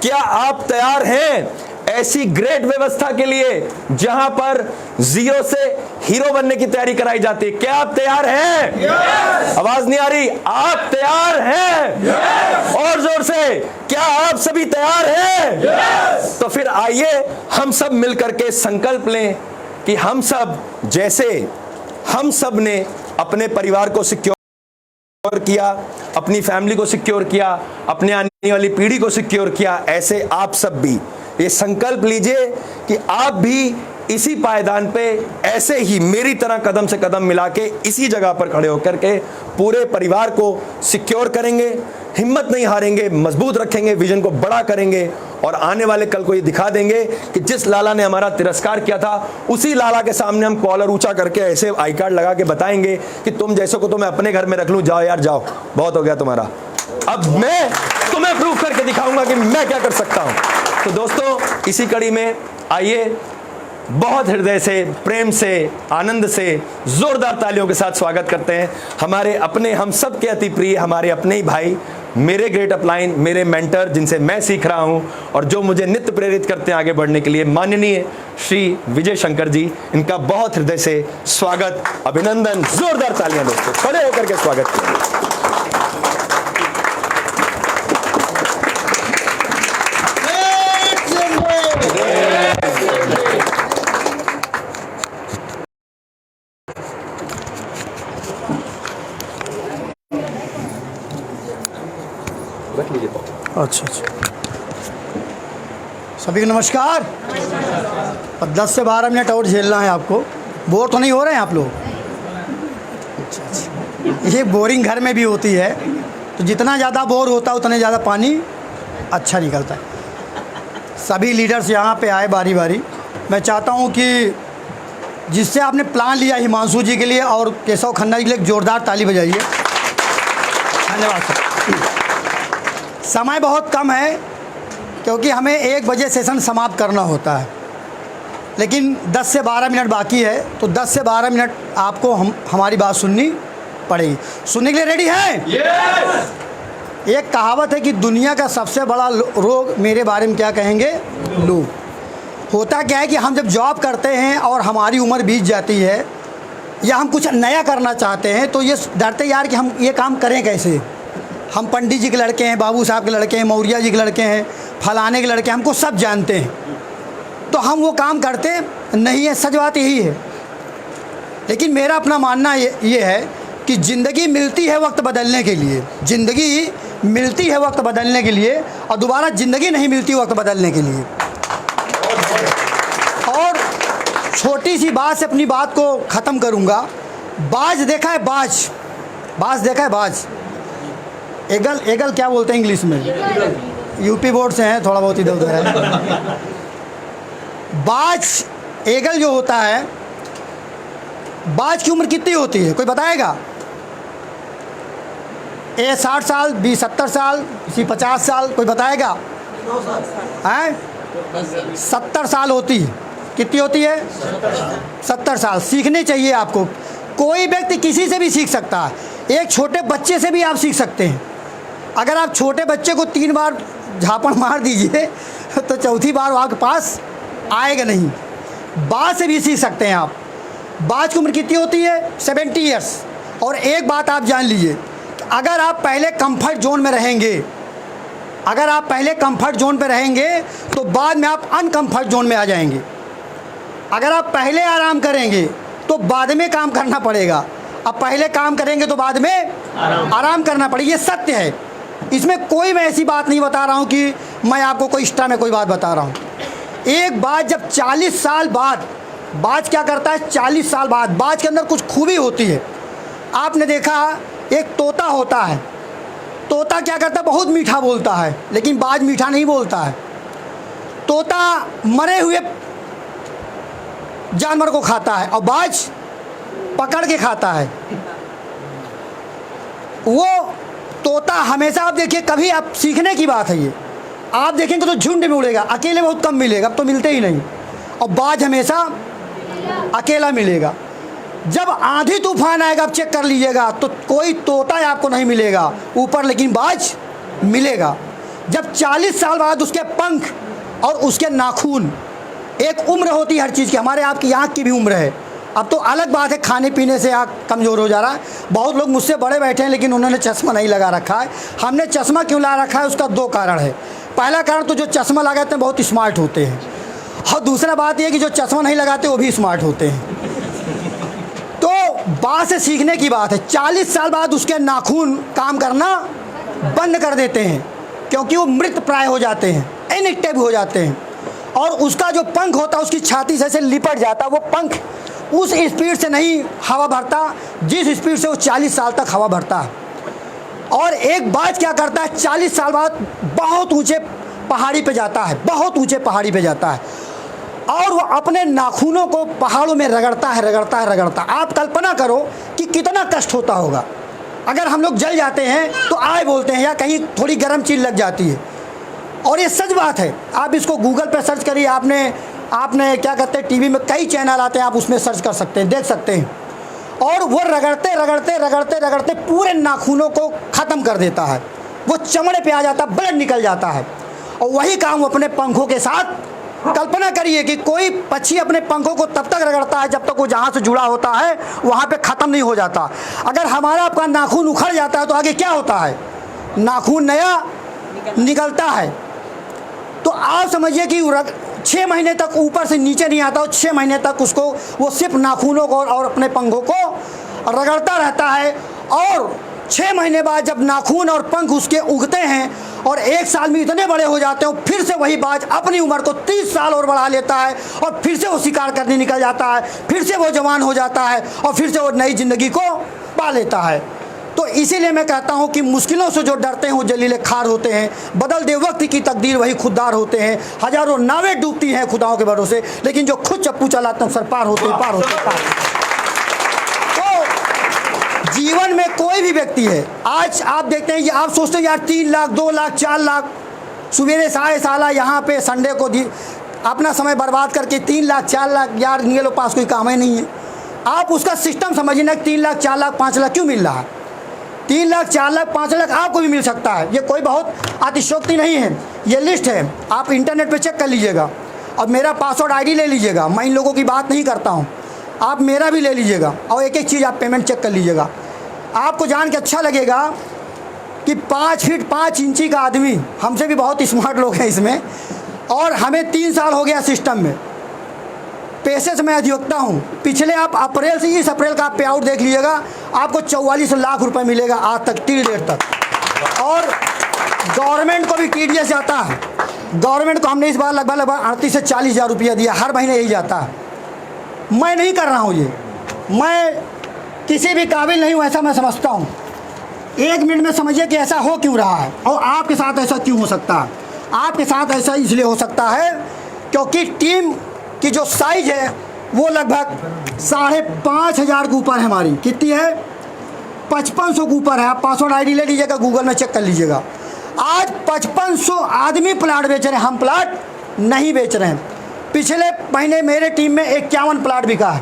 क्या आप तैयार हैं ऐसी ग्रेट व्यवस्था के लिए जहां पर जीरो से हीरो बनने की तैयारी कराई जाती है? क्या आप तैयार हैं? yes! आवाज नहीं आ रही। आप तैयार हैं? yes! और जोर से, क्या आप सभी तैयार हैं? yes! तो फिर आइए हम सब मिलकर के संकल्प लें कि हम सब, जैसे हम सब ने अपने परिवार को सिक्योर किया, अपनी फैमिली को सिक्योर किया, अपने आने वाली पीढ़ी को सिक्योर किया, ऐसे आप सब भी ये संकल्प लीजिए कि आप भी इसी पायदान पे ऐसे ही मेरी तरह कदम से कदम मिला के इसी जगह पर खड़े होकर के पूरे परिवार को सिक्योर करेंगे, हिम्मत नहीं हारेंगे, मजबूत रखेंगे, विजन को बड़ा करेंगे और आने वाले कल को ये दिखा देंगे कि जिस लाला ने हमारा तिरस्कार किया था, उसी लाला के सामने हम कॉलर ऊंचा करके ऐसे आई कार्ड लगा के बताएंगे कि तुम जैसे को तो मैं अपने घर में रख लूं, जाओ यार जाओ, बहुत हो गया तुम्हारा, अब मैं तुम्हें प्रूव करके दिखाऊंगा कि मैं क्या कर सकता हूं। तो दोस्तों, इसी कड़ी में आइए बहुत हृदय से, प्रेम से, आनंद से, जोरदार तालियों के साथ स्वागत करते हैं हमारे अपने, हम सब के अति प्रिय, हमारे अपने ही भाई, मेरे ग्रेट अपलाइन, मेरे मेंटर, जिनसे मैं सीख रहा हूं और जो मुझे नित्य प्रेरित करते हैं आगे बढ़ने के लिए, माननीय श्री विजय शंकर जी। इनका बहुत हृदय से स्वागत, अभिनंदन, जोरदार तालियां दोस्तों, खड़े होकर के स्वागत कीजिए। अच्छा, सभी को नमस्कार। 10 से 12 मिनट और झेलना है आपको। बोर तो नहीं हो रहे हैं आप लोग? अच्छा, ये बोरिंग घर में भी होती है, तो जितना ज़्यादा बोर होता है उतने ज़्यादा पानी अच्छा निकलता है। सभी लीडर्स यहाँ पे आए बारी बारी। मैं चाहता हूँ कि जिससे आपने प्लान लिया हिमांशु जी के लिए और केशव खन्ना जी के लिए एक जोरदार ताली बजाइए। धन्यवाद सर। समय बहुत कम है क्योंकि हमें 1 बजे सेशन समाप्त करना होता है, लेकिन 10 से 12 मिनट बाकी है, तो 10 से 12 मिनट आपको हमारी बात सुननी पड़ेगी। सुनने के लिए रेडी हैं? yes! एक कहावत है कि दुनिया का सबसे बड़ा रोग मेरे बारे में क्या कहेंगे? लोग। होता क्या है कि हम जब जॉब करते हैं और हमारी उम्र बीत जाती है या हम कुछ नया करना चाहते हैं तो ये डरते यार कि हम ये काम करें कैसे। हम पंडित जी के लड़के हैं, बाबू साहब के लड़के हैं, मौर्या जी के लड़के हैं, फलाने के लड़के हैं, हमको सब जानते हैं, तो हम वो काम करते नहीं है। सच बात यही है। लेकिन मेरा अपना मानना ये है कि ज़िंदगी मिलती है वक्त बदलने के लिए, ज़िंदगी मिलती है वक्त बदलने के लिए, और दोबारा ज़िंदगी नहीं मिलती वक्त बदलने के लिए। और छोटी सी बात से अपनी बात को ख़त्म करूँगा। बाज देखा है? बाज देखा है? बाज एगल क्या बोलते हैं इंग्लिश में? यूपी बोर्ड से हैं, थोड़ा बहुत इधर उधर है। बाज एगल जो होता है, बाज की उम्र कितनी होती है कोई बताएगा? ए 60 साल, बी 70 साल, सी 50 साल, कोई बताएगा? हैं? 70 साल होती है। कितनी होती है? 70 साल। सीखने चाहिए आपको। कोई व्यक्ति किसी से भी सीख सकता है। एक छोटे बच्चे से भी आप सीख सकते हैं। अगर आप छोटे बच्चे को 3 बार झापड़ मार दीजिए तो चौथी बार वो आपके पास आएगा नहीं। बाज से भी सीख सकते हैं आप। बाज की उम्र कितनी होती है? 70 ईयर्स। और एक बात आप जान लीजिए, अगर आप पहले कंफर्ट जोन में रहेंगे, अगर आप पहले कंफर्ट जोन पे रहेंगे तो बाद में आप अनकंफर्ट जोन में आ जाएंगे। अगर आप पहले आराम करेंगे तो बाद में काम करना पड़ेगा। अब पहले काम करेंगे तो बाद में आराम करना पड़ेगा। ये सत्य है। इसमें कोई मैं ऐसी बात नहीं बता रहा हूँ कि मैं आपको कोई एक्स्ट्रा में कोई बात बता रहा हूँ। एक बात, जब 40 साल बाद बाज क्या करता है? 40 साल बाद बाज के अंदर कुछ खूबी होती है। आपने देखा एक तोता होता है, तोता क्या करता है? बहुत मीठा बोलता है, लेकिन बाज मीठा नहीं बोलता है। तोता मरे हुए जानवर को खाता है और बाज पकड़ के खाता है। वो तोता हमेशा, आप देखिए, कभी आप सीखने की बात है ये, आप देखेंगे तो झुंड में उड़ेगा, अकेले बहुत कम मिलेगा, अब तो मिलते ही नहीं। और बाज हमेशा अकेला मिलेगा। जब आंधी तूफान आएगा, आप चेक कर लीजिएगा, तो कोई तोता आपको नहीं मिलेगा ऊपर, लेकिन बाज मिलेगा। जब 40 साल बाद उसके पंख और उसके नाखून, एक उम्र होती है हर चीज़ की, हमारे आपकी आँख की भी उम्र है। अब तो अलग बात है, खाने पीने से आँख कमज़ोर हो जा रहा है। बहुत लोग मुझसे बड़े बैठे हैं लेकिन उन्होंने चश्मा नहीं लगा रखा है। हमने चश्मा क्यों ला रखा है? उसका 2 कारण है। पहला कारण तो जो चश्मा लगाते हैं बहुत स्मार्ट होते हैं, और दूसरा बात यह कि जो चश्मा नहीं लगाते वो भी स्मार्ट होते हैं। तो बात से सीखने की बात है। 40 साल बाद उसके नाखून काम करना बंद कर देते हैं क्योंकि वो मृत प्राय हो जाते हैं, इनएक्टिव हो जाते हैं। और उसका जो पंख होता है उसकी छाती से लिपट जाता है। वो पंख उस स्पीड से नहीं हवा भरता जिस स्पीड से वो 40 साल तक हवा भरता है। और एक बाज क्या करता है? 40 साल बाद बहुत ऊंचे पहाड़ी पे जाता है, बहुत ऊंचे पहाड़ी पे जाता है, और वो अपने नाखूनों को पहाड़ों में रगड़ता है, रगड़ता है, रगड़ता। आप कल्पना करो कि कितना कष्ट होता होगा। अगर हम लोग जल जाते हैं तो आए बोलते हैं, या कहीं थोड़ी गर्म चीज़ लग जाती है, और ये सच बात है। आप इसको गूगल पे सर्च करिए, आपने क्या कहते हैं, टीवी में कई चैनल आते हैं, आप उसमें सर्च कर सकते हैं, देख सकते हैं। और वो रगड़ते रगड़ते रगड़ते रगड़ते पूरे नाखूनों को ख़त्म कर देता है। वो चमड़े पे आ जाता है, ब्लड निकल जाता है। और वही काम वो अपने पंखों के साथ, कल्पना करिए कि कोई पक्षी अपने पंखों को तब तक रगड़ता है जब तक वो जहाँ से जुड़ा होता है वहाँ पे ख़त्म नहीं हो जाता। अगर हमारा आपका नाखून उखड़ जाता है तो आगे क्या होता है? नाखून नया निकलता है। तो आप समझिए कि 6 महीने तक ऊपर से नीचे नहीं आता, और 6 महीने तक उसको वो सिर्फ नाखूनों को और अपने पंखों को रगड़ता रहता है। और 6 महीने बाद जब नाखून और पंख उसके उगते हैं और 1 साल में इतने बड़े हो जाते हैं, फिर से वही बाज अपनी उम्र को 30 साल और बढ़ा लेता है, और फिर से वो शिकार करने निकल जाता है, फिर से वो जवान हो जाता है, और फिर से वो नई ज़िंदगी को पा लेता है। तो इसीलिए मैं कहता हूं कि मुश्किलों से जो डरते हैं वो जलीले खार होते हैं। बदल दे वक्त की तकदीर वही खुददार होते हैं। हजारों नावें डूबती हैं खुदाओं के भरोसे, लेकिन जो खुद चप्पू चलाते हैं सर पार होते पार होते पार। तो जीवन में कोई भी व्यक्ति है, आज आप देखते हैं कि आप सोचते हैं यार 3 लाख 2 लाख 4 लाख सवेरे साढ़े साला यहाँ पे संडे को अपना समय बर्बाद करके 3 लाख 4 लाख यार इनके लोग पास कोई काम ही नहीं है। आप उसका सिस्टम समझिए ना, 3 लाख 4 लाख 5 लाख क्यों मिल रहा है। 3 लाख 4 लाख 5 लाख आपको भी मिल सकता है। ये कोई बहुत अतिशयोक्ति नहीं है, ये लिस्ट है, आप इंटरनेट पे चेक कर लीजिएगा। और मेरा पासवर्ड आईडी ले लीजिएगा, मैं इन लोगों की बात नहीं करता हूँ, आप मेरा भी ले लीजिएगा और एक एक चीज़ आप पेमेंट चेक कर लीजिएगा। आपको जान के अच्छा लगेगा कि 5 फीट 5 इंची का आदमी, हमसे भी बहुत स्मार्ट लोग हैं इसमें, और हमें 3 साल हो गया सिस्टम में। पैसे से मैं अधिवक्ता हूँ। पिछले आप अप्रैल से इस अप्रैल का आप पे आउट देख लीजिएगा, आपको 44 लाख रुपए मिलेगा आज तक टी डेट तक। और गवर्नमेंट को भी TDS जाता है, गवर्नमेंट को हमने इस बार लगभग 38 से 40 हज़ार रुपया दिया, हर महीने यही जाता है। मैं नहीं कर रहा हूँ ये, मैं किसी भी काबिल नहीं हूँ, ऐसा मैं समझता हूँ। 1 मिनट में समझिए कि ऐसा हो क्यों रहा है और आपके साथ ऐसा क्यों हो सकता है। आपके साथ ऐसा इसलिए हो सकता है क्योंकि टीम की जो साइज है वो लगभग 5,500 के ऊपर है हमारी। कितनी है? 5500 के ऊपर है। आप पासवर्ड आईडी ले लीजिएगा, गूगल में चेक कर लीजिएगा। आज 5500 आदमी प्लाट बेच रहे हैं, हम प्लाट नहीं बेच रहे हैं। पिछले महीने मेरे टीम में 51 प्लाट बिका है,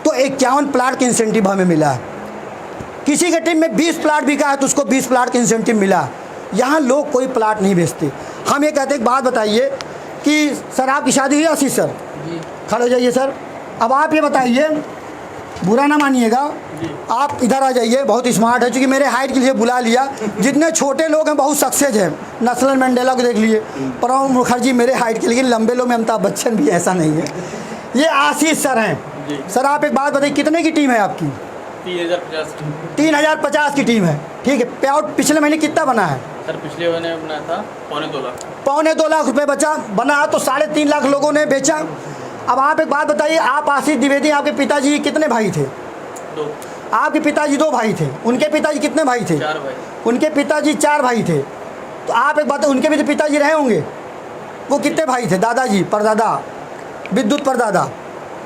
तो 51 प्लाट का इंसेंटिव हमें मिला है। किसी के टीम में 20 प्लाट बिका है तो उसको 20 प्लाट का इंसेंटिव मिला। यहाँ लोग कोई प्लाट नहीं बेचते। हम ये कहते हैं, एक बात बताइए कि सर आपकी शादी हुई आशीष सर? खड़े हो जाइए सर। अब आप ये बताइए, बुरा ना मानिएगा, आप इधर आ जाइए, बहुत स्मार्ट है, क्योंकि मेरे हाइट के लिए बुला लिया। जितने छोटे लोग हैं बहुत सक्सेस हैं, नेल्सन मंडेला को देख लिए, प्रणब मुखर्जी मेरे हाइट के, लेकिन लंबे लोग में अमिताभ बच्चन भी, ऐसा नहीं है। ये आशीष सर हैं। सर आप एक बात बताइए, कितने की टीम है आपकी? 3050 की टीम है, ठीक है। पे आउट पिछले महीने कितना बना है सर? पिछले महीने बना था 2.25 लाख। 2.25 लाख रुपए बना, तो 3.5 लाख लोगों ने बेचा। अब आप एक बात बताइए, आप आशीष द्विवेदी, आपके पिताजी कितने भाई थे? 2। आपके पिताजी 2 भाई थे। उनके पिताजी कितने भाई थे? 4 भाई। उनके पिताजी 4 भाई थे। तो आप एक बात, उनके भी तो पिताजी रहे होंगे, वो कितने भाई थे? दादाजी, परदादा, विद्युत परदादा,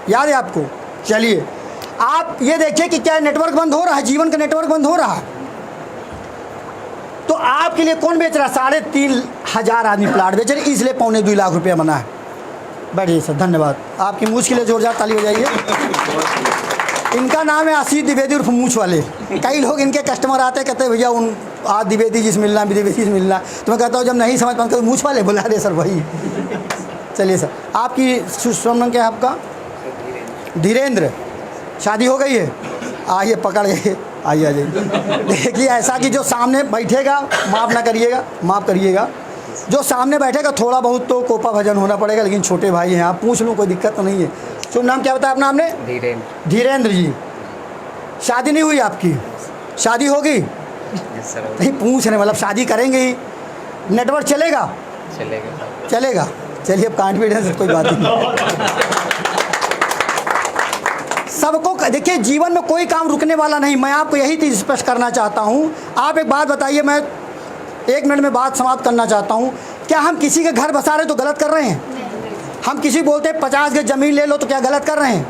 याद है आपको? चलिए आप ये देखिए कि क्या नेटवर्क बंद हो रहा है, जीवन का नेटवर्क बंद हो रहा है। तो आपके लिए कौन बेच रहा है? 3,500 आदमी प्लाट बेच रहे, इसलिए 2.25 लाख रुपया बना है। बैठिए सर, धन्यवाद। आपकी मूछ के लिए जोरदार ताली हो जाइए। इनका नाम है आशीष द्विवेदी उर्फ मूछ वाले। कई लोग इनके कस्टमर आते कहते हैं भैया उन आज द्विवेदी जी से मिलना, द्विवेदी से मिलना। तो मैं कहता हूँ जब नहीं समझ पाते तो मूछ वाले बुला दे सर वही। चलिए सर, आपकी शुभ नाम क्या है आपका? धीरेन्द्र। शादी हो गई है? आइए पकड़ गए, आइए आ जाइए। देखिए ऐसा कि जो सामने बैठेगा, माफ़ ना करिएगा, माफ़ करिएगा, जो सामने बैठेगा थोड़ा बहुत तो कोपा भजन होना पड़ेगा, लेकिन छोटे भाई हैं, आप पूछ लो, कोई दिक्कत तो नहीं है। शुभ नाम क्या बताया अपना आपने? धीरेन्द्र। धीरेन्द्र जी, शादी नहीं हुई आपकी? शादी होगी? नहीं पूछ रहे, मतलब शादी करेंगे ही। नेटवर्क चलेगा? चलेगा। चलिए अब कॉन्फिडेंस, कोई बात नहीं। सबको देखिए, जीवन में कोई काम रुकने वाला नहीं। मैं आपको यही चीज़ स्पष्ट करना चाहता हूँ। आप एक बात बताइए, मैं 1 मिनट में बात समाप्त करना चाहता हूँ। क्या हम किसी के घर बसा रहे तो गलत कर रहे हैं? हम किसी बोलते हैं 50 गज ज़मीन ले लो तो क्या गलत कर रहे हैं?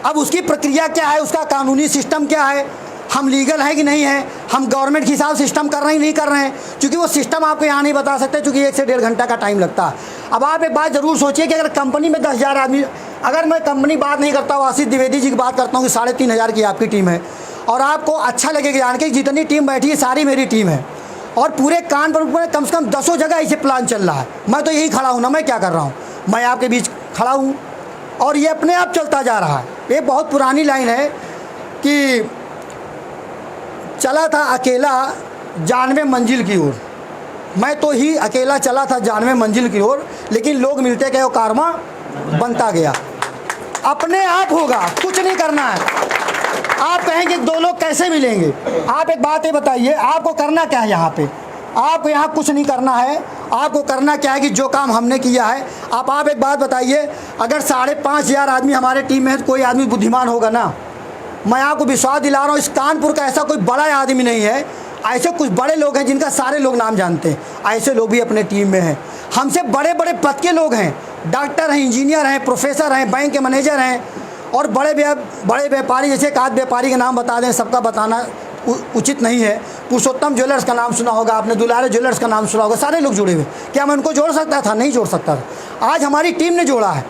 अब उसकी प्रक्रिया क्या है, उसका कानूनी सिस्टम क्या है, हम लीगल है कि नहीं है, हम गवर्नमेंट के हिसाब से सिस्टम कर रहे हैं नहीं कर रहे हैं, क्योंकि वो सिस्टम आपको यहाँ नहीं बता सकते, क्योंकि 1 से 1.5 घंटा का टाइम लगता है। अब आप एक बात ज़रूर सोचिए कि अगर कंपनी में 10,000 आदमी, अगर मैं कंपनी बात नहीं करता हूँ, आशीष द्विवेदी जी की बात करता हूँ कि 3,500 की आपकी टीम है, और आपको अच्छा लगेगा जान के जितनी टीम बैठी है सारी मेरी टीम है, और पूरे कानपुर में कम से कम 10 जगह ऐसे प्लान चल रहा है। मैं तो यही खड़ा हूँ ना, मैं क्या कर रहा हूँ, मैं आपके बीच खड़ा हूँ, और ये अपने आप चलता जा रहा है। ये बहुत पुरानी लाइन है कि चला था अकेला 91 मंजिल की ओर, मैं तो ही अकेला चला था 91 मंजिल की ओर, लेकिन लोग मिलते गए, वो कारमा बनता गया। अपने आप होगा, कुछ नहीं करना है। आप कहेंगे 2 लोग कैसे मिलेंगे? आप एक बात ये बताइए, आपको करना क्या है यहाँ पे? आपको यहाँ कुछ नहीं करना है। आपको करना क्या है कि जो काम हमने किया है, आप एक बात बताइए, अगर 5,500 आदमी हमारे टीम में है तो कोई आदमी बुद्धिमान होगा ना। मैं आपको विश्वास दिला रहा हूँ, इस कानपुर का ऐसा कोई बड़ा आदमी नहीं है। ऐसे कुछ बड़े लोग हैं जिनका सारे लोग नाम जानते हैं, ऐसे लोग भी अपने टीम में हैं। हमसे बड़े बड़े पद के लोग हैं, डॉक्टर हैं, इंजीनियर हैं, प्रोफेसर हैं, बैंक के मैनेजर हैं, और बड़े व्यापारी, जैसे एक आध व्यापारी का नाम बता दें, सबका बताना उचित नहीं है। पुरुषोत्तम ज्वेलर्स का नाम सुना होगा आपने, दुलारे ज्वेलर्स का नाम सुना होगा, सारे लोग जुड़े हुए। क्या मैं उनको जोड़ सकता था? नहीं जोड़ सकता था। आज हमारी टीम ने जोड़ा है।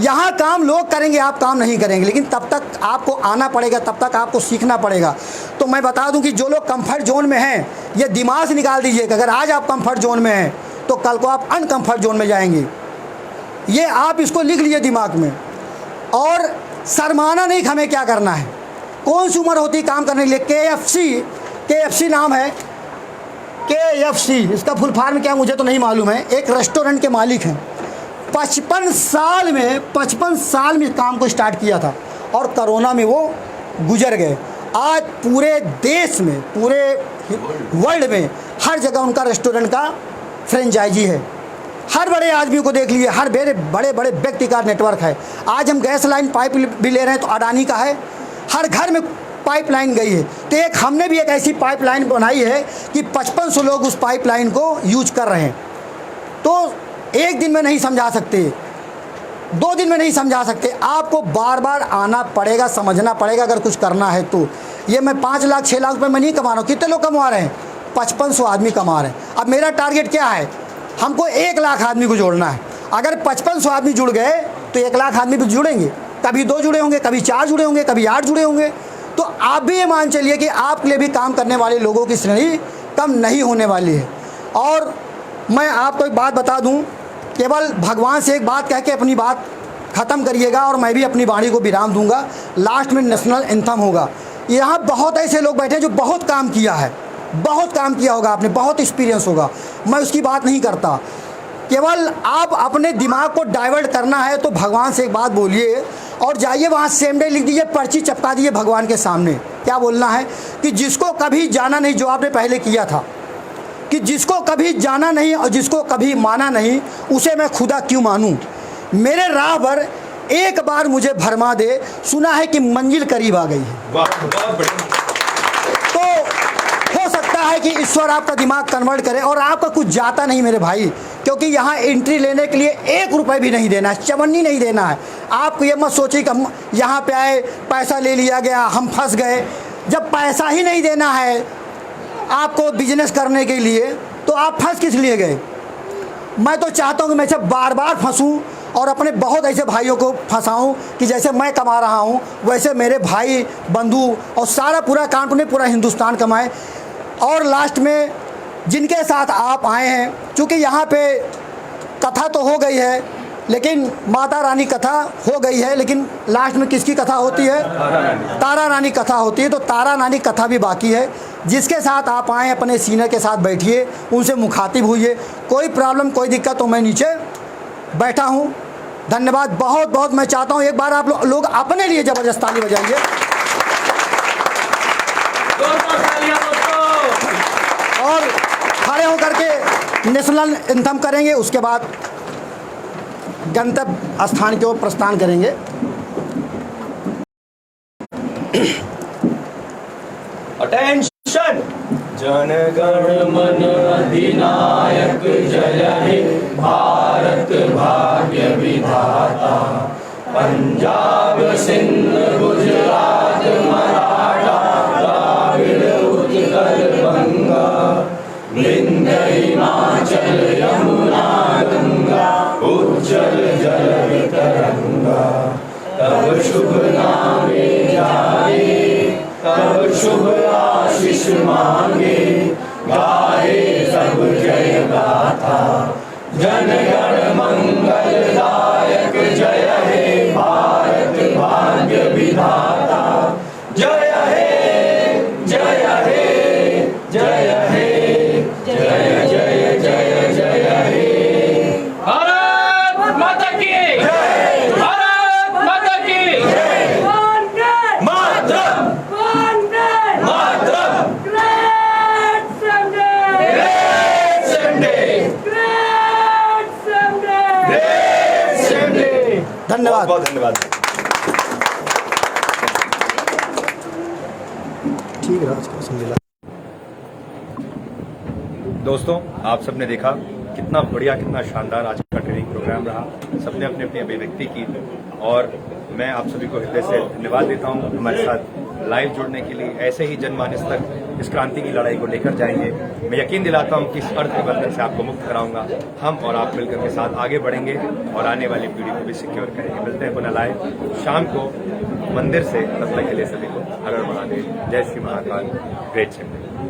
यहाँ काम लोग करेंगे, आप काम नहीं करेंगे, लेकिन तब तक आपको आना पड़ेगा, तब तक आपको सीखना पड़ेगा। तो मैं बता दूं कि जो लोग कंफर्ट जोन में हैं, ये दिमाग से निकाल दीजिए कि अगर आज आप कंफर्ट जोन में हैं तो कल को आप अनकंफर्ट जोन में जाएंगे। ये आप इसको लिख लीजिए दिमाग में। और शर्माना नहीं, हमें क्या करना है, कौन सी उम्र होती है काम करने के लिए। KFC नाम है, KFC, इसका फुल फॉर्म क्या मुझे तो नहीं मालूम है। एक रेस्टोरेंट के मालिक हैं। 55 साल में काम को स्टार्ट किया था और कोरोना में वो गुजर गए। आज पूरे देश में, पूरे वर्ल्ड में हर जगह उनका रेस्टोरेंट का फ्रेंचाइजी है। हर बड़े आदमी को देख लीजिए, हर बड़े बड़े व्यक्ति का नेटवर्क है। आज हम गैस लाइन पाइप भी ले रहे हैं तो अडानी का है। हर घर में पाइपलाइन गई है। तो एक हमने भी एक ऐसी पाइपलाइन बनाई है कि 5500 लोग उस पाइपलाइन को यूज कर रहे हैं। तो एक दिन में नहीं समझा सकते, 2 दिन में नहीं समझा सकते, आपको बार बार आना पड़ेगा, समझना पड़ेगा अगर कुछ करना है तो। ये मैं 5 लाख 6 लाख रुपये में नहीं कमा रहा हूँ। कितने लोग कमा रहे हैं? 5500 आदमी कमा रहे हैं। अब मेरा टारगेट क्या है? हमको 1 लाख आदमी को जोड़ना है। अगर 5500 आदमी जुड़ गए तो 1 लाख आदमी भी जुड़ेंगे। कभी 2 जुड़े होंगे, कभी 4 जुड़े होंगे, कभी 8 जुड़े होंगे। तो आप भी ये मान चलिए कि आपके लिए भी काम करने वाले लोगों की श्रेणी कम नहीं होने वाली है। और मैं आपको एक बात बता दूं, केवल भगवान से एक बात कह के अपनी बात ख़त्म करिएगा और मैं भी अपनी वाणी को विराम दूंगा। लास्ट में नेशनल एंथम होगा। यहाँ बहुत ऐसे लोग बैठे हैं जो बहुत काम किया है, बहुत काम किया होगा आपने, बहुत एक्सपीरियंस होगा, मैं उसकी बात नहीं करता। केवल आप अपने दिमाग को डाइवर्ट करना है तो भगवान से एक बात बोलिए और जाइए वहाँ सेम डे लिख दीजिए, पर्ची चपका दीजिए भगवान के सामने। क्या बोलना है कि जिसको कभी जाना नहीं, जो आपने पहले किया था कि जिसको कभी जाना नहीं और जिसको कभी माना नहीं, उसे मैं खुदा क्यों मानूं। मेरे राह पर एक बार मुझे भरमा दे, सुना है कि मंजिल करीब आ गई है। तो हो सकता है कि ईश्वर आपका दिमाग कन्वर्ट करे और आपका कुछ जाता नहीं मेरे भाई, क्योंकि यहाँ एंट्री लेने के लिए 1 रुपये भी नहीं देना है, चवन्नी नहीं देना है। आपको ये मत सोचिए कि हम यहाँ पे आए, पैसा ले लिया गया, हम फंस गए। जब पैसा ही नहीं देना है आपको बिजनेस करने के लिए तो आप फंस किस लिए गए? मैं तो चाहता हूँ कि मैं सब बार बार फंसूँ और अपने बहुत ऐसे भाइयों को फंसाऊँ कि जैसे मैं कमा रहा हूँ वैसे मेरे भाई बंधु और सारा पूरा कानपुर, पूरा हिंदुस्तान कमाए। और लास्ट में जिनके साथ आप आए हैं, चूँकि यहाँ पे कथा तो हो गई है, लेकिन माता रानी कथा हो गई है, लेकिन लास्ट में किसकी कथा होती है? तारा रानी कथा होती है। तो तारा रानी कथा भी बाकी है। जिसके साथ आप आए अपने सीनियर के साथ बैठिए, उनसे मुखातिब हुई। कोई प्रॉब्लम, कोई दिक्कत तो मैं नीचे बैठा हूँ। धन्यवाद बहुत बहुत। मैं चाहता हूँ एक बार आप लोग अपने लिए ज़बरदस्त ताली बजाइए। और खड़े होकर के नेशनल एंथम करेंगे, उसके बाद गंतव्य स्थान की ओर प्रस्थान करेंगे। अटेंशन। जन गण मन अधिनायक जय हे भारत भाग्य विधाता, पंजाब सिंध गुजरात मराठा द्राविड़ उत्कल बंगा, विंध्य हिमाचल यमुना गंगा, उज्जल जल तरंगा। तब शुभ नामे जागे, तब शुभ आशीष मांगे, गाए सब जय गाथा। जन गण मंगल दायक जय हे भारत भाग्य विधाता। जय हे जय हे जय हे जय जय जय जय हे। भारत माता की जय, भारत माता की जय। मातरम, मातरम। Great Sunday, great Sunday, great Sunday. धन्यवाद। बहुत धन्यवाद। ठीक है। दोस्तों, आप सबने देखा कितना बढ़िया, कितना शानदार आज का ट्रेनिंग प्रोग्राम रहा। सबने अपनी अपनी अभिव्यक्ति की और मैं आप सभी को हृदय से धन्यवाद देता हूँ हमारे साथ लाइव जुड़ने के लिए, ऐसे ही जनमानस तक इस क्रांति की लड़ाई को लेकर जाएंगे। मैं यकीन दिलाता हूं कि इस अर्थ के बंधन से आपको मुक्त कराऊंगा। हम और आप मिलकर के साथ आगे बढ़ेंगे और आने वाली पीढ़ी को भी सिक्योर करेंगे। मिलते हैं पुनः लाइव शाम को मंदिर से। तब तक के लिए सभी को हर हर महादेव, जय श्री महाकाल, ग्रेट सिंह।